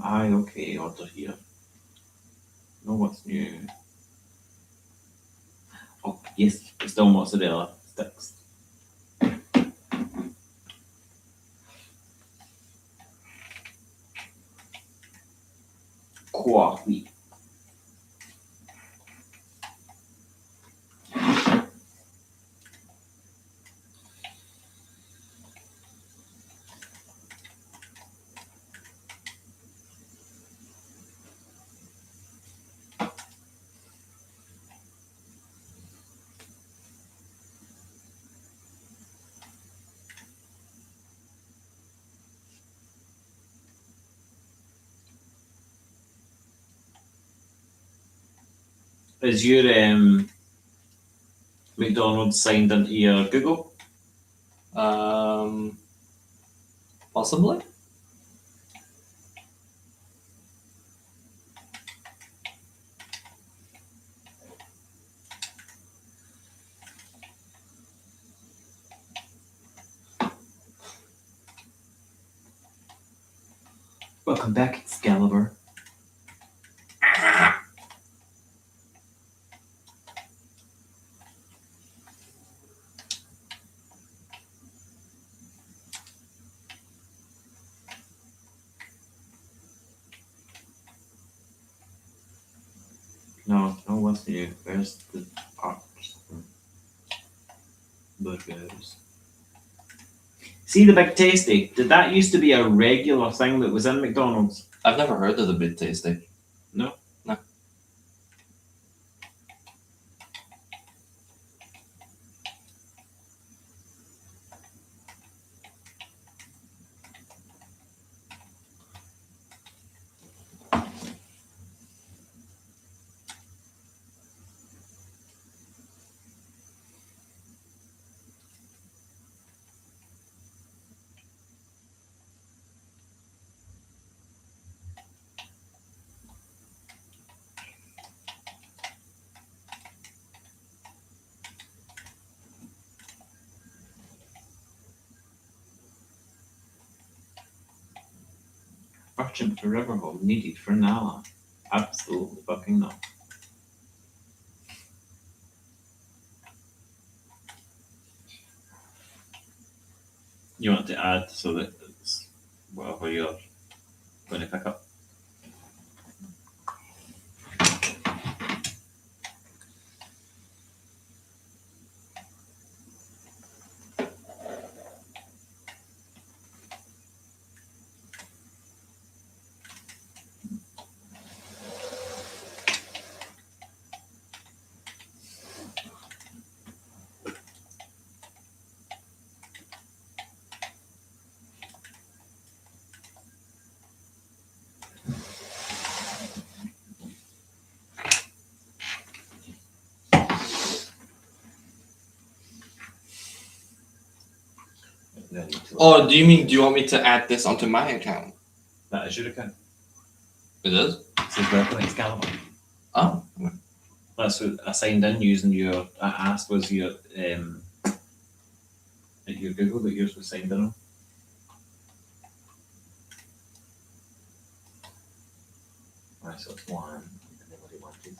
Aye, okay, order here. No, what's new? Oh, yes, it's still mozzarella sticks. Coffee. Is your McDonald's signed into your Google? Possibly. Welcome back, Excalibur. No, what's new? Where's the parts? Burgers. See the Big Tasty? Did that used to be a regular thing that was in McDonald's? I've never heard of the Big Tasty. No. No. Urchin Forever Home needed for Nala. Absolutely fucking not. You want to add so that it's whatever you're going to pick up. Then you to- Oh, do you want me to add this onto my account? That is your account. It is? It says welcome Excalibur. Oh. That's what I signed in using your. I asked was your Google that yours was signed in on. Right, so it's 1, and then what do you want to 3.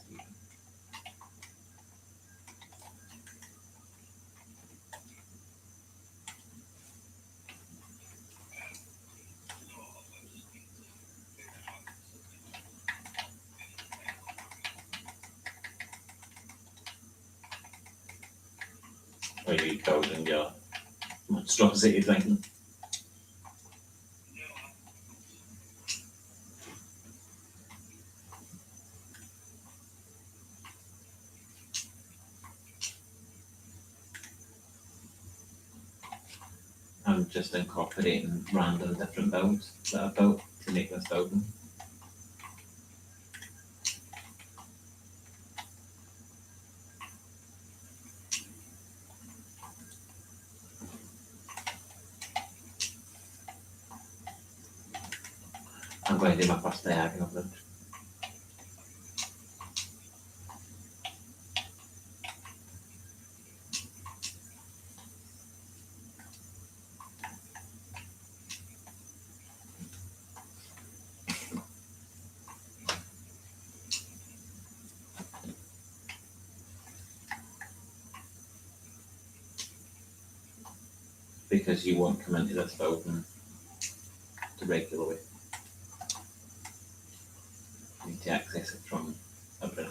Or you building your monstrosity thing. I'm just incorporating random different builds that I've built to make this building. I'm going to do my first diagonal bridge. Because you won't come into this building the regular way. You need to access it from a bridge.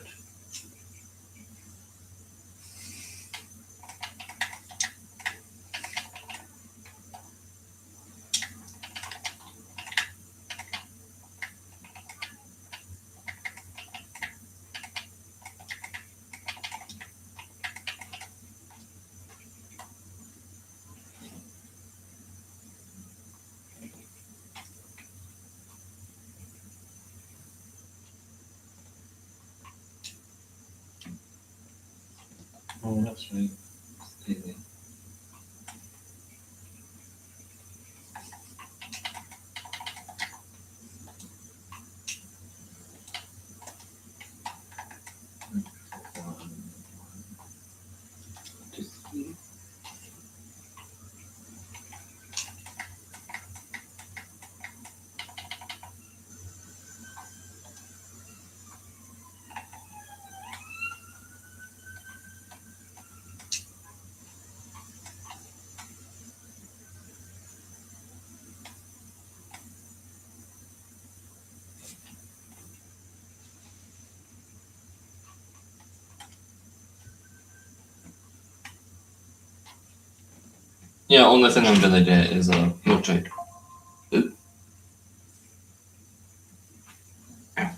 Oh, that's right. Stay there. Yeah, only thing I'm gonna get is a milkshake. Oop. Ow.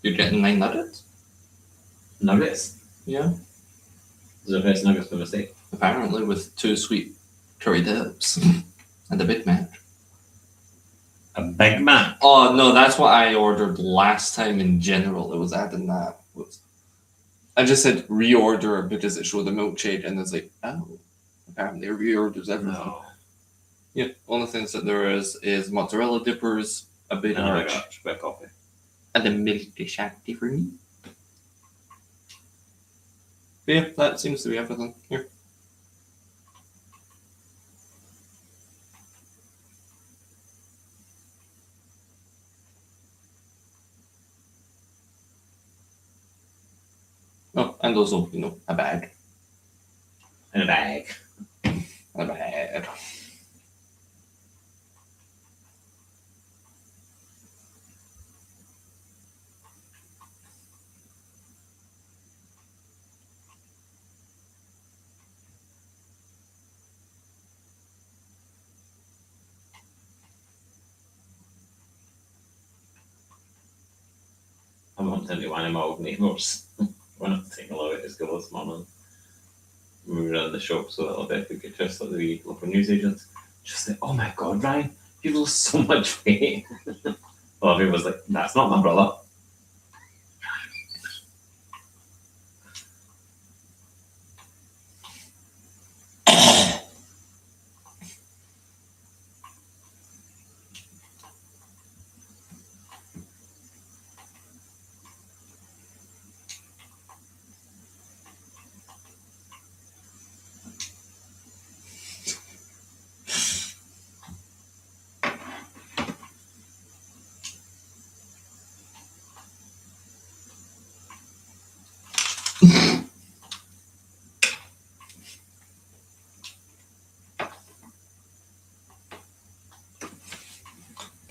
You're getting 9 nuggets? Nuggets? Yeah. Is there best nuggets by mistake? Apparently with 2 sweet curry dips and a Big Mac. A Big Mac? Oh no, that's what I ordered last time in general. It was adding that. I just said reorder because it showed the milkshake and it's like, oh, apparently it reorders everything. No. Yeah, only things that there is mozzarella dippers, a big And a arch, big arch, big coffee. and a milk shakti for me. But yeah, that seems to be everything here. Oh, and also, a bag. In a bag. A bag. I bumped into one of my old neighbours when I was taking a lot at school this morning. We were in the shop, so little bit we could just like the wee local newsagents. Just like, oh my god, Ryan, you've lost so much weight. Well, everyone was like, that's not my brother.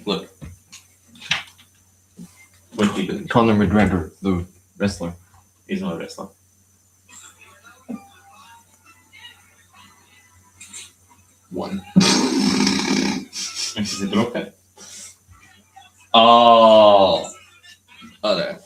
Look, What do you do? Conor McGregor, the wrestler. He's not a wrestler. One. Because he broke it. Oh. Okay.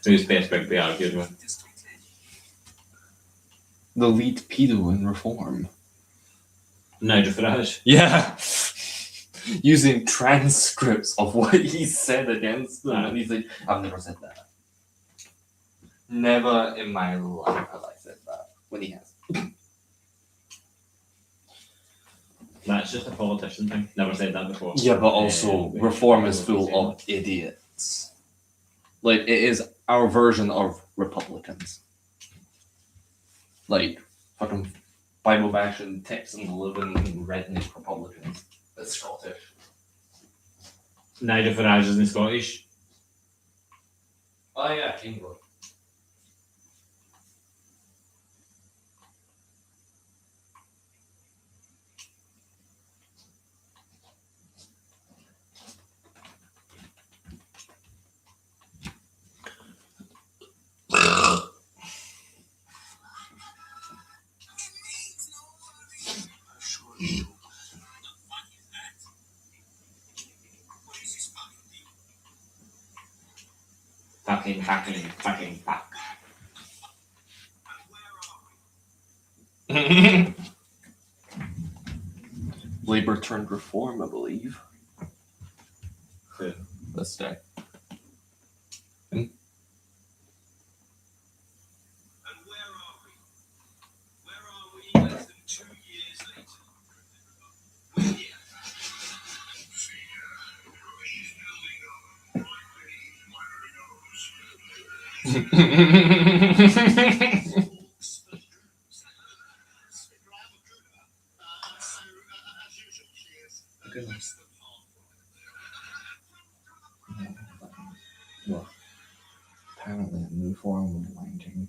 Who's best rugby argued with? The lead pedo in Reform. Nigel Farage. Yeah. Using transcripts of what he said against them. And he's like, I've never said that. Never in my life have I said that. When he has. That's just a politician thing. Never said that before. Yeah, but also, Reform is full of idiots. Like, it is our version of Republicans. Like, fucking Bible bashing, Texans living redneck Republicans. It's Scottish. Nigel Farage isn't Scottish. Oh, yeah, England. Fucking fuck. Labour turned Reform, I believe. Who? This day. And where are we? Where are we less than 2 years later? We're here. Apparently, a new form was launching.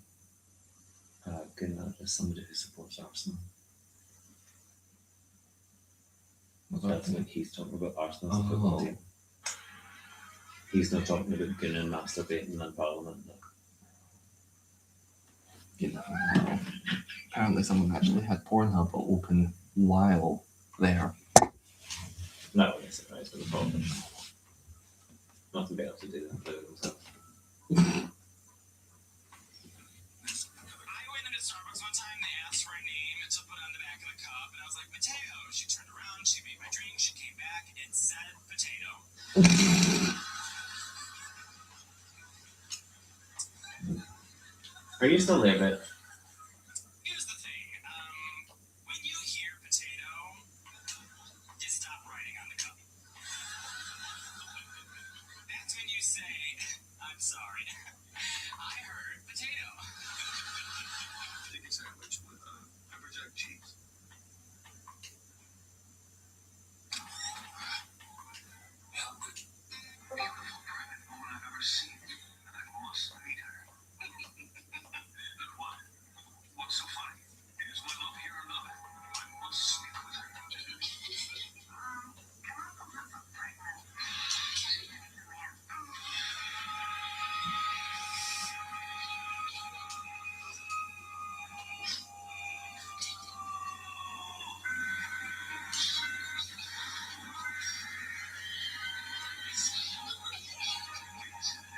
Good enough as somebody who supports Arsenal. That's what he's talking about Arsenal's football team. He's not talking about gunning and masturbating in Parliament. You know, apparently, someone actually had Pornhub open while there. That wouldn't surprise me, the politician. Not to be able to do that to himself. I went into Starbucks one time, they asked for a name to put on the back of the cup, and I was like, potato. She turned around, she made my drink, she came back, it said potato. Are you still there, Beth? Here's the thing. When you hear potato, just stop writing on the cup. That's when you say, I'm sorry. I heard potato. Chicken sandwich with pepper jack cheese. I've ever seen, and I must meet her. And what's so funny is when I'll hear another, I must sleep with her.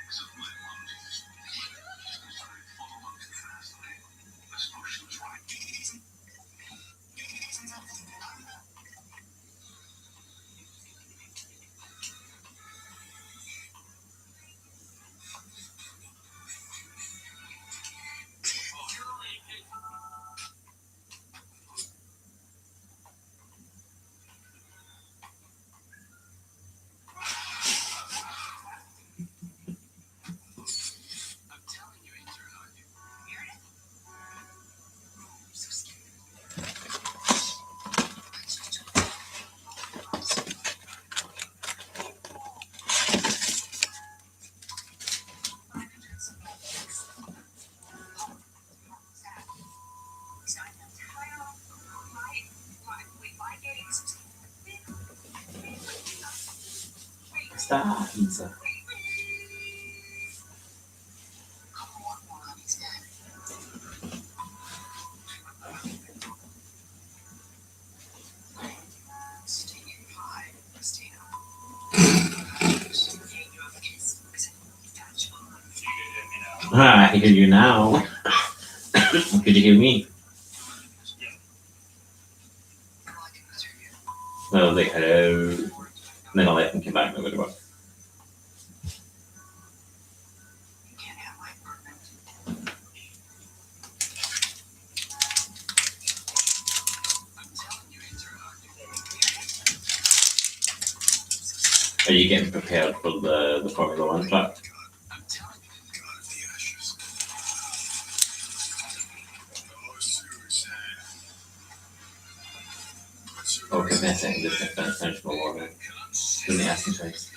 Except my apologies. I followed up too fast. I suppose she was right. I'm telling you, Angel, aren't you? Meredith? I'm so scared. Stop, pizza. I hear you now. Could you hear me? Well, they hello. And then I'll let them come back and over. Are you getting prepared for the Formula One track? Okay, wait a second, just finish my water. Let me ask you twice.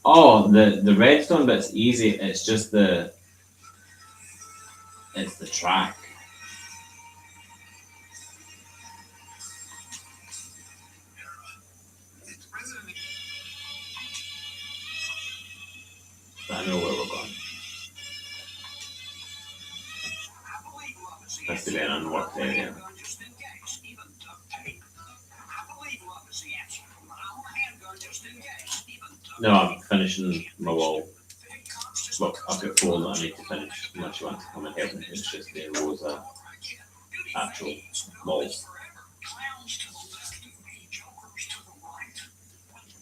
Oh, the redstone bit's easy. It's just it's the track. I know where we're going. Has to be an unworked area. No, I'm finishing my wall. Look, I've got 4 that I need to finish unless you want to come and help me. It's just the rows of actual walls.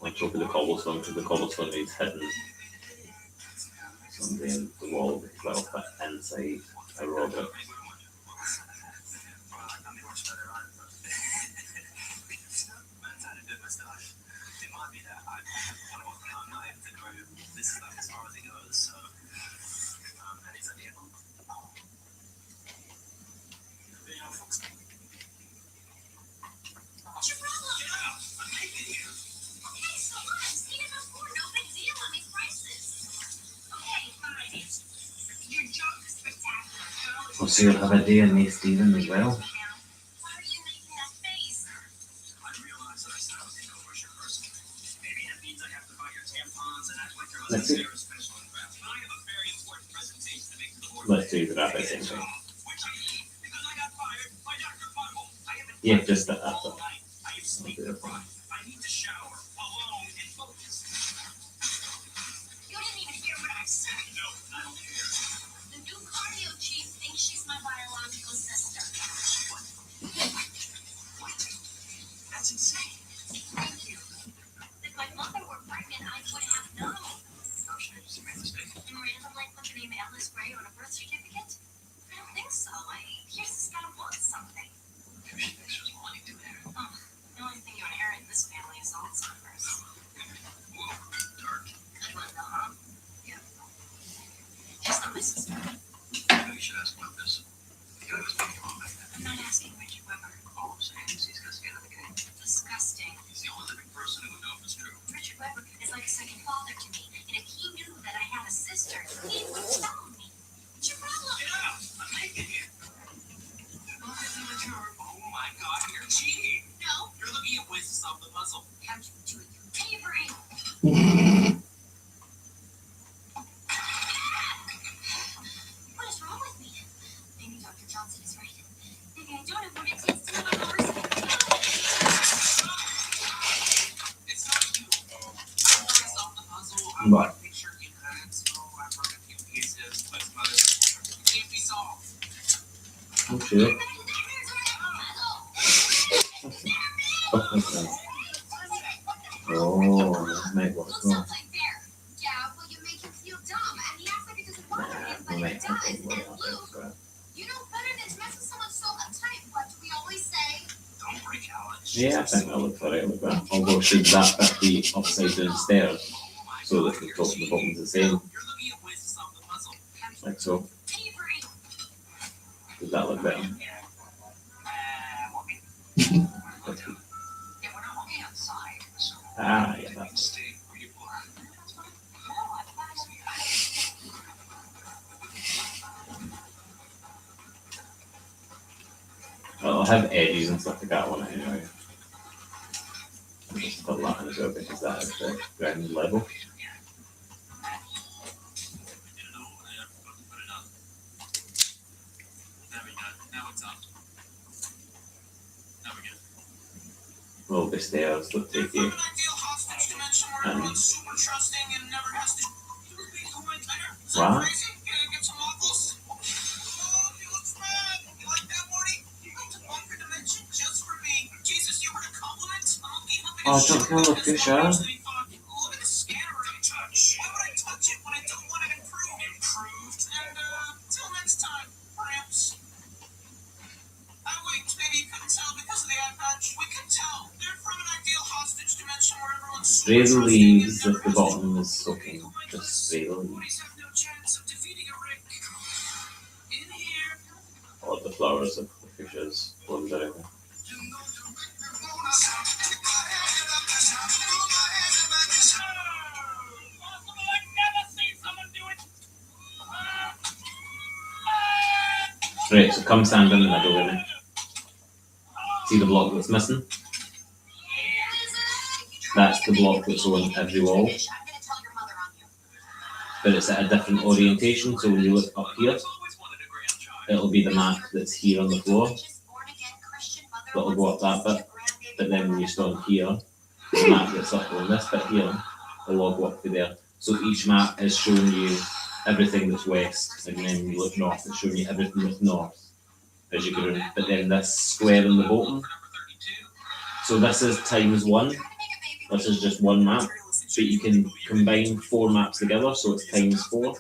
Let's go for the cobblestone because the cobblestone needs hidden something in the wall because that'll fit inside a robot. We'll see you'll have a day in me, Stephen, as well. Let's see. Let's do that at the same time. Yeah, just that. That's all. I'll do it fine. That's insane. Thank you. my sister. Maybe you should ask about this. The guy was making all back then. I'm not asking Richard Weber. All I'm saying is he's got skin in the game. Disgusting. He's the only living person who would know if it's true. Richard Weber is like a second father to me, and if he knew that I had a sister, he would tell me. What's your problem? Yeah, I'm making it. Oh my god, you're cheating. No. You're looking at ways to solve the puzzle. How'd you do it? You tapering. What is wrong with me? Maybe Dr. Johnson is right. Maybe I don't have what it takes to live a person. It's not you. I want to solve the puzzle. I want to make sure you could. So I brought a few pieces, but some others can't be solved. Oh shit. Oh, mate, what's wrong? Yeah, well, you make him feel dumb, and he acts like it doesn't work, but Mate, it does. I And think Luke, what you know better than to mess with someone so uptight. What do we always say? Don't break Alex. Yeah, I think that looks alright like that. Although should that bit be upside down stairs so that the top of the bottom's the same? You're looking at ways to solve the puzzle. Like so. Tapering. Does that look better? Yeah, we're not walking outside, so Ah, yeah, that's stay where you are. Well, I'll have edges and stuff like that on it anyway. I'll just put that in as well because that is the ground level. Will be stairs that take you. Wow. Oh, don't kill the fish out. Why would I touch it when I don't want it improved? And till next time, perhaps. Wait, maybe you couldn't tell because of the eye patch. We can tell. They're from an ideal hostage dimension where everyone's Spray the leaves if the bottom is soaking. Just spray the leaves. Bodies have no chance of defeating a Rick. In here. Or the flowers if the fishes bloom directly. Right, so come stand in the middle with me. See the block that's missing? That's the block that's on every wall. I'm gonna tell your mother on you. But it's at a different orientation, so when you look up here, it'll be the map that's here on the floor. That'll go up that bit. But then when you stand here, the map that's up on this bit here, will all go up to there. So each map is showing you everything that's west, and then when you look north, it's showing you everything that's north as you go in. But then this square in the bottom, so this is times one. This is just one map, but you can combine 4 maps together, so it's times 4.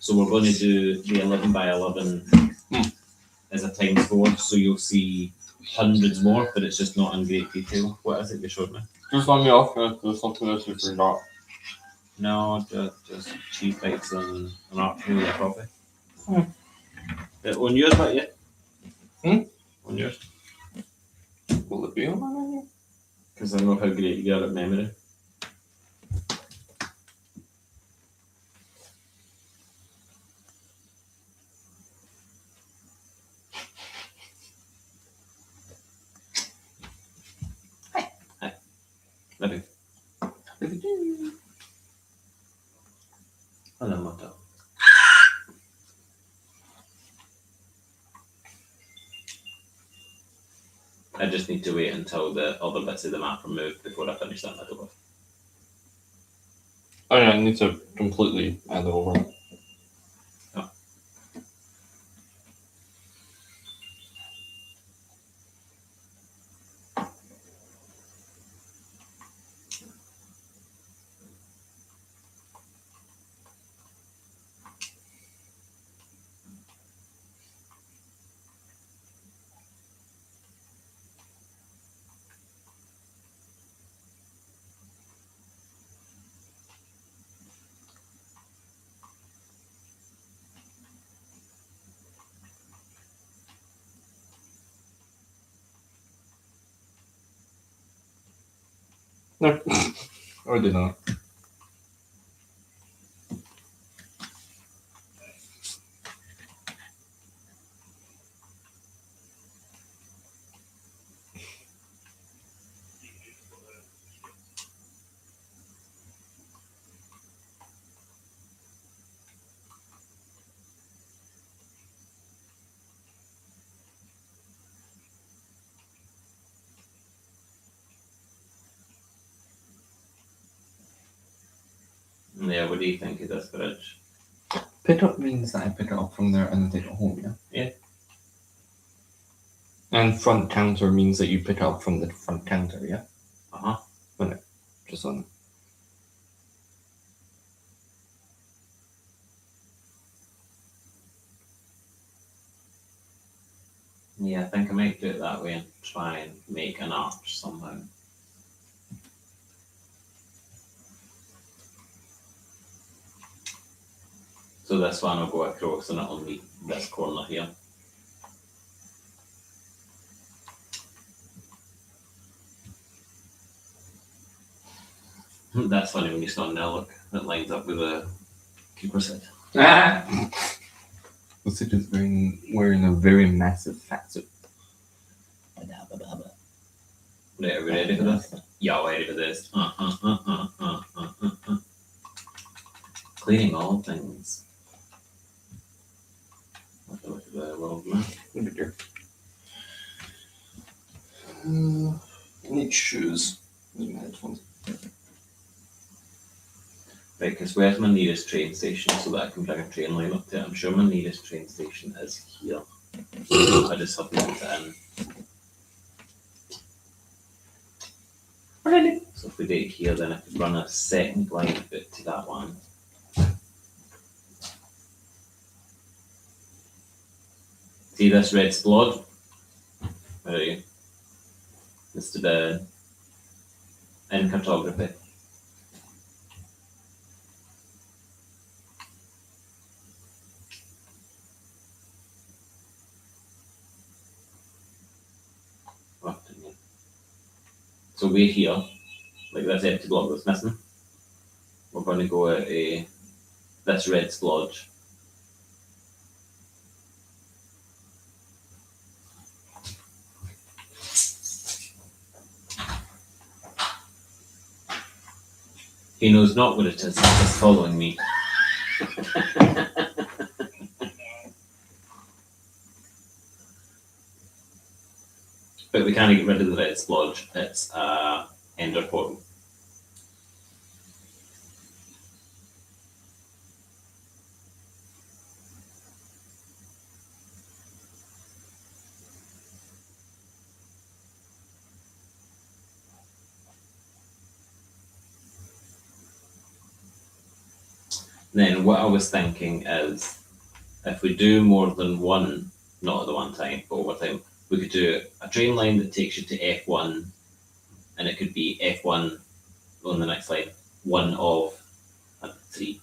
So we're going to do the 11 by 11 as a times 4, so you'll see hundreds more, but it's just not in great detail. What is it you showed me? Just let me off. There's something else you forgot. No, just cheese bites and an archery with coffee. On yours, but yeah? On yours. Will it be on my menu? Because I know how great you are at memory. Hi. Maybe. Hello, Motto. I just need to wait until the other bits of the map are moved before I finish that middle bit. Oh yeah, I need to completely add it over. Or do not. Yeah, what do you think of this bridge? Pick up means that I pick it up from there and take it home, yeah? Yeah. And front counter means that you pick it up from the front counter, yeah? Uh-huh. Just on. Yeah, I think I might do it that way and try and make an arch somehow. So this one will go across and it'll meet this corner here. That's funny when you stand there, look, it lines up with the keeper's head. The suit is wearing a very massive fat suit. Right, are we ready for this? Yeah, we're ready for this. Cleaning all things. Look at the world map. Look at here. I need shoes. Where's my headphones? Right, because where's my nearest train station so that I can bring a train line up to it? I'm sure my nearest train station is here. I just have to put it in. Really? So if we do it here, then I could run a second line of it to that one. See this red splod? Where are you? Mr. Ben. In cartography. So we're here, like this empty block that's missing. We're going to go at this red splodge. He knows not what it is, he's just following me. But we can't get rid of the red splodge, it's ender portal. Then what I was thinking is, if we do more than one, not at the one time, but over time, we could do a train line that takes you to F1, and it could be F1 on the next slide, 1 of 3.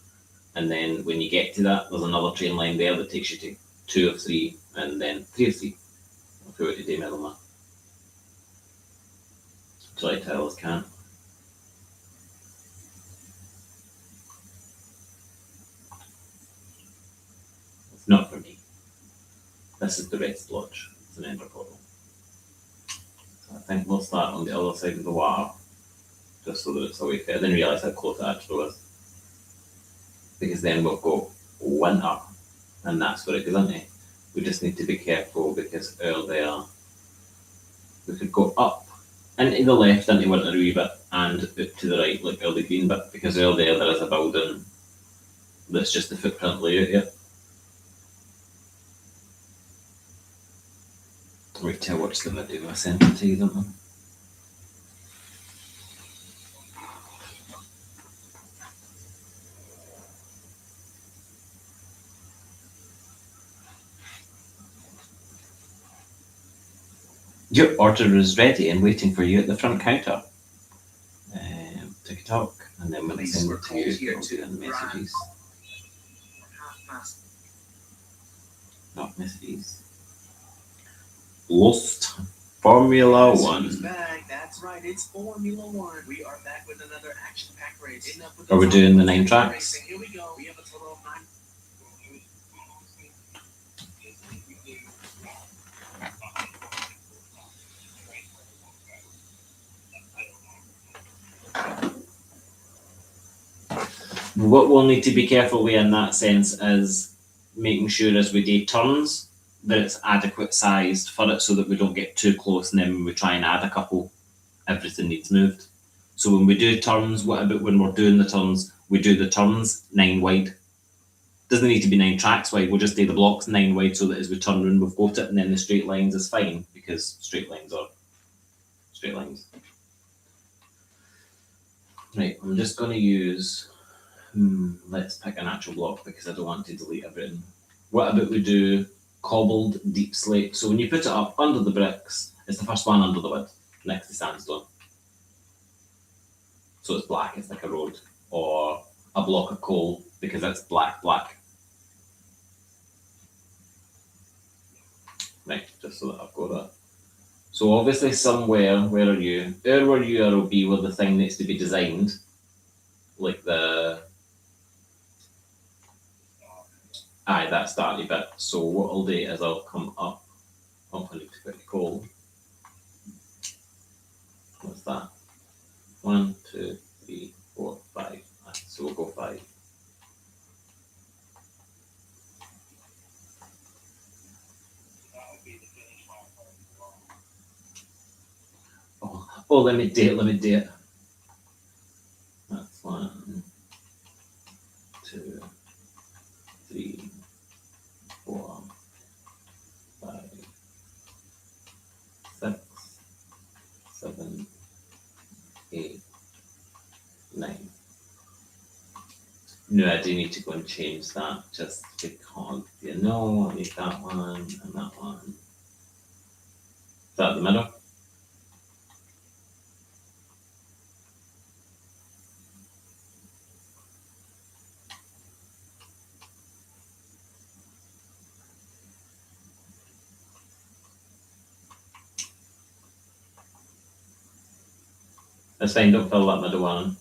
And then when you get to that, there's another train line there that takes you to 2 of 3, and then 3 of 3. If we were to do middle that. So I tell us can. It's not for me. This is the red splotch. It's an ender portal. So I think we'll start on the other side of the wire, just so that it's away fair. I didn't realise how close it actually was. Because then we'll go 1 up, and that's where it goes into. We just need to be careful because earlier we could go up into the left into one a wee bit and up to the right, like the green bit, because earlier there is a building that's just the footprint layout here. Wait till I watch the video I sent it to you, don't I? Your order is ready and waiting for you at the front counter. TikTok, and then when I send it to you, I'll do in messages. Not messages. Lost. Formula Yes, One. he's back. That's right. It's Formula One. We are back with another action-packed race. Enough with Are we talk. doing the Let's 9 get to tracks? racing. Here we go. We have a total of 9. What we'll need to be careful with in that sense is making sure as we do turns that it's adequate sized for it so that we don't get too close and then when we try and add a couple, everything needs moved. So when we do turns, what about when we're doing the turns, we do the turns 9 wide. Doesn't need to be 9 tracks wide, we'll just do the blocks 9 wide so that as we turn around we've got it, and then the straight lines is fine because straight lines are straight lines. Right, I'm just going to use, let's pick an actual block because I don't want to delete everything. What about we do cobbled deep slate? So when you put it up under the bricks, it's the first one under the wood, next to sandstone. So it's black, it's like a road, or a block of coal because it's black. Right, just so that I've got that. So obviously somewhere, where are you? Where you are will be where the thing needs to be designed, like the, that starty bit. So what I'll do is I'll come up, I need to put the coal. What's that? 1, 2, 3, 4, 5. So we'll go 5. Oh, let me do it. That's 1, 2, 3, 4, 5, 6, 7, 8, 9. No, I do need to go and change that just because, I need that one and that one. Is that the middle? That's fine, don't fill that middle one.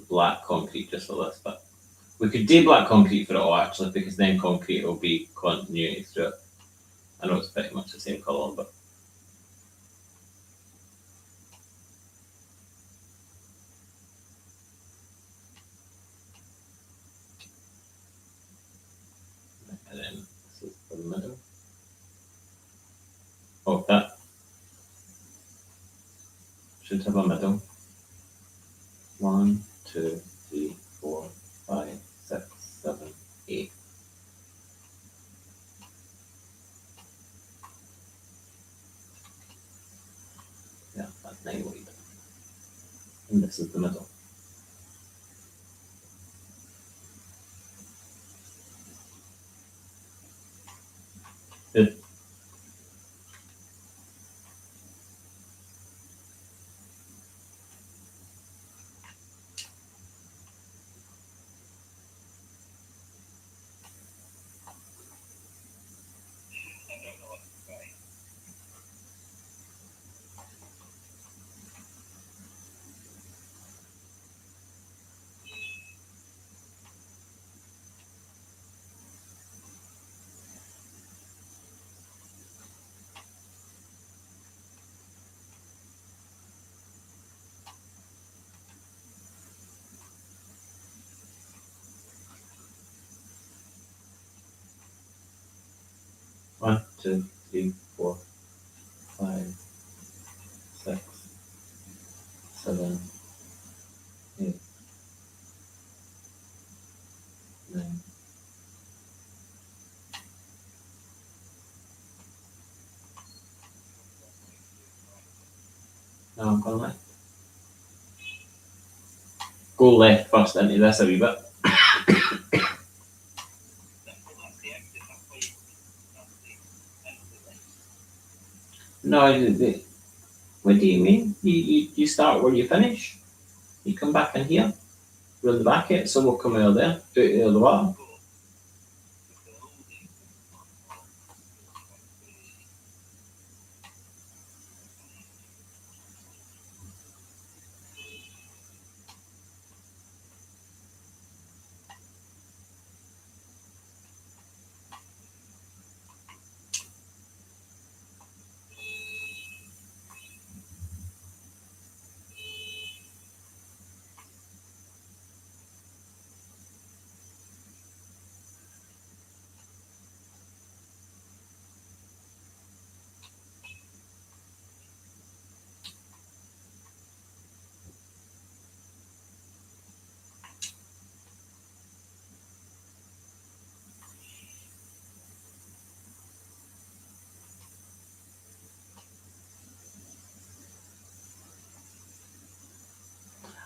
Black concrete just for this, but we could do black concrete for it all actually, because then concrete will be continuity through it. I know it's pretty much the same colour, but and then this is the middle. Oh, that should have a middle. 1, 2, 3, 4, 5, 6, 7, 8. Yeah, that's 9 wide. And this is the middle. Good. One, 2, 3, 4, 5, 6, 7, 8, 9. Now I'm going left. Go left first into this a wee bit. No, what do you mean? You start where you finish. You come back in here, round the back it, so we'll come out of there, out of the water.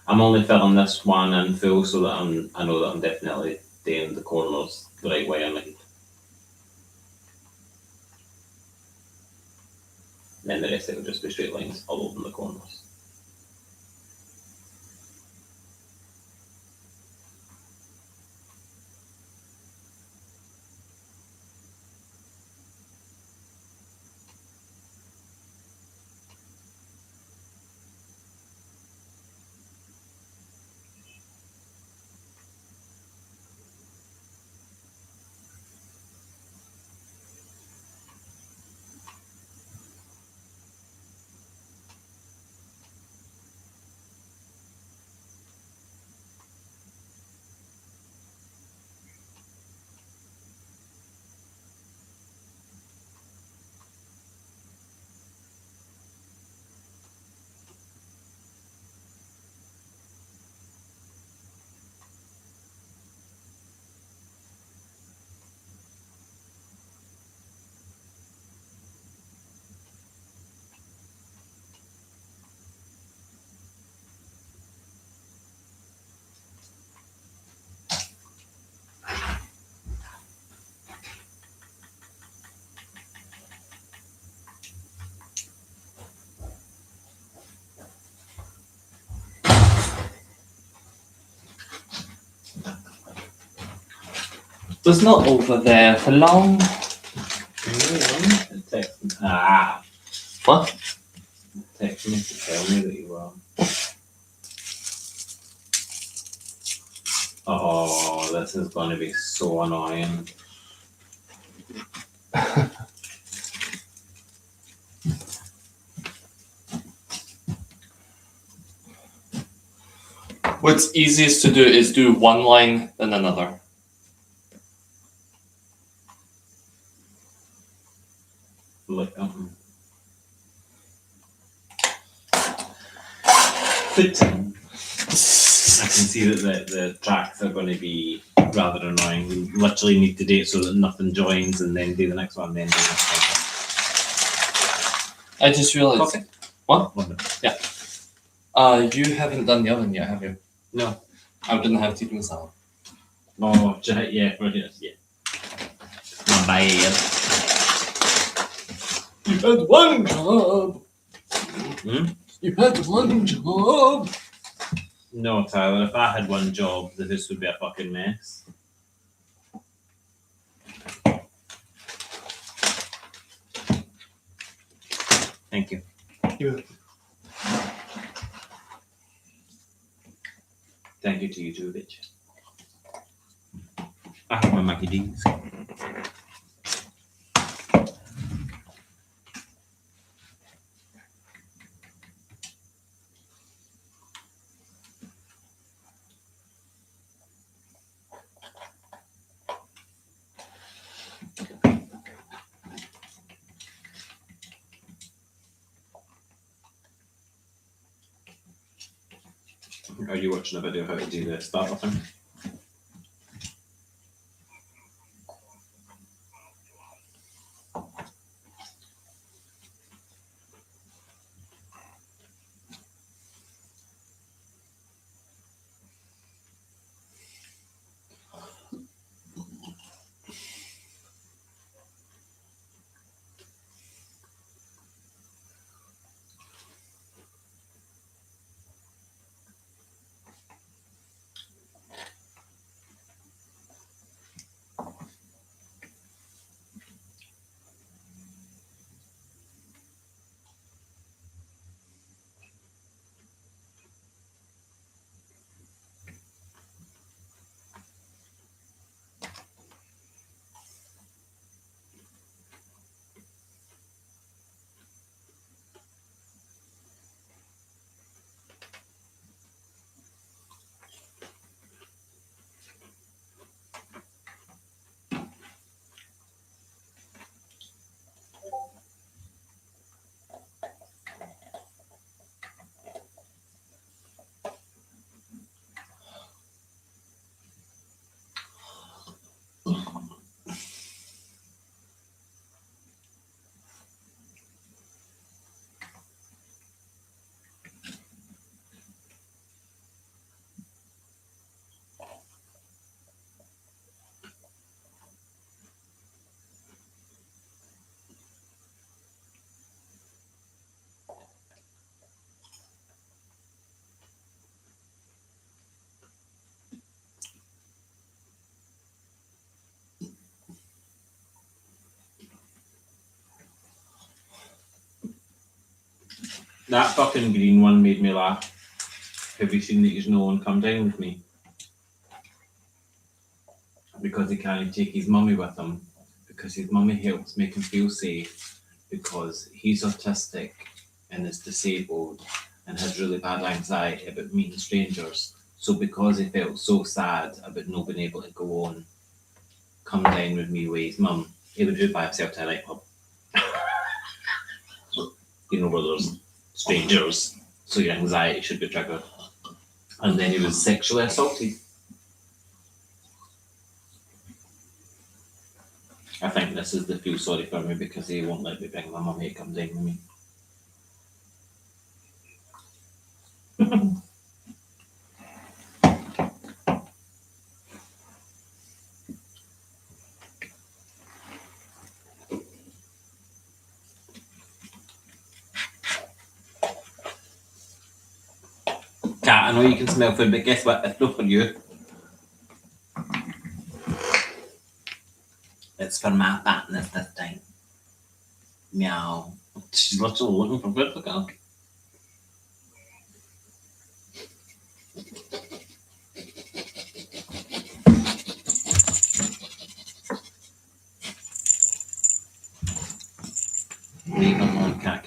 I'm only filling this one in full so that I know that I'm definitely doing the corners the right way on it. Then the rest of it will just be straight lines all over the corners. Was not over there for long. What? Text me to tell me that you were. Oh, this is going to be so annoying. What's easiest to do is do one line then another. Like, I can see that the tracks are going to be rather annoying. We literally need to do it so that nothing joins and then do the next one, then do the next one. I just realized. Coffee? What? Wonderful. You haven't done the oven yet, have you? No. I didn't have to do salad. Oh, yeah, right, yeah. My bad. You had one job. You had one job. No, Tyler, if I had one job, the house would be a fucking mess. Thank you. Thank you to you too, bitch. I have my Mackie D's. Are you watching a video of how to do the starter thing? That fucking green one made me laugh. Have you seen that he's no one come down with me? Because he can't take his mummy with him. Because his mummy helps make him feel safe. Because he's autistic and is disabled and has really bad anxiety about meeting strangers. So because he felt so sad about not being able to go on, come down with me with his mum, he would do it by himself to a nightclub. You know, where there's strangers, so your anxiety should be triggered. And then he was sexually assaulted. I think this is the feel sorry for me because he won't let me bring my mummy to come down with me. Cat, I know you can smell food, but guess what? It's not for you. It's for my fatness this time. Meow. She's literally looking for food, look at her. Leave them on, cat.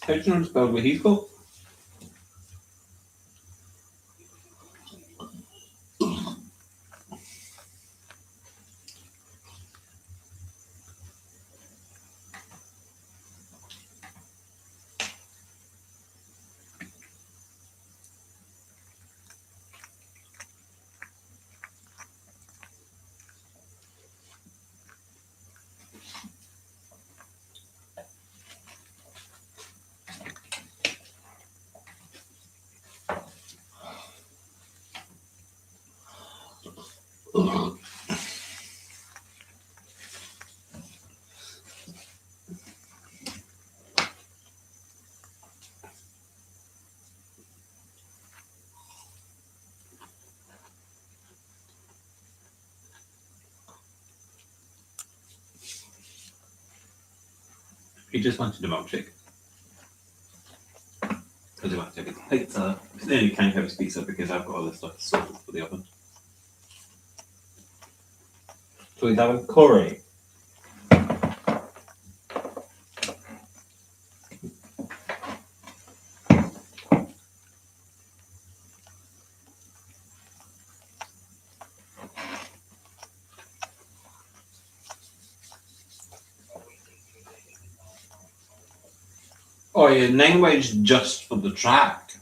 How do you know to spell what he's got? He just wanted a milkshake. Because he wanted to get pizza. Then he can't have his pizza because I've got all this stuff sorted for the oven. So he's having curry. Oh yeah, 9 wedge just for the track.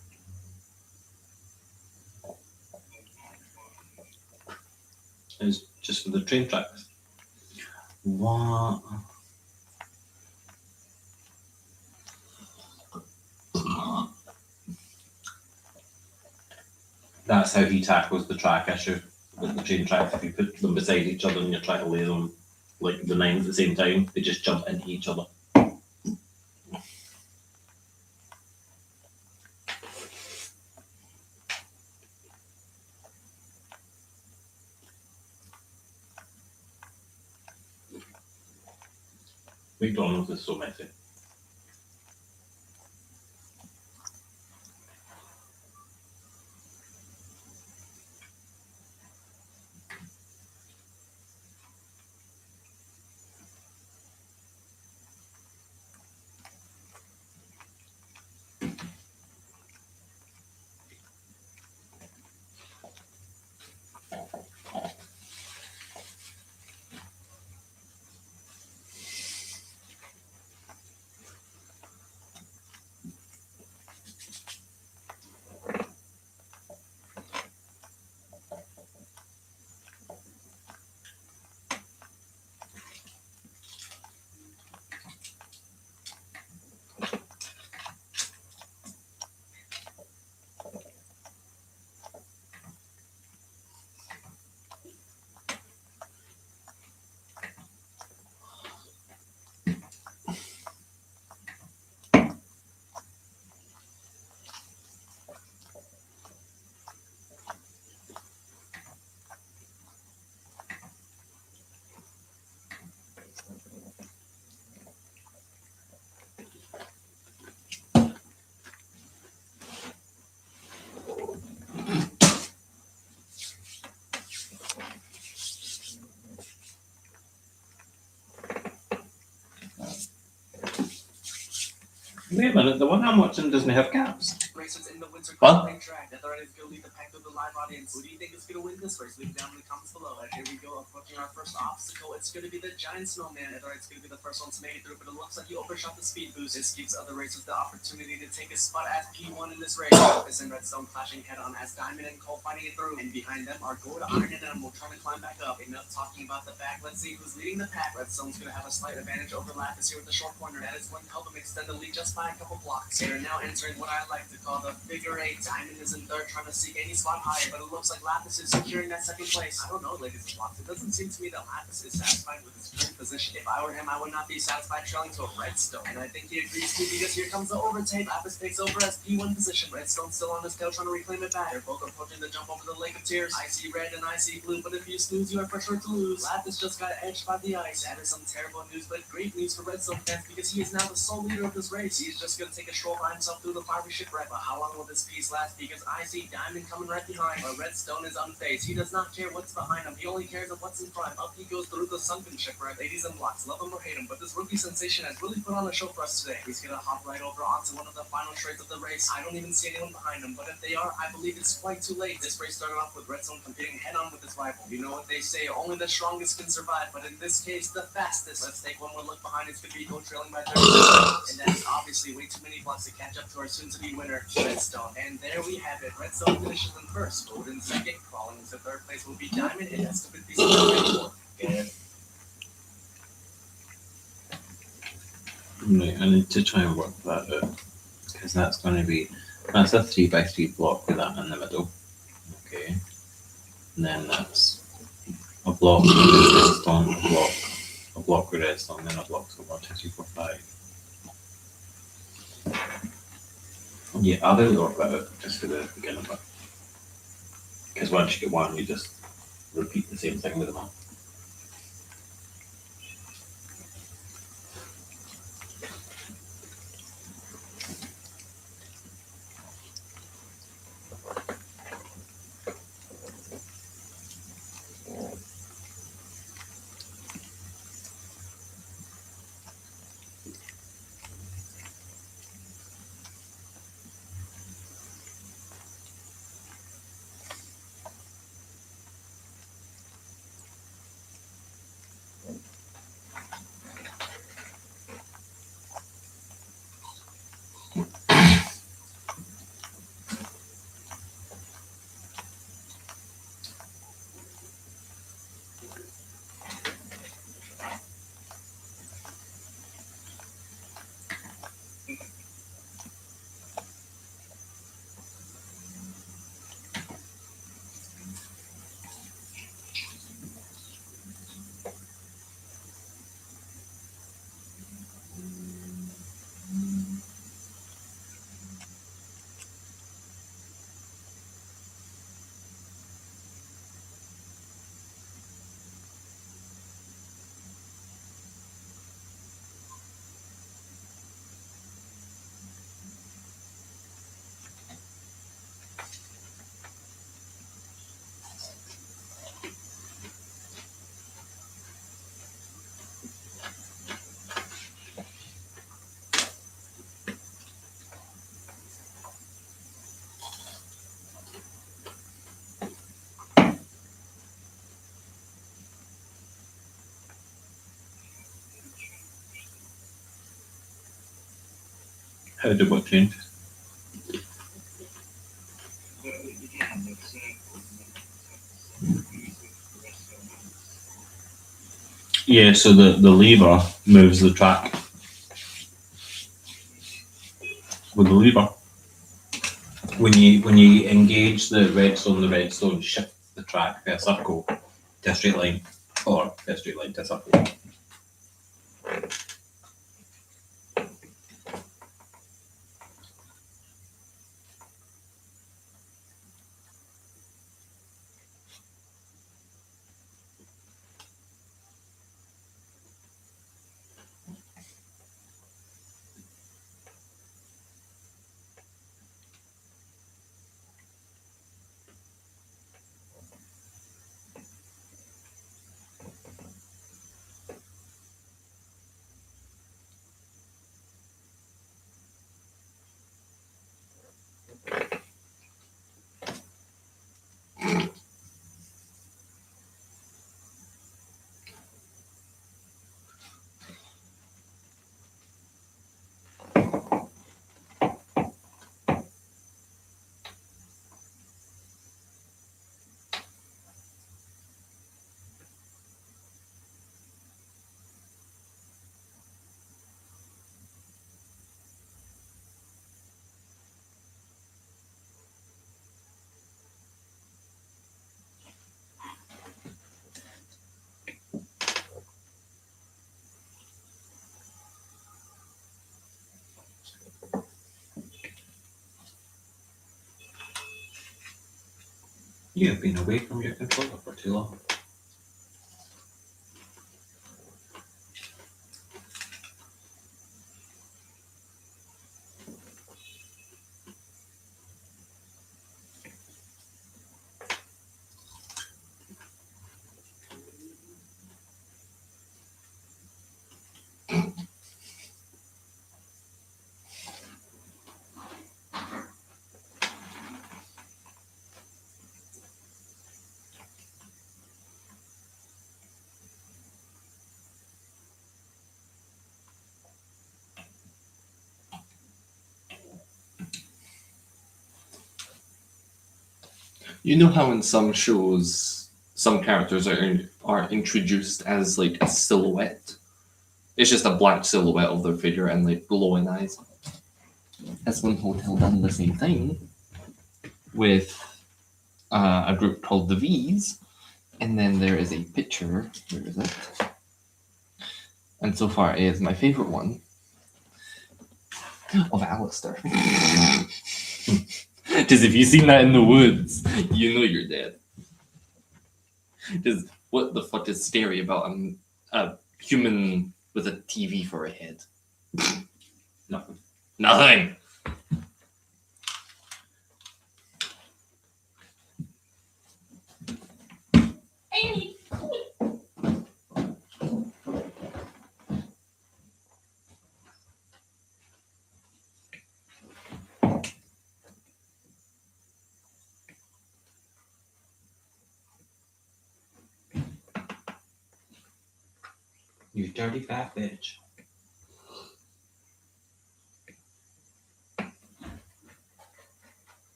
It's just for the train tracks. What? That's how he tackles the track issue with the train tracks. If you put them beside each other and you're trying to lay them like the 9 at the same time, they just jump into each other. McDonald's is so messy. Wait a minute, the one I'm watching doesn't have caps. Racers in the winter What? Grand track. Netherite is gonna lead the pack to the live audience. Who do you think is gonna win this race? Leave it down in the comments below. And here we go, approaching our first obstacle. It's gonna be the giant snowman. Netherite's gonna be the first one to make it through, but it looks like he overshot the speed boost. This gives other racers the opportunity to take a spot as P1 in this race. This and Redstone clashing head on as Diamond and Cole fighting it through. And behind them are Gold, Iron, and Emerald trying to climb back up. Enough talking about the back. Let's see who's leading the pack. Redstone's gonna have a slight advantage over Lapis here with the short corner. That is going to help him extend the lead just by a couple blocks. They are now entering what I like to call the figure eight. Diamond is in third, trying to seek any spot higher, but it looks like Lapis is securing that second place. I don't know, ladies and blocks. It doesn't seem to me that Lapis is satisfied with his current position. If I were him, I would not be satisfied trailing to a Redstone. And I think he agrees too, because here comes the overtake. Lapis takes over as P1 position. Redstone's still on his tail trying to reclaim it back. They're both approaching the jump over the Lake of Tears. I see red and I see blue, but if you snooze, you are for sure to lose. Lapis just got edged by the ice. That is some terrible news, but great news for Redstone fans, because he is now the sole leader of this race. He is just going to take a stroll by himself through the fiery shipwreck. But how long will this piece last? Because I see Diamond coming right behind, but Redstone is unfazed. He does not care what's behind him. He only cares of what's in front. Up he goes through the sunken shipwreck. Ladies and blocks, love him or hate him, but this rookie sensation has really put on a show for us today. He's going to hop right over onto one of the final straights of the race. I don't even see anyone behind him, but if they are, I believe it's quite too late. This race started off with Redstone competing head-on with his rival. You know what they say, only the strongest can survive, but in this case, the fastest. Let's take one more look behind. It's going to be Go trailing by 30 seconds, and that is obviously way too many blocks to catch up to our soon-to-be winner, Redstone. And there we have it. Redstone finishes in first, Gold in second, crawling into third place will be Diamond, and that's the 50 fourth. Okay. Right, I need to try and work that out, because that's going to be, that's a 3x3 block with that in the middle. Okay. And then that's a block with redstone, a block with redstone, then a block, so 1, 2, 3, 4, 5. Yeah, I'll really work that out just for the beginning bit. Because once you get one, you just repeat the same thing with them all. How did what change? Yeah, so the lever moves the track. With the lever, when you engage the redstone shifts the track to a circle to a straight line, or a straight line to a circle. You have been away from your controller for too long. You know how in some shows, some characters are introduced as like a silhouette. It's just a black silhouette of their figure and like glowing eyes. S1 Hotel done the same thing with a group called the V's, and then there is a picture. Where is it? And so far it is my favorite one of Alistair. Because if you've seen that in the woods, you know you're dead. Because what the fuck is scary about a human with a TV for a head? Nothing. Nothing! You dirty fat bitch.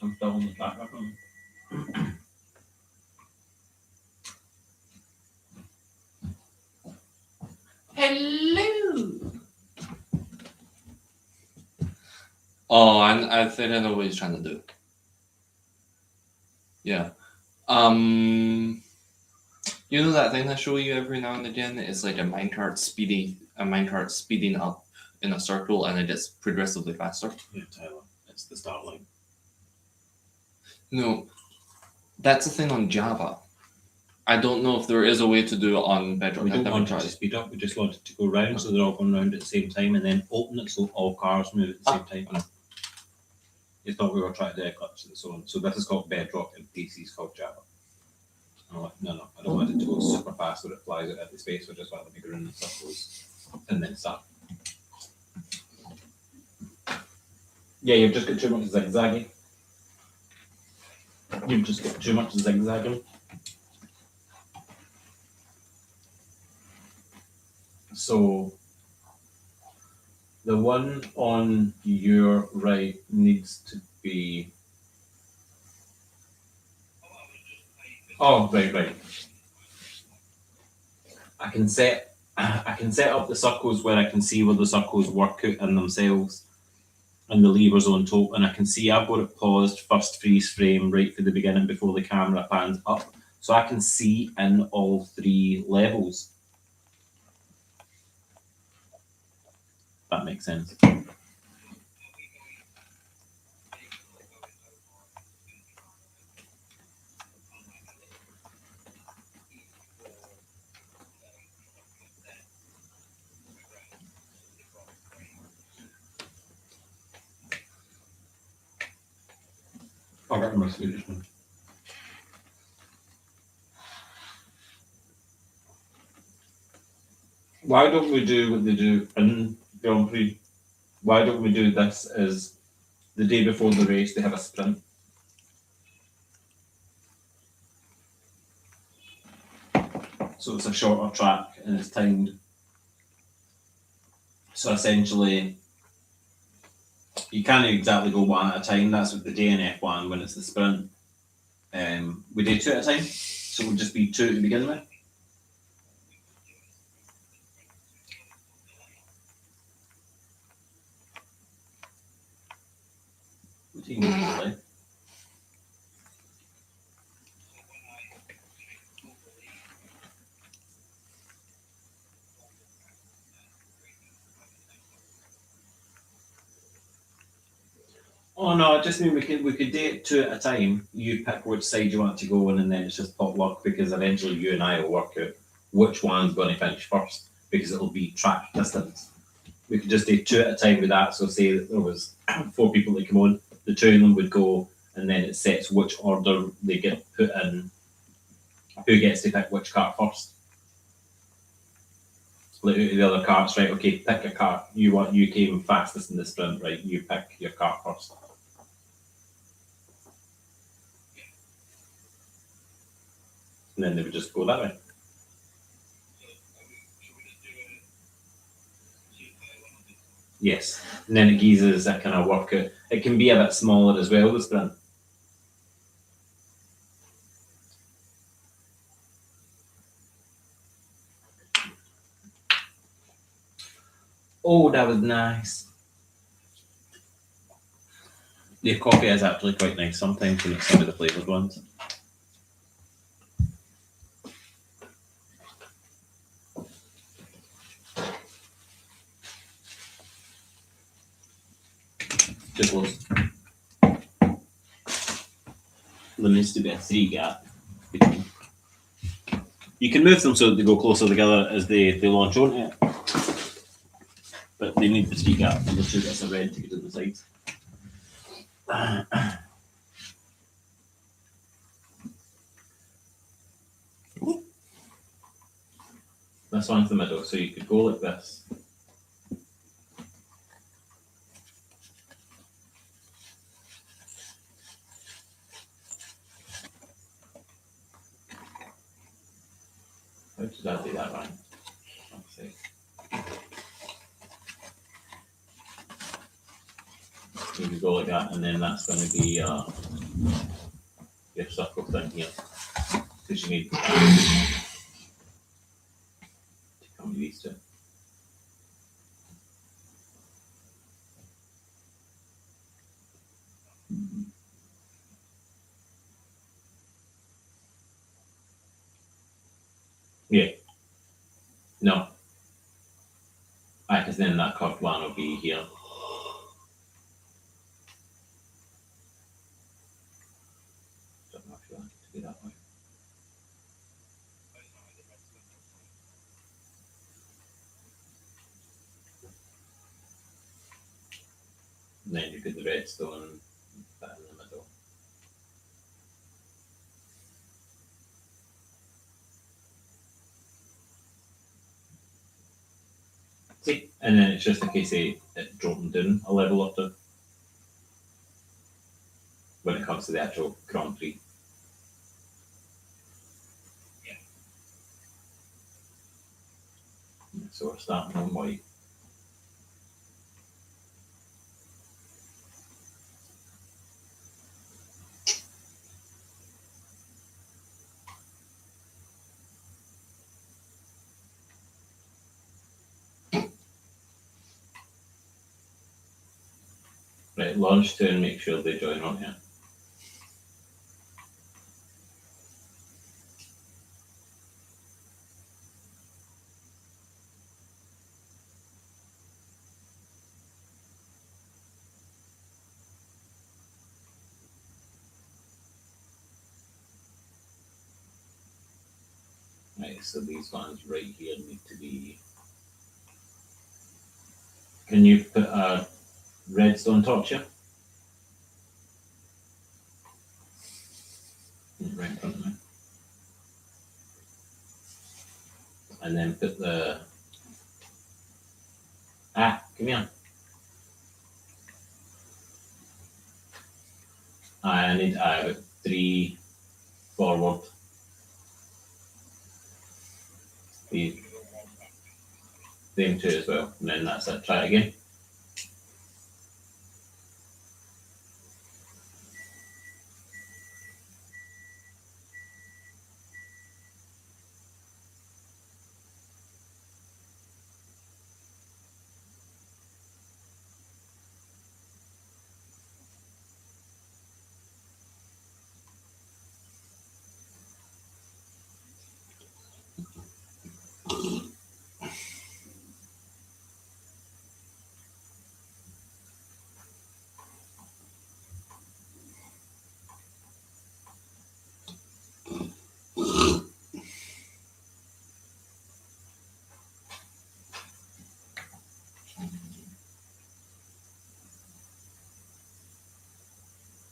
I'm still on the back of them. Hello! Oh, I think I know what he's trying to do. Yeah. You know that thing I show you every now and again? It's like a minecart speeding up in a circle and it gets progressively faster. Yeah, Tyler. It's the start line. No, that's a thing on Java. I don't know if there is a way to do it on Bedrock. We I've don't never want it tried. to speed up, we just want it to go round so they're all going round at the same time and then open it so all cars move at the same time. You thought we were trying to do Eclipse and so on. So this is called Bedrock and PC is called Java. And I'm like, no, I don't want it to go super fast where it flies out of space, I just want it to be going in circles and then stop. Yeah, you've just got too much zigzagging. You've just got too much zigzagging. So the one on your right needs to be. Oh, right. I can set up the circles where I can see where the circles work out in themselves and the levers on top, and I can see I've got it paused, first freeze frame right for the beginning before the camera pans up. So I can see in all three levels. That makes sense. I got my Swedish one. Why don't we do what they do in Grand Prix? Why don't we do this as the day before the race they have a sprint? So it's a shorter track and it's timed. So essentially, you can't exactly go one at a time. That's what the day in F1 when it's the sprint. We do two at a time, so it would just be two to begin with. What do you mean, delay? Oh no, I just mean we could do it two at a time. You pick which side you want to go on, and then it's just pot luck because eventually you and I will work out which one's going to finish first because it'll be track distance. We could just do two at a time with that. So say that there was 4 people that come on, the 2 of them would go, and then it sets which order they get put in. Who gets to pick which car first? Split out of the other carts, right? Okay, pick a car. You came fastest in the sprint, right? You pick your car first. And then they would just go that way. Yes. And then it gives us that kind of workout. It can be a bit smaller as well, the sprint. Oh, that was nice. The coffee is actually quite nice sometimes when it's some of the flavoured ones. Too close. There needs to be a 3 gap between. You can move them so that they go closer together as they launch onto it. But they need the 3 gap and the 2 bits of red to get to the sides. This one's the middle, so you could go like this. How did I do that right? Let's see. You can go like that, and then that's going to be your circle thing here. Because you need to come with these two. Yeah. No. Because then that curved one will be here. Don't know if you want it to be that way. And then you put the redstone bit in the middle. See? And then it's just a case of it dropping down a level or two when it comes to the actual Grand Prix. So we're starting on white. Right, launch 2 and make sure they join on here. Right, so these ones right here need to be. Can you put a redstone torch here? Right in front of me. And then put the Come here. I need about 3 forward. These them 2 as well, and then that's it. Try it again.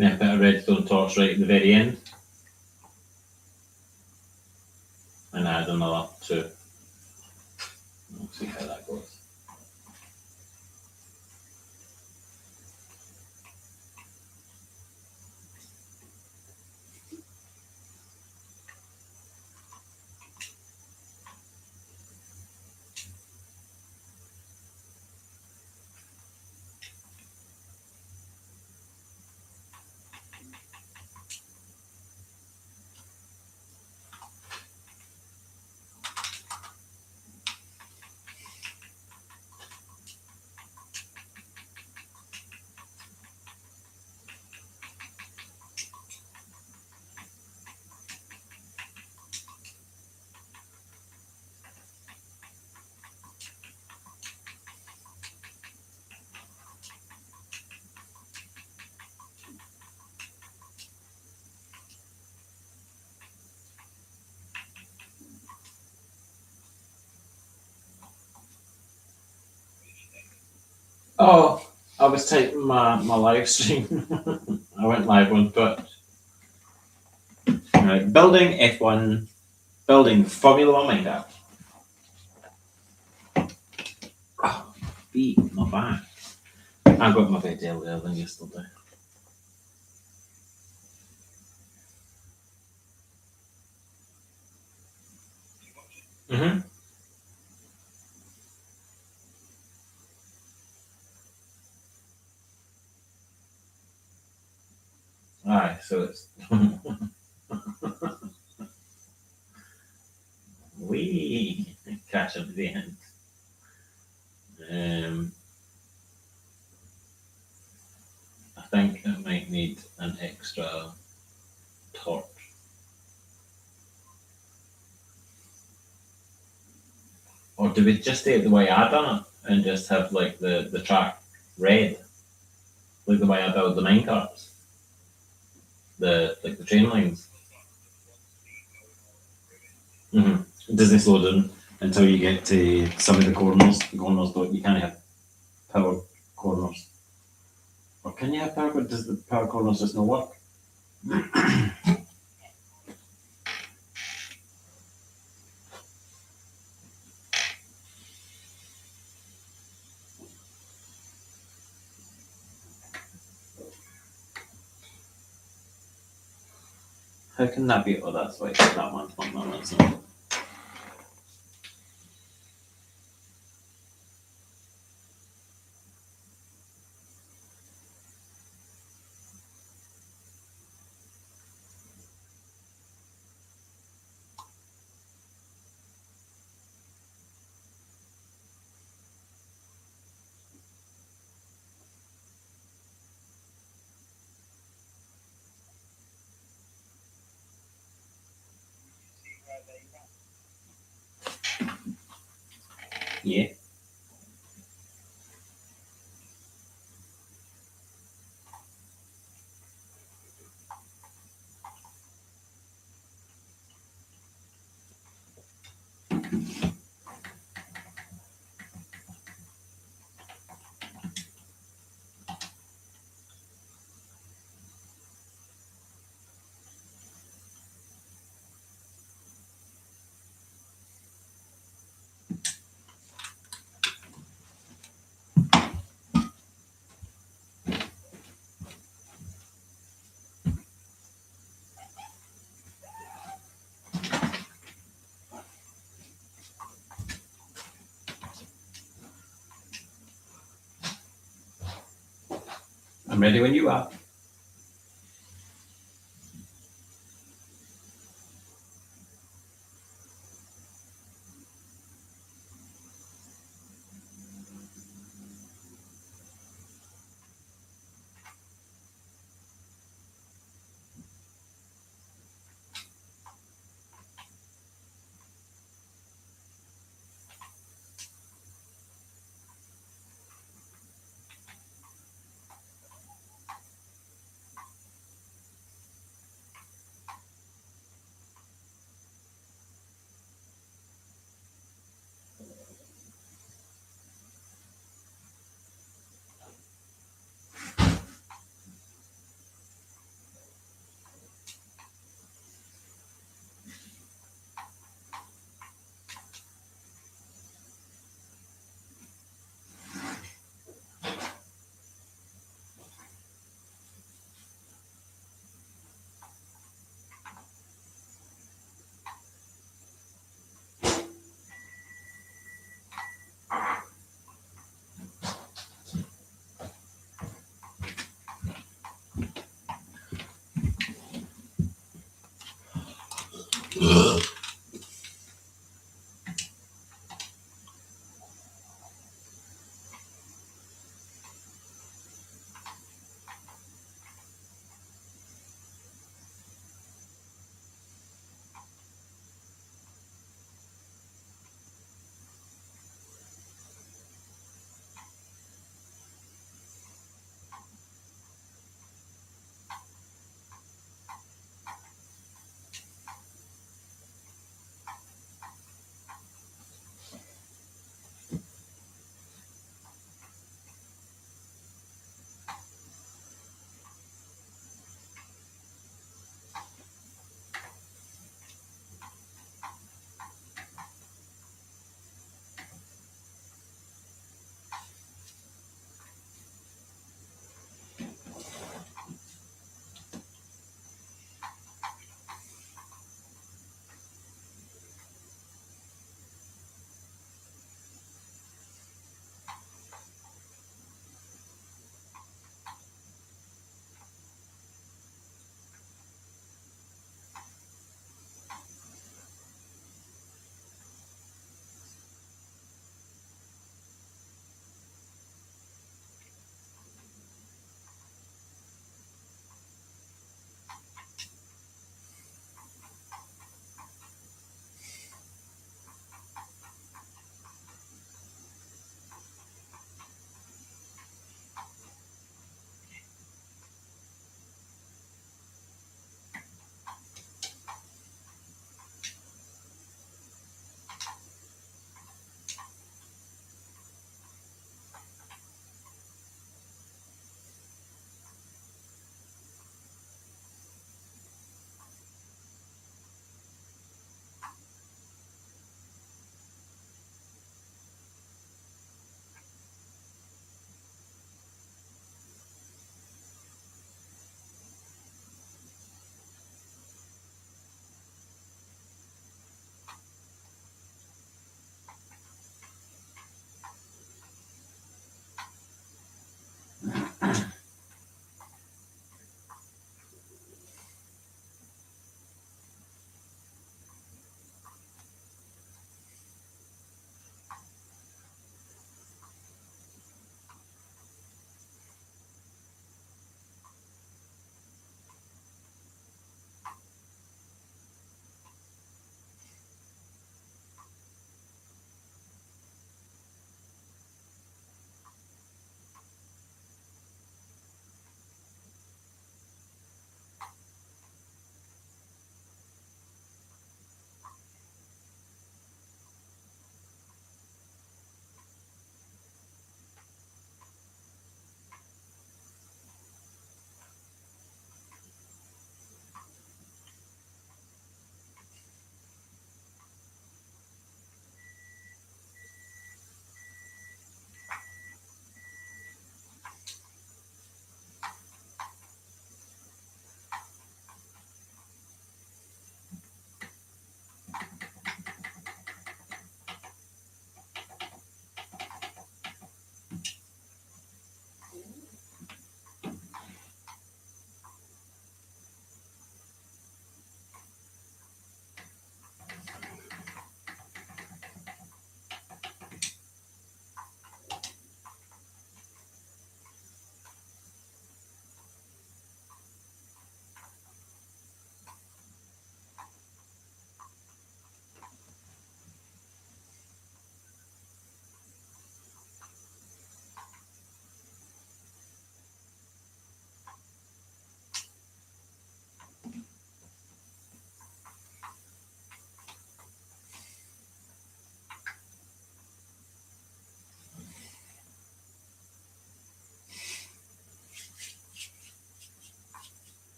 Now put a redstone torch right at the very end. And add another 2. We'll see how that goes. Oh, I was typing my live stream. I went live on Twitch. Right, building F1, building Formula 1 Minecraft. Oh, beat my back. I got my bed earlier than yesterday. Aye, so it's wee catch up at the end. I think I might need an extra torch. Or do we just do it the way I done it and just have like the track red? Like the way I build the minecarts? The train lines. It doesn't slow down until you get to some of the corners. The corners don't, you can't have power corners. Or can you have power, but does the power corners just not work? How can that be? Oh, that's why that one's not that one's not. Yeah. I'm ready when you are.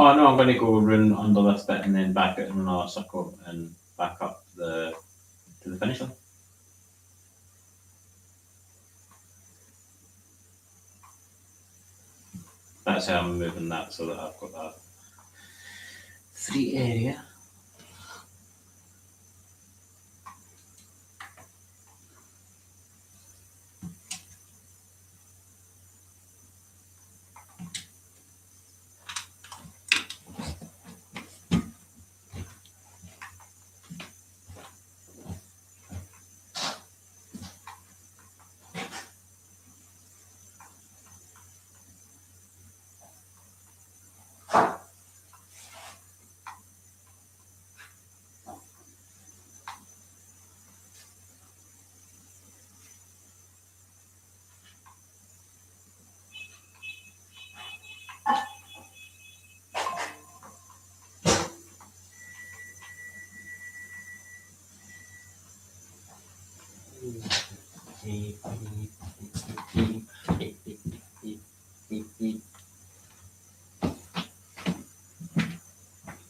Oh no, I'm going to go run under this bit and then back out in another circle and back up to the finish line. That's how I'm moving that so that I've got that free area.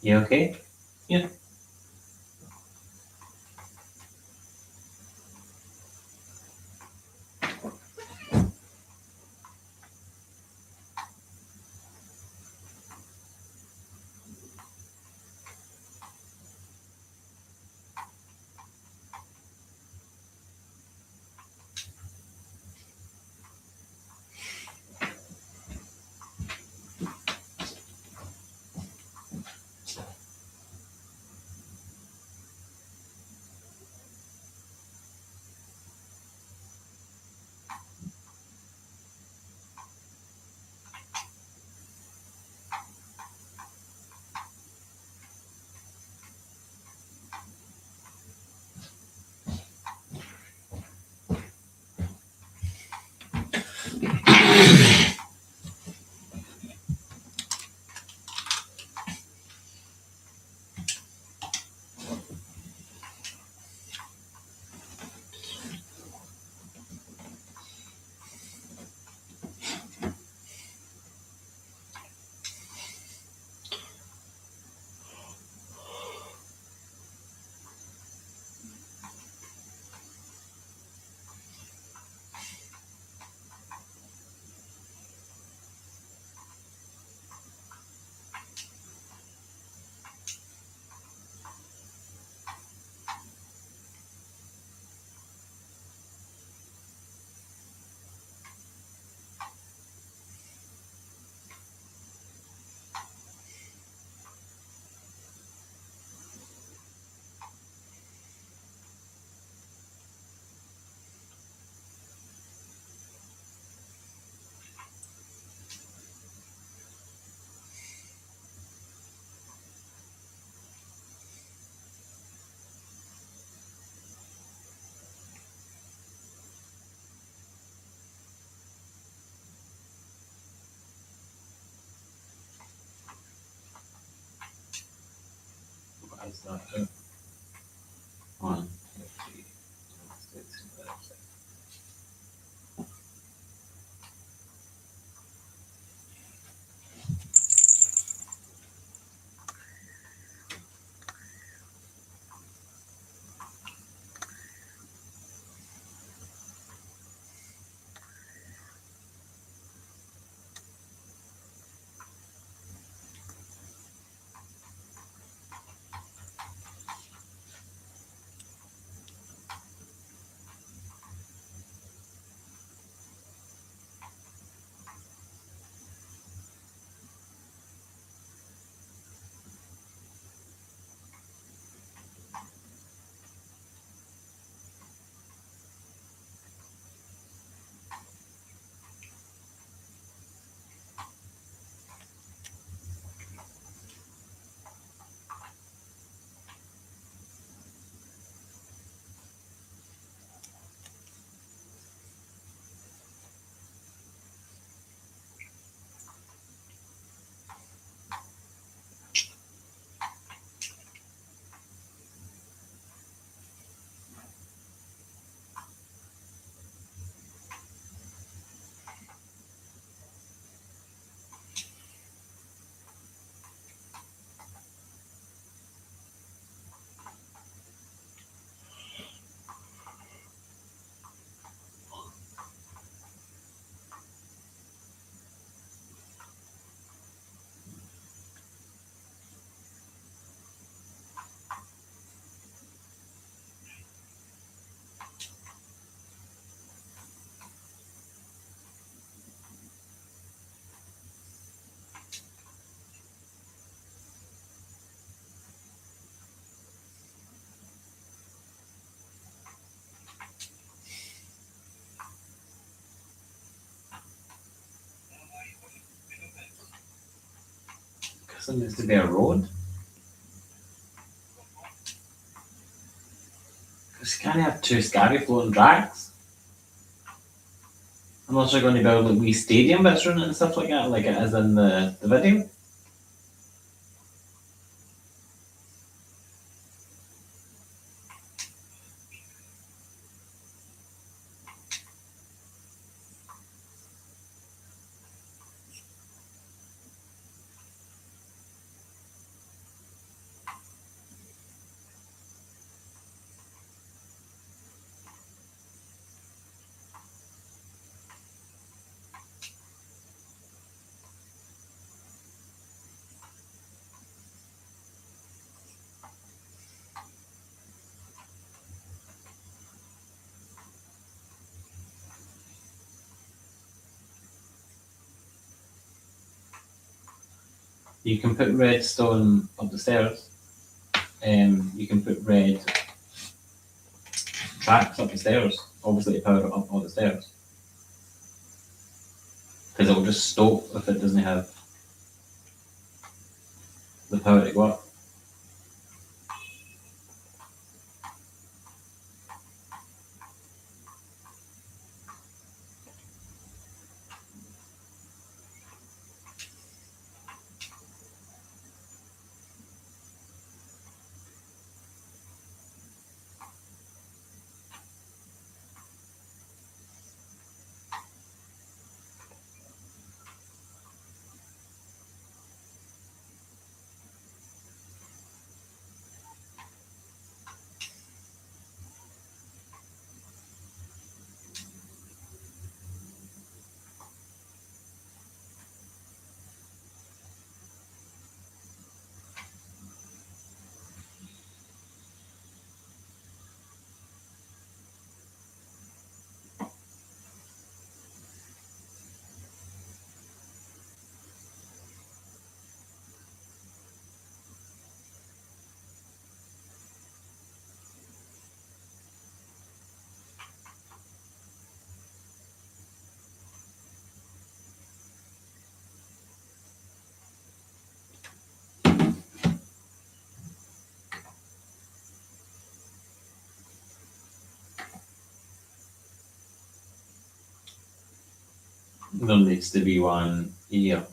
You okay? Yeah. What is that? One, two, three, four, 6, 7, 8. So it needs to be a road. Because you can't have two scary floating tracks. Unless you're going to build like wee stadium bits around it and stuff like that, like it is in the video. You can put redstone up the stairs. You can put red tracks up the stairs, obviously to power up all the stairs. Because it will just stop if it doesn't have the power to go up. There needs to be one here.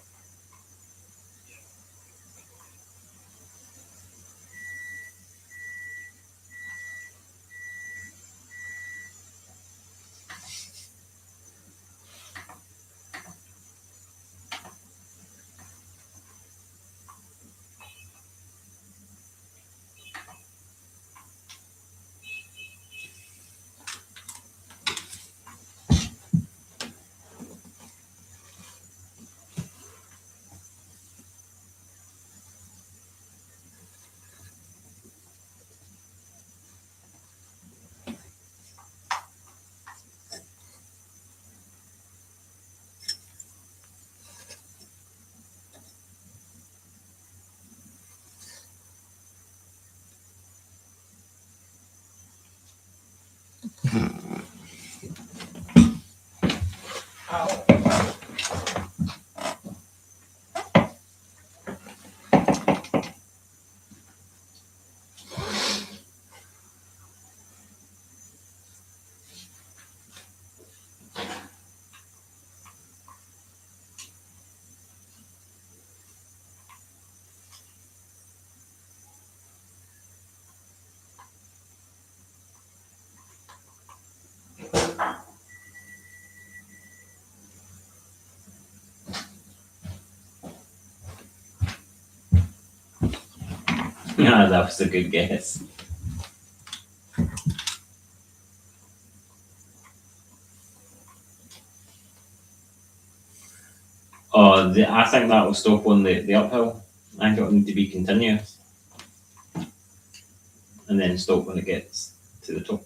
Yeah, that was a good guess. Oh, I think that will stop on the uphill. I think it will need to be continuous. And then stop when it gets to the top.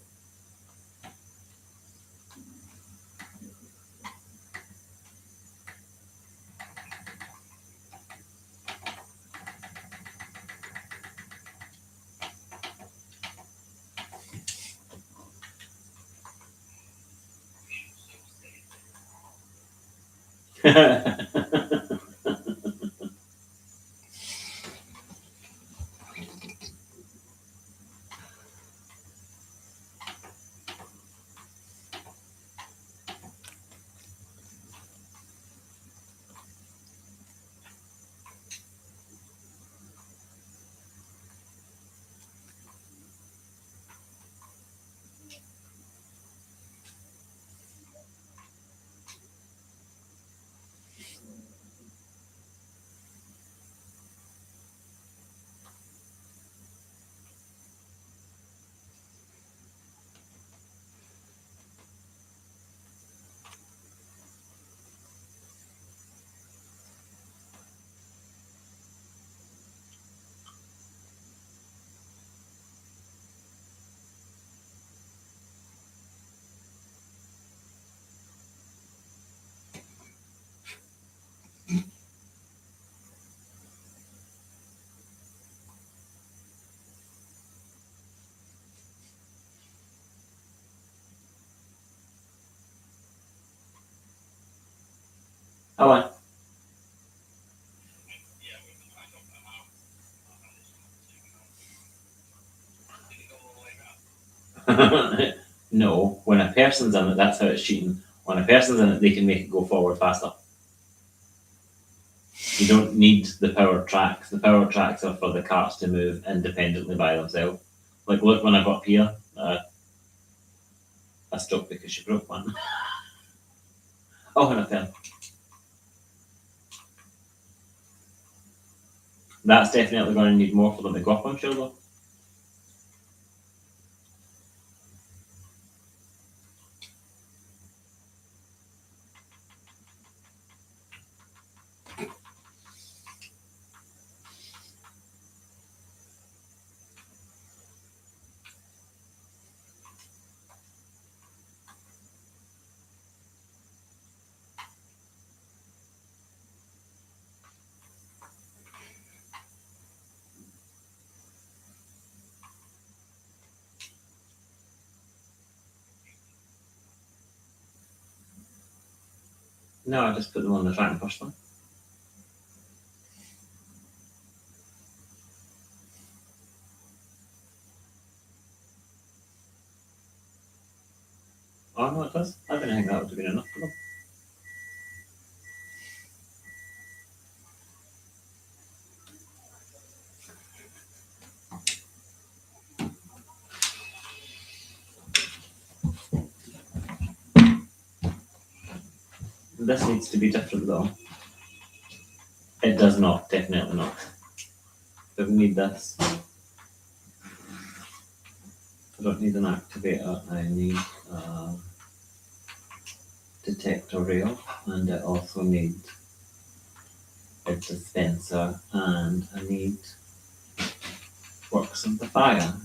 I won. No, when a person's in it, that's how it's cheating. When a person's in it, they can make it go forward faster. You don't need the power tracks. The power tracks are for the carts to move independently by themselves. Like, look, when I got up here, I stopped because she broke one. Oh, and I fell. That's definitely going to need more for them to go up on shoulder. No, I just put them on the track and push them. Oh, no, it does. I didn't think that would have been enough for them. This needs to be different though. It does not, definitely not. But we need this. I don't need an activator, I need a detector rail, and I also need a dispenser, and I need works amplifier.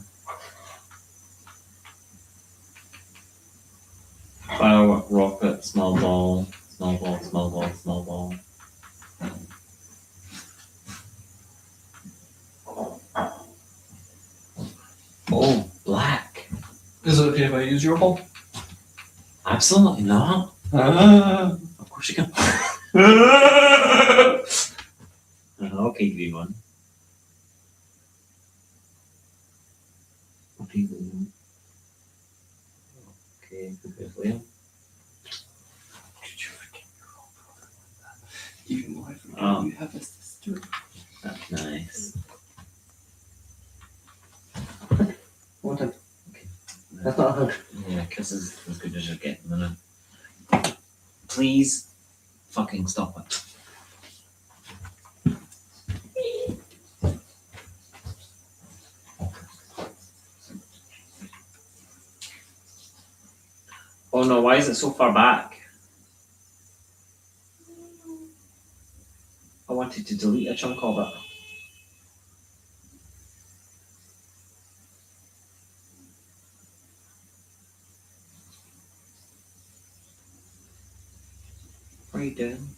Firework rocket, small ball, small ball, small ball, small ball. Oh, black. Is it okay if I use your ball? Absolutely not. Ah. Of course you can. Okay, green one. Okay, green one. Okay, good Liam. Did you forget your own brother like that? Even though I forget you have a sister. That's nice. What a... That's not a hug. Yeah, kisses as good as you're getting them. Please fucking stop it. Oh no, why is it so far back? I wanted to delete a chunk of it. What are you doing?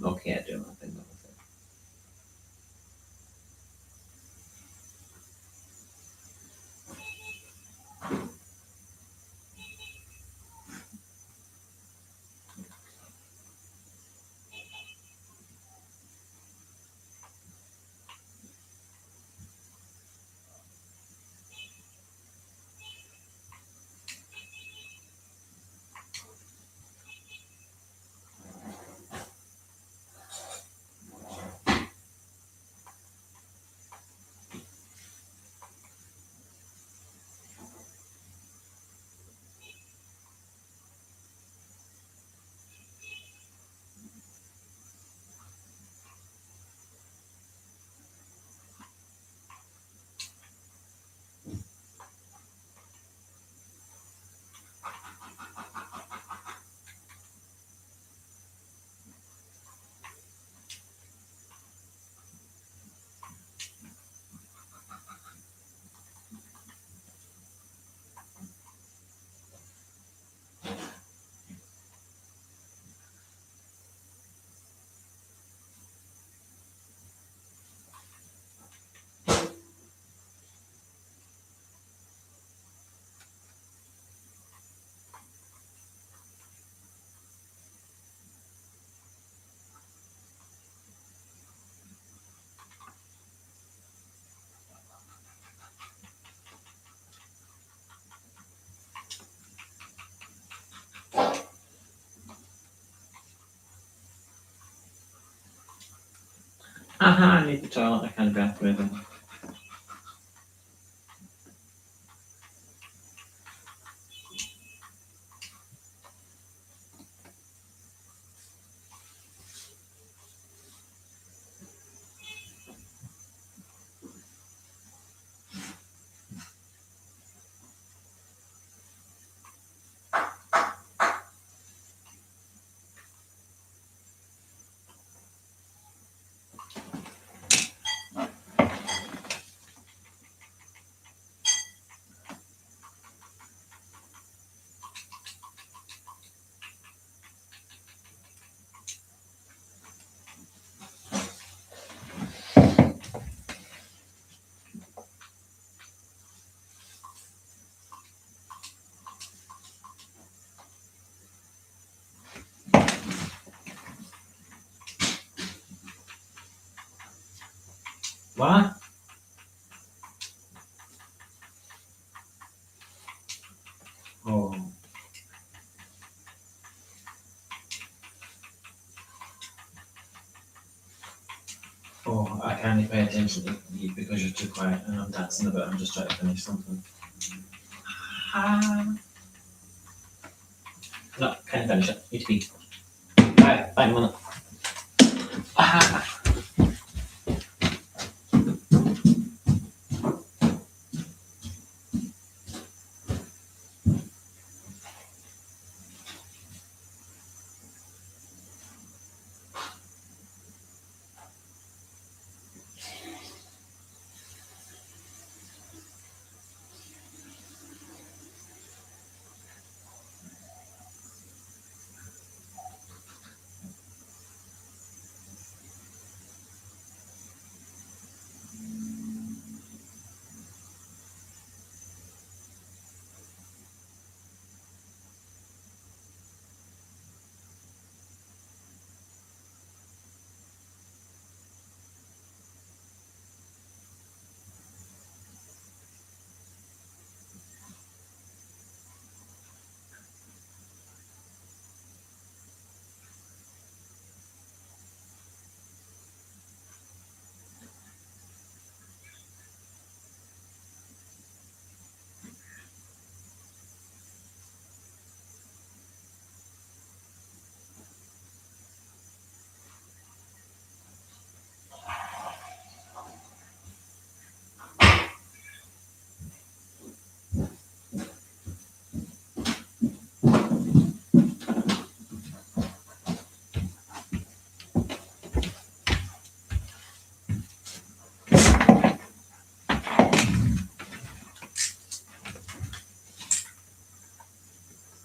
Okay, I do nothing with it. I need the toilet. I can't breath breathing. What? Oh. Oh, I can't pay attention to you because you're too quiet and I'm dancing a bit. I'm just trying to finish something. No, can't finish it. Need to pee. Bye. Bye, minute.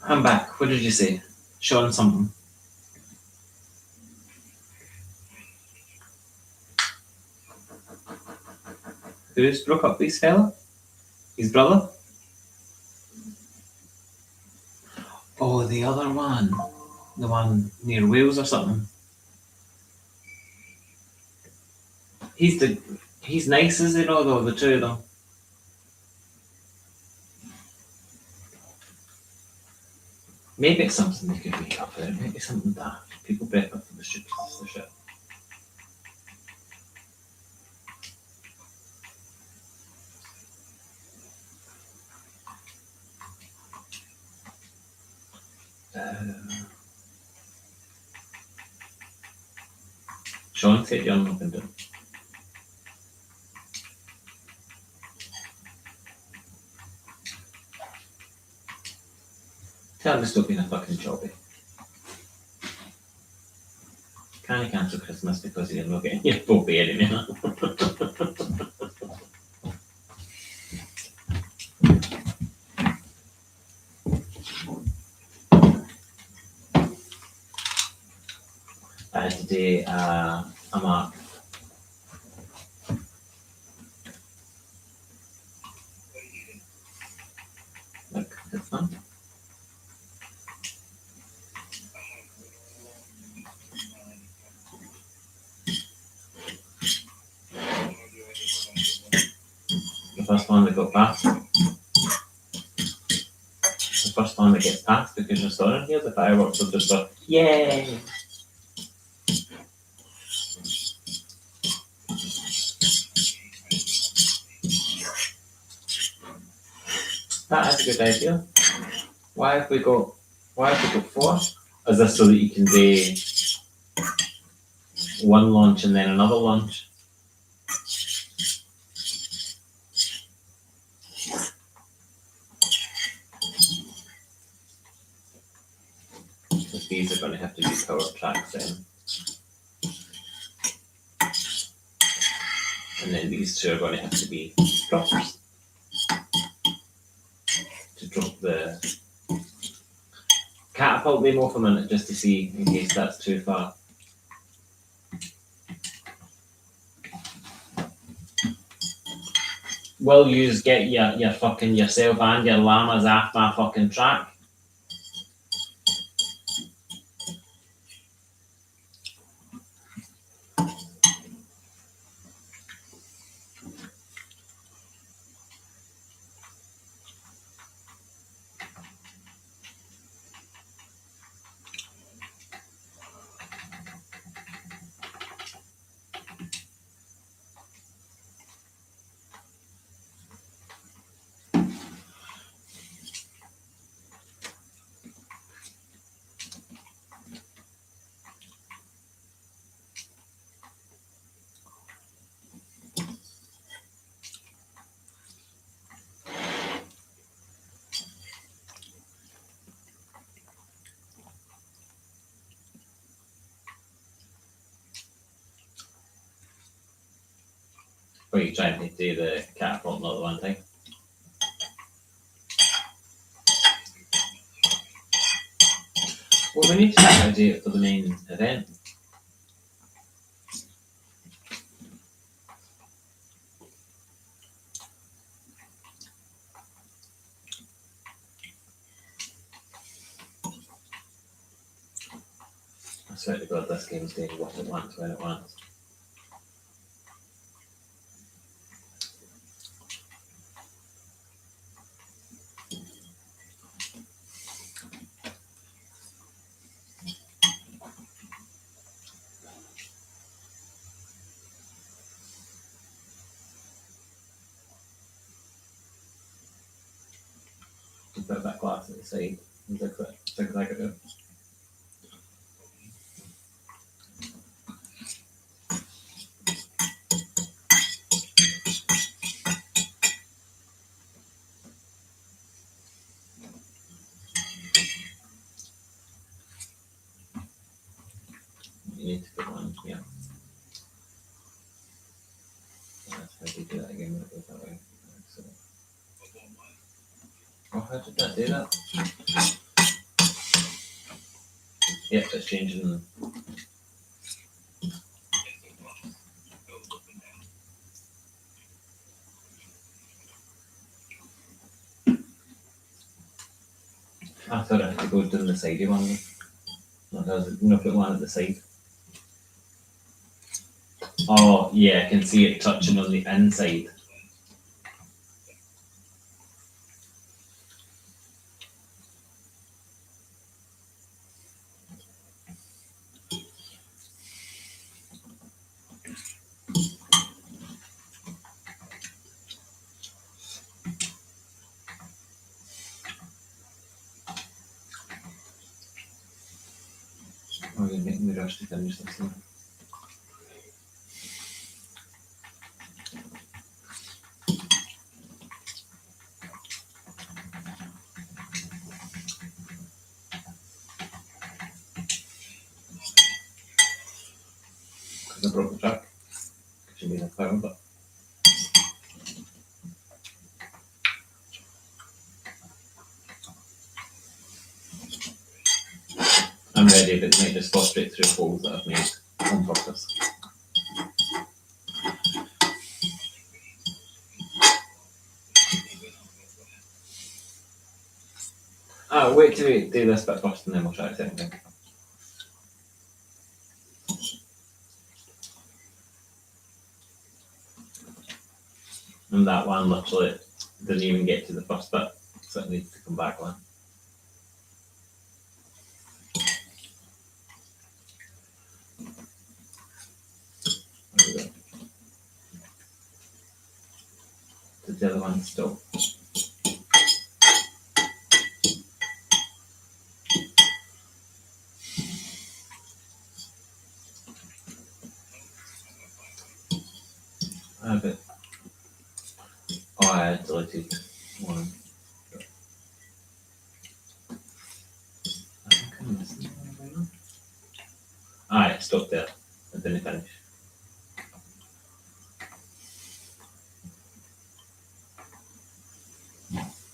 I'm back. What did you say? Showing something. Who's broke up with his fella? His brother? Oh, the other one. The one near Wales or something. He's nice, is he not, though, the two of them? Maybe it's something they could make up for it. Maybe something that people break up for the stupidest of shit. Sean said you're not going to do it. Tell him to stop being a fucking jobby. Can he cancel Christmas because he didn't look at your full beard in it? Today, I'm up. Look, it's fun. The first one that got passed. The first one that gets passed because you're storing here, the fireworks will just go, yay! a good idea. Why have we got 4? Is this so that you can do one launch and then another launch? These are going to have to be power tracks then. And then these two are going to have to be droppers. To drop the catapult them off a minute just to see in case that's too far. Will you get your fucking yourself and your llamas off my fucking track? Or you trying to do the catapult not the one thing? Well, we need to try to do it for the main event. I swear to God, this game's doing what it wants when it wants. Put that glass at the side and zigzag it out. You need to put one, yeah. That's how you do that again when it goes that way. So. Oh, how did that do that? Yep, it's changing. I thought I had to go down the sidey one. No, put one at the side. Oh, yeah, I can see it touching on the inside. Oh, you're making me rush to finish this one. Because I broke the track. Should be that power, but. I'm ready, but it might just go straight through holes that I've made on purpose. Wait till we do this bit first and then we'll try the second thing. And that one literally didn't even get to the first bit, so it needs to come back one. There we go. Did the other one still? deleted one. I think I missed one. It stopped there. I didn't finish.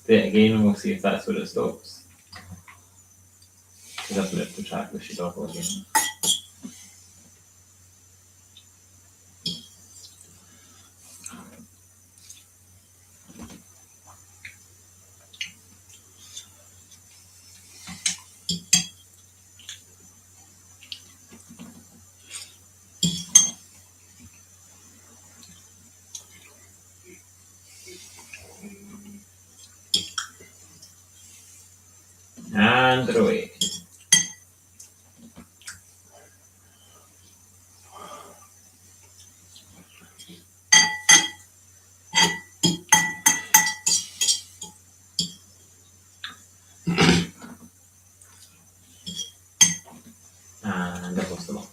Do it again and we'll see if that's where it stops. Because I've moved the track with Shidoko again. And they're away. And I've lost them all.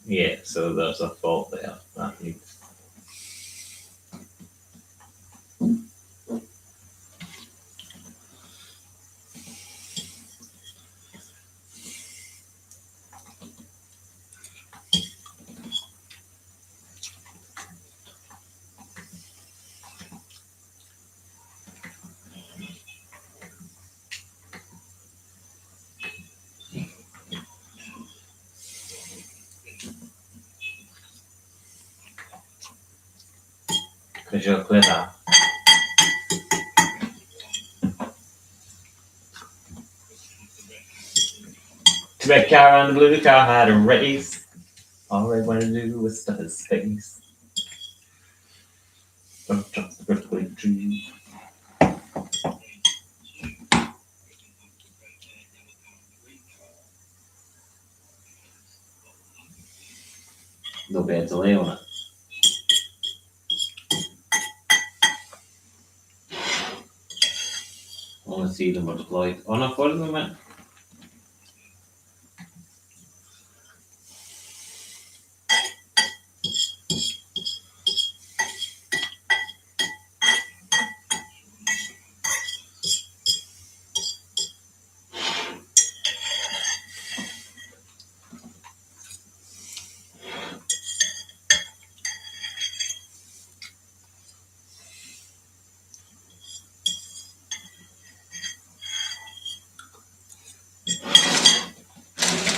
Yeah, so there's a fault there. That needs. Because you're clever. To red car and the blue car had a race. All I wanted to do was stuff his face. Don't trust the perfectly true. No bad delay on it. I want to see them are deployed. Oh no, for the moment.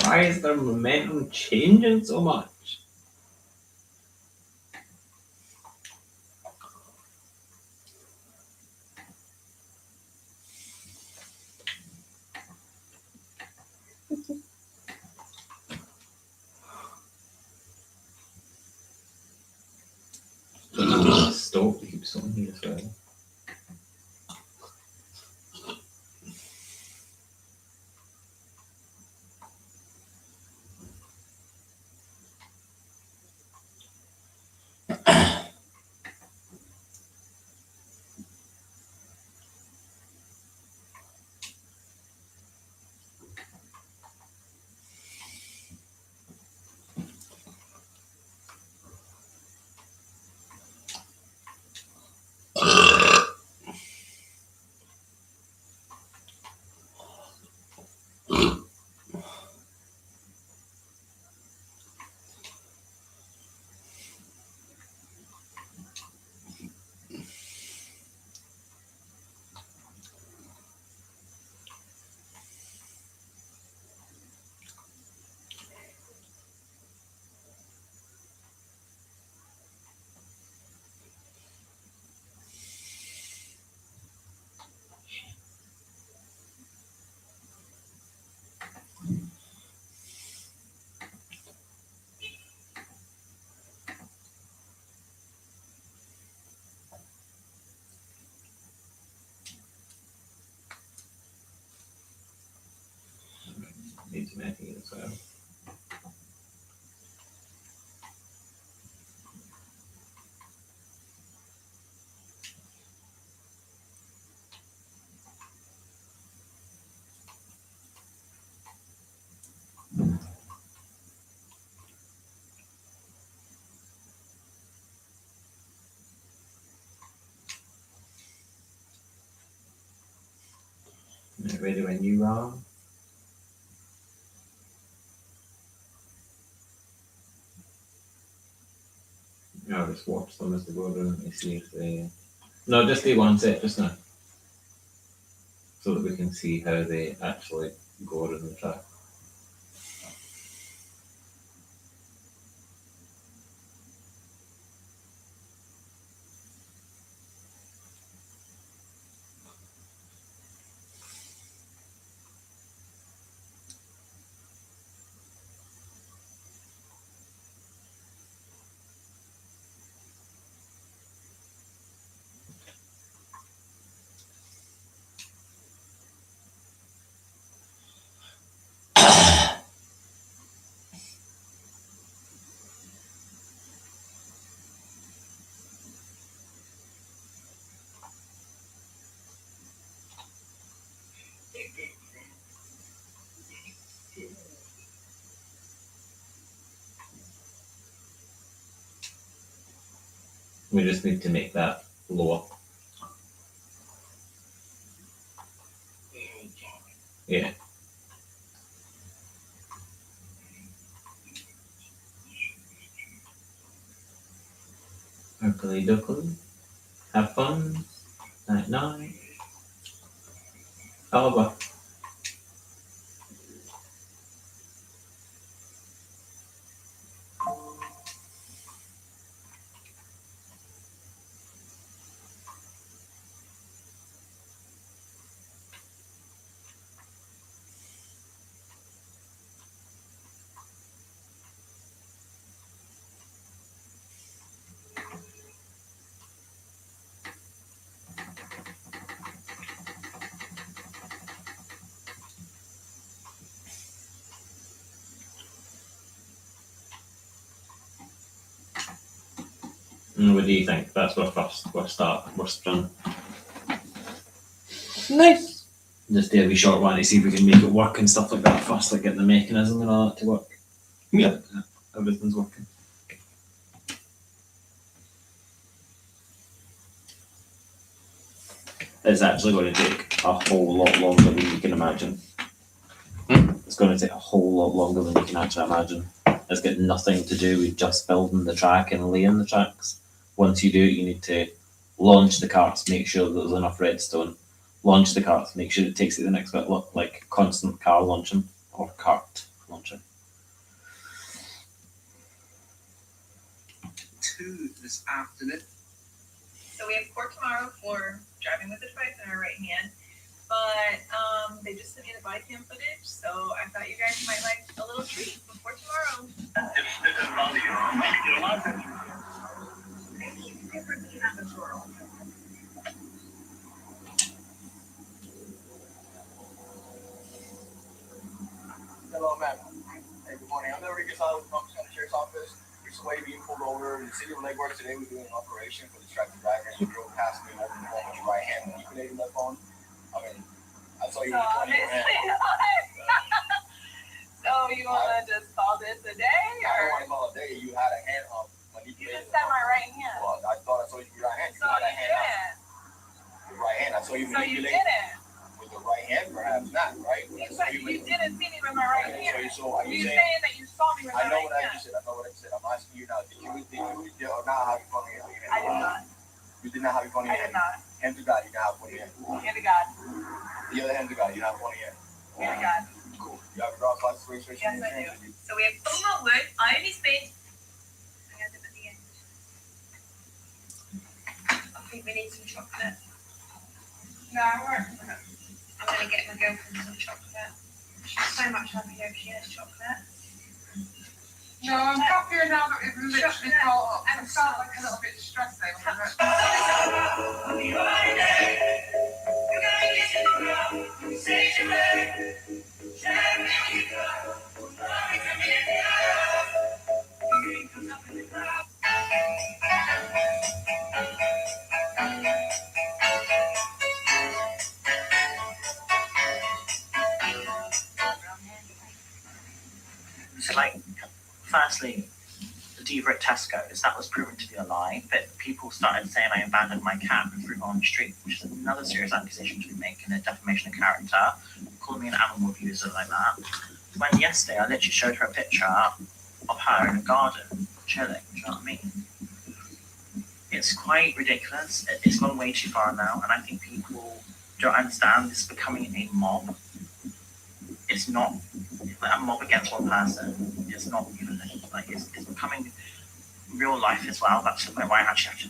Why is their momentum changing so much? Stop to keep something here as well. Need to make it as well. Ready when you are. I'll just watch them as they go down and see if they. No, just do one set just now. So that we can see how they actually go around the track. We just need to make that lower. Yeah. Oakley Duckley. Have fun. Night night. Over. What do you think? That's our first run. Nice. Just do a wee short one to see if we can make it work and stuff like that first, like getting the mechanism and all that to work. Yeah. Everything's working. It's actually going to take a whole lot longer than you can imagine. It's going to take a whole lot longer than you can actually imagine. It's got nothing to do with just building the track and laying the tracks. Once you do it, you need to launch the carts, make sure that there's enough redstone. Launch the carts, make sure it takes it the next bit, like constant car launching or cart launching. 2 this afternoon. So we have court tomorrow for driving with the device in our right hand, but they just sent me the body cam footage, so I thought you guys might like a little treat before tomorrow. Hello, ma'am. Hey, good morning. I'm the Xylo with Knox County Sheriff's Office. Recently being pulled over in the city of Legwork today. We're doing an operation for distracted driver, and you drove past me holding the phone with your right hand, manipulating my phone. I mean, I saw you with the phone in your hand. So you wanna just call this a day, I don't or want to call it a day. You had a hand up you manipulating. just said my right hand? Well, I thought I saw you with your right hand. You So had a you hand up. didn't. Your right hand. I saw you So you manipulating didn't. with the right hand, perhaps not, right? But I You saw said you manipulating. didn't see me with my right Okay, hand. so are you You saying? saying that you saw me with my I know right what I hand? just said. I know what I said. I'm asking you now. Did you or not have your phone in your hand? I did not. You did not have your phone in I your did hand. not. Hand to God, you did not have one in your hand. Hand to God. The other hand to God, you don't have one in your hand. Hand to God. Cool. You have a driver's license, registration, Yes, I insurance? do. So we have Oklahoma Wood. I only spent. I got them at the end. I think we need some chocolate. No, I won't. I'm gonna get my girlfriend some chocolate. She's so much happier if she has chocolate. No, I'm happier now that we've literally got up. I felt like a little bit stressed over it. You gotta get to the ground, say your name, So, like, firstly, the diva at Tesco's, that was proven to be a lie, but people started saying I abandoned my cat and threw her on the street, which is another serious accusation to be making, a defamation of character, calling me an animal abuser like that. When yesterday I literally showed her a picture of her in a garden, chilling, do you know what I mean? It's quite ridiculous. It's gone way too far now, and I think people don't understand this is becoming a mob. It's not like a mob against one person. It's not even like it's becoming real life as well. That's the point where I actually have to.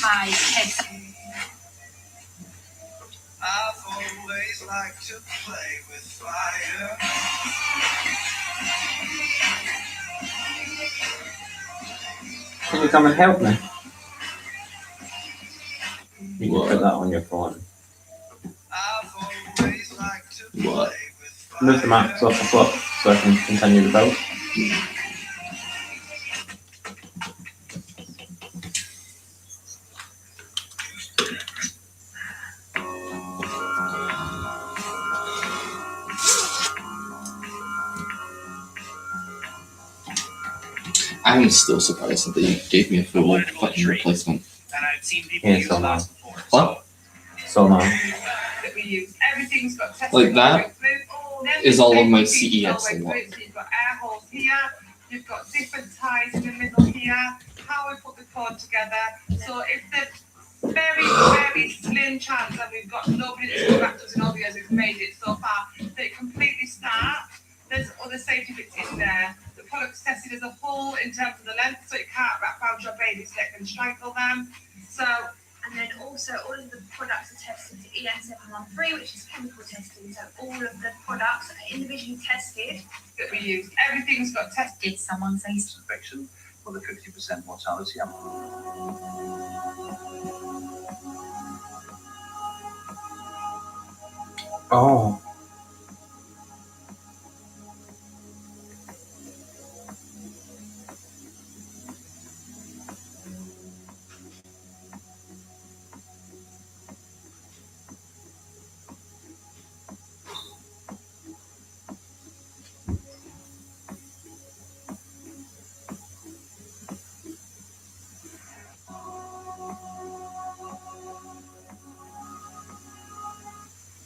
My head. I've always liked to play with fire. Can you come and help me? You can put that on your phone. I've always liked to play What? with fire. Move the maps off the clock so I can continue the build. I'm still surprised that they gave me a full fucking replacement. And I've seen people Yeah, use so am I. glass before. What? So now. That we use. Everything's got testing. Like that is all of my CES a lot. You've got air holes here. You've got different ties in the middle here. How we put the cord together. So if the very slim chance that we've got nobody that's come back to us in all the years who's made it so far, they completely start. There's other safety bits in there. The product's tested as a whole in terms of the length, so it can't wrap around your baby's neck and strangle them. So. And then also all of the products are tested to EN713, which is chemical testing. So all of the products are individually tested. That we use. Everything's got tested. Did someone say Infection with a 50% mortality. Oh.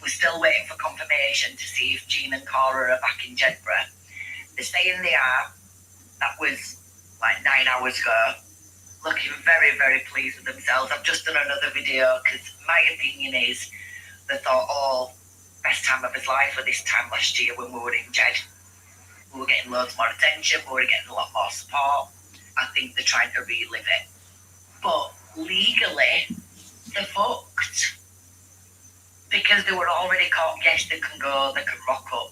We're still waiting for confirmation to see if Jean and Cora are back in Jedburgh. They're saying they are. That was like 9 hours ago. Looking very, very pleased with themselves. I've just done another video because my opinion is they thought, oh, best time of his life for this time last year when we were in Jed. We were getting loads more attention, we were getting a lot more support. I think they're trying to relive it. But legally, they're fucked. Because they were already caught, yes, they can go, they can rock up.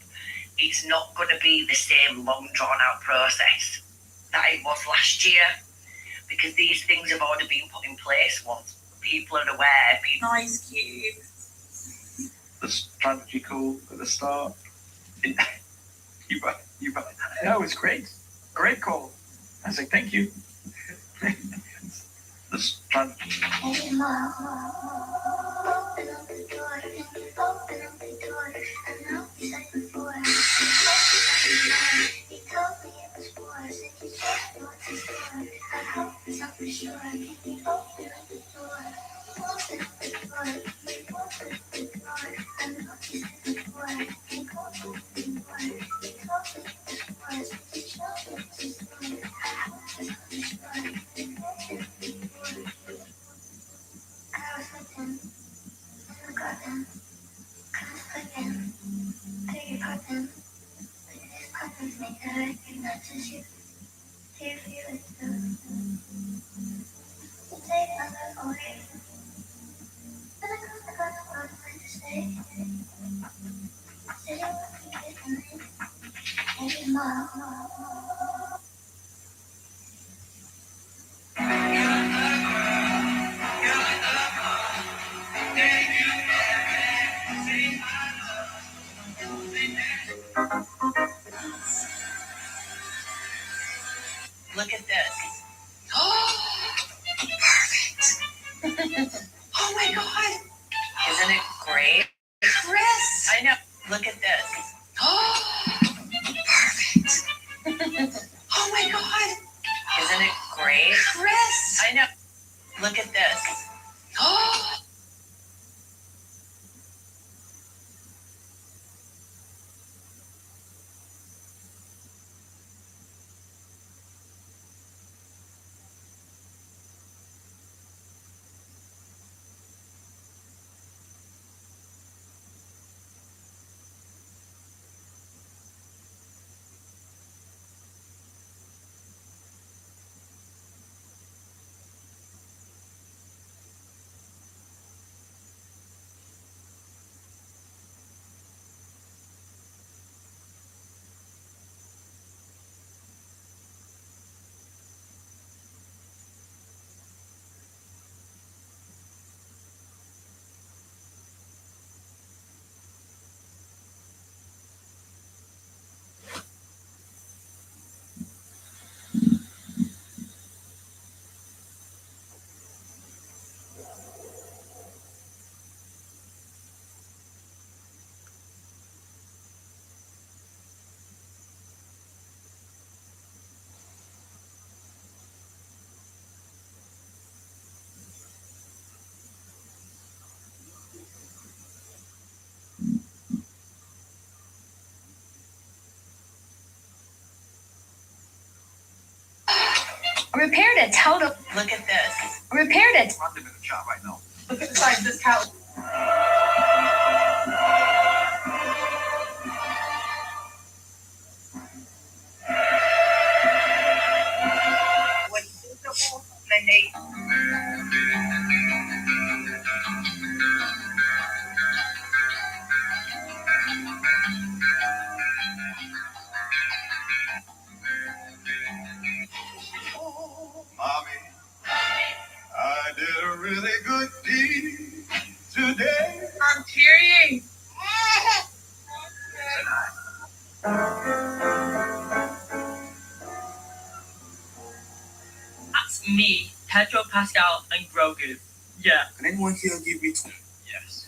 It's not going to be the same long drawn out process that it was last year. Because these things have already been put in place once. People are aware. nice cube? The strategy call at the start. You bet. That was great. Great call. I say thank you. The strategy. Hey, Mom. Open up the door. Open up the door. I know you said before. Open up the door. You told me it was for. Said you just want to store. I hope it's not for sure. Open up the door. Open up the door. Open up the door. I know you said before. Open up the door. You told me it was for. Said you just want to store. I hope it's not for sure. Open up the door. I was with him in the garden, kind of flicking, beg your pardon, but his patterns make that I recognize you. Do you feel it too? You take my love away, but I got the wrong way to stay. Said you want to get me, hey, Mom. Look at this. Perfect. Oh my God. Isn't it great? Chris. I know. Look at this. Oh my god! Isn't it great? Chris! I know. Look at this. Oh! Repaired a total. Look at this. Repaired it. I'm in a job, I know. Look at the size of this couch. What beautiful Monday. Mommy, I did a really good deed today. I'm tearing. That's me, Pedro Pascal, and Grogu. Yeah. Can anyone here give me Yes.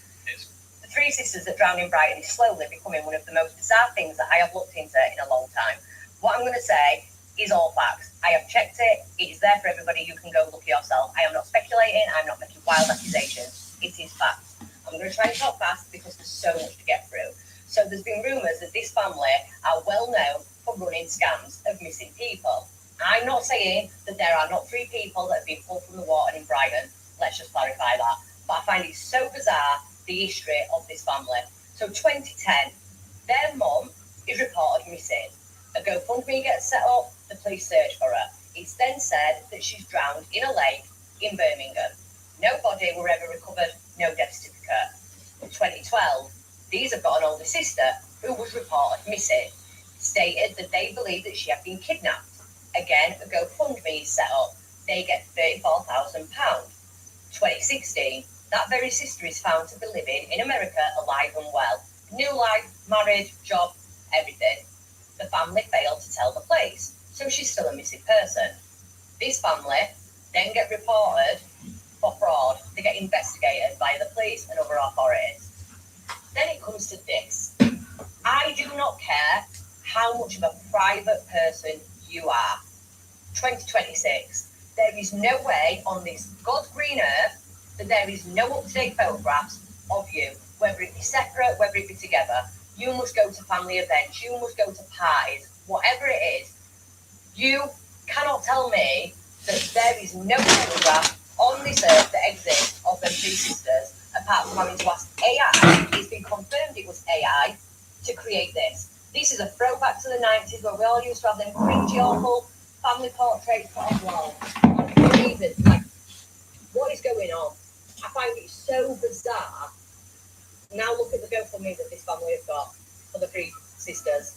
The three sisters that drowned in Brighton is slowly becoming one of the most bizarre things that I have looked into in a long time. What I'm going to say is all facts. I have checked it. It is there for everybody. You can go look it yourself. I am not speculating. I'm not making wild accusations. It is facts. I'm going to try and talk fast because there's so much to get through. So there's been rumours that this family are well known for running scams of missing people. I'm not saying that there are not 3 people that have been pulled from the water in Brighton. Let's just clarify that. But I find it so bizarre, the history of this family. So 2010, their mum is reported missing. A GoFundMe gets set up, the police search for her. It's then said that she's drowned in a lake in Birmingham. No body were ever recovered, no death certificate. In 2012, these have got an older sister who was reported missing. Stated that they believe that she had been kidnapped. Again, a GoFundMe is set up. They get £34,000. 2016, that very sister is found to be living in America alive and well. New life, married, job, everything. The family failed to tell the police, so she's still a missing person. This family then get reported for fraud. They get investigated by the police and other authorities. Then it comes to this. I do not care how much of a private person you are. 2026. There is no way on this God's green earth that there is no up-to-date photographs of you, whether it be separate, whether it be together. You must go to family events, you must go to parties, whatever it is. You cannot tell me that there is no photograph on this earth that exists of them 2 sisters, apart from having to ask AI. It's been confirmed it was AI to create this. This is a throwback to the 90s where we all used to have them cringy, awful family portraits put on walls. Jesus, like, what is going on? I find it so bizarre. Now look at the GoFundMe that this family have got for the 3 sisters.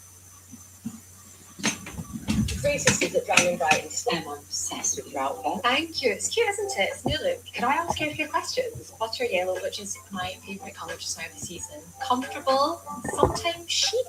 The 3 sisters that drowned in Brighton. I'm obsessed with your outfit. Thank you. It's cute, isn't it? It's new look. Can I ask you a few questions? What's your yellow, which is my favourite colour just now this season? Comfortable, sometimes chic,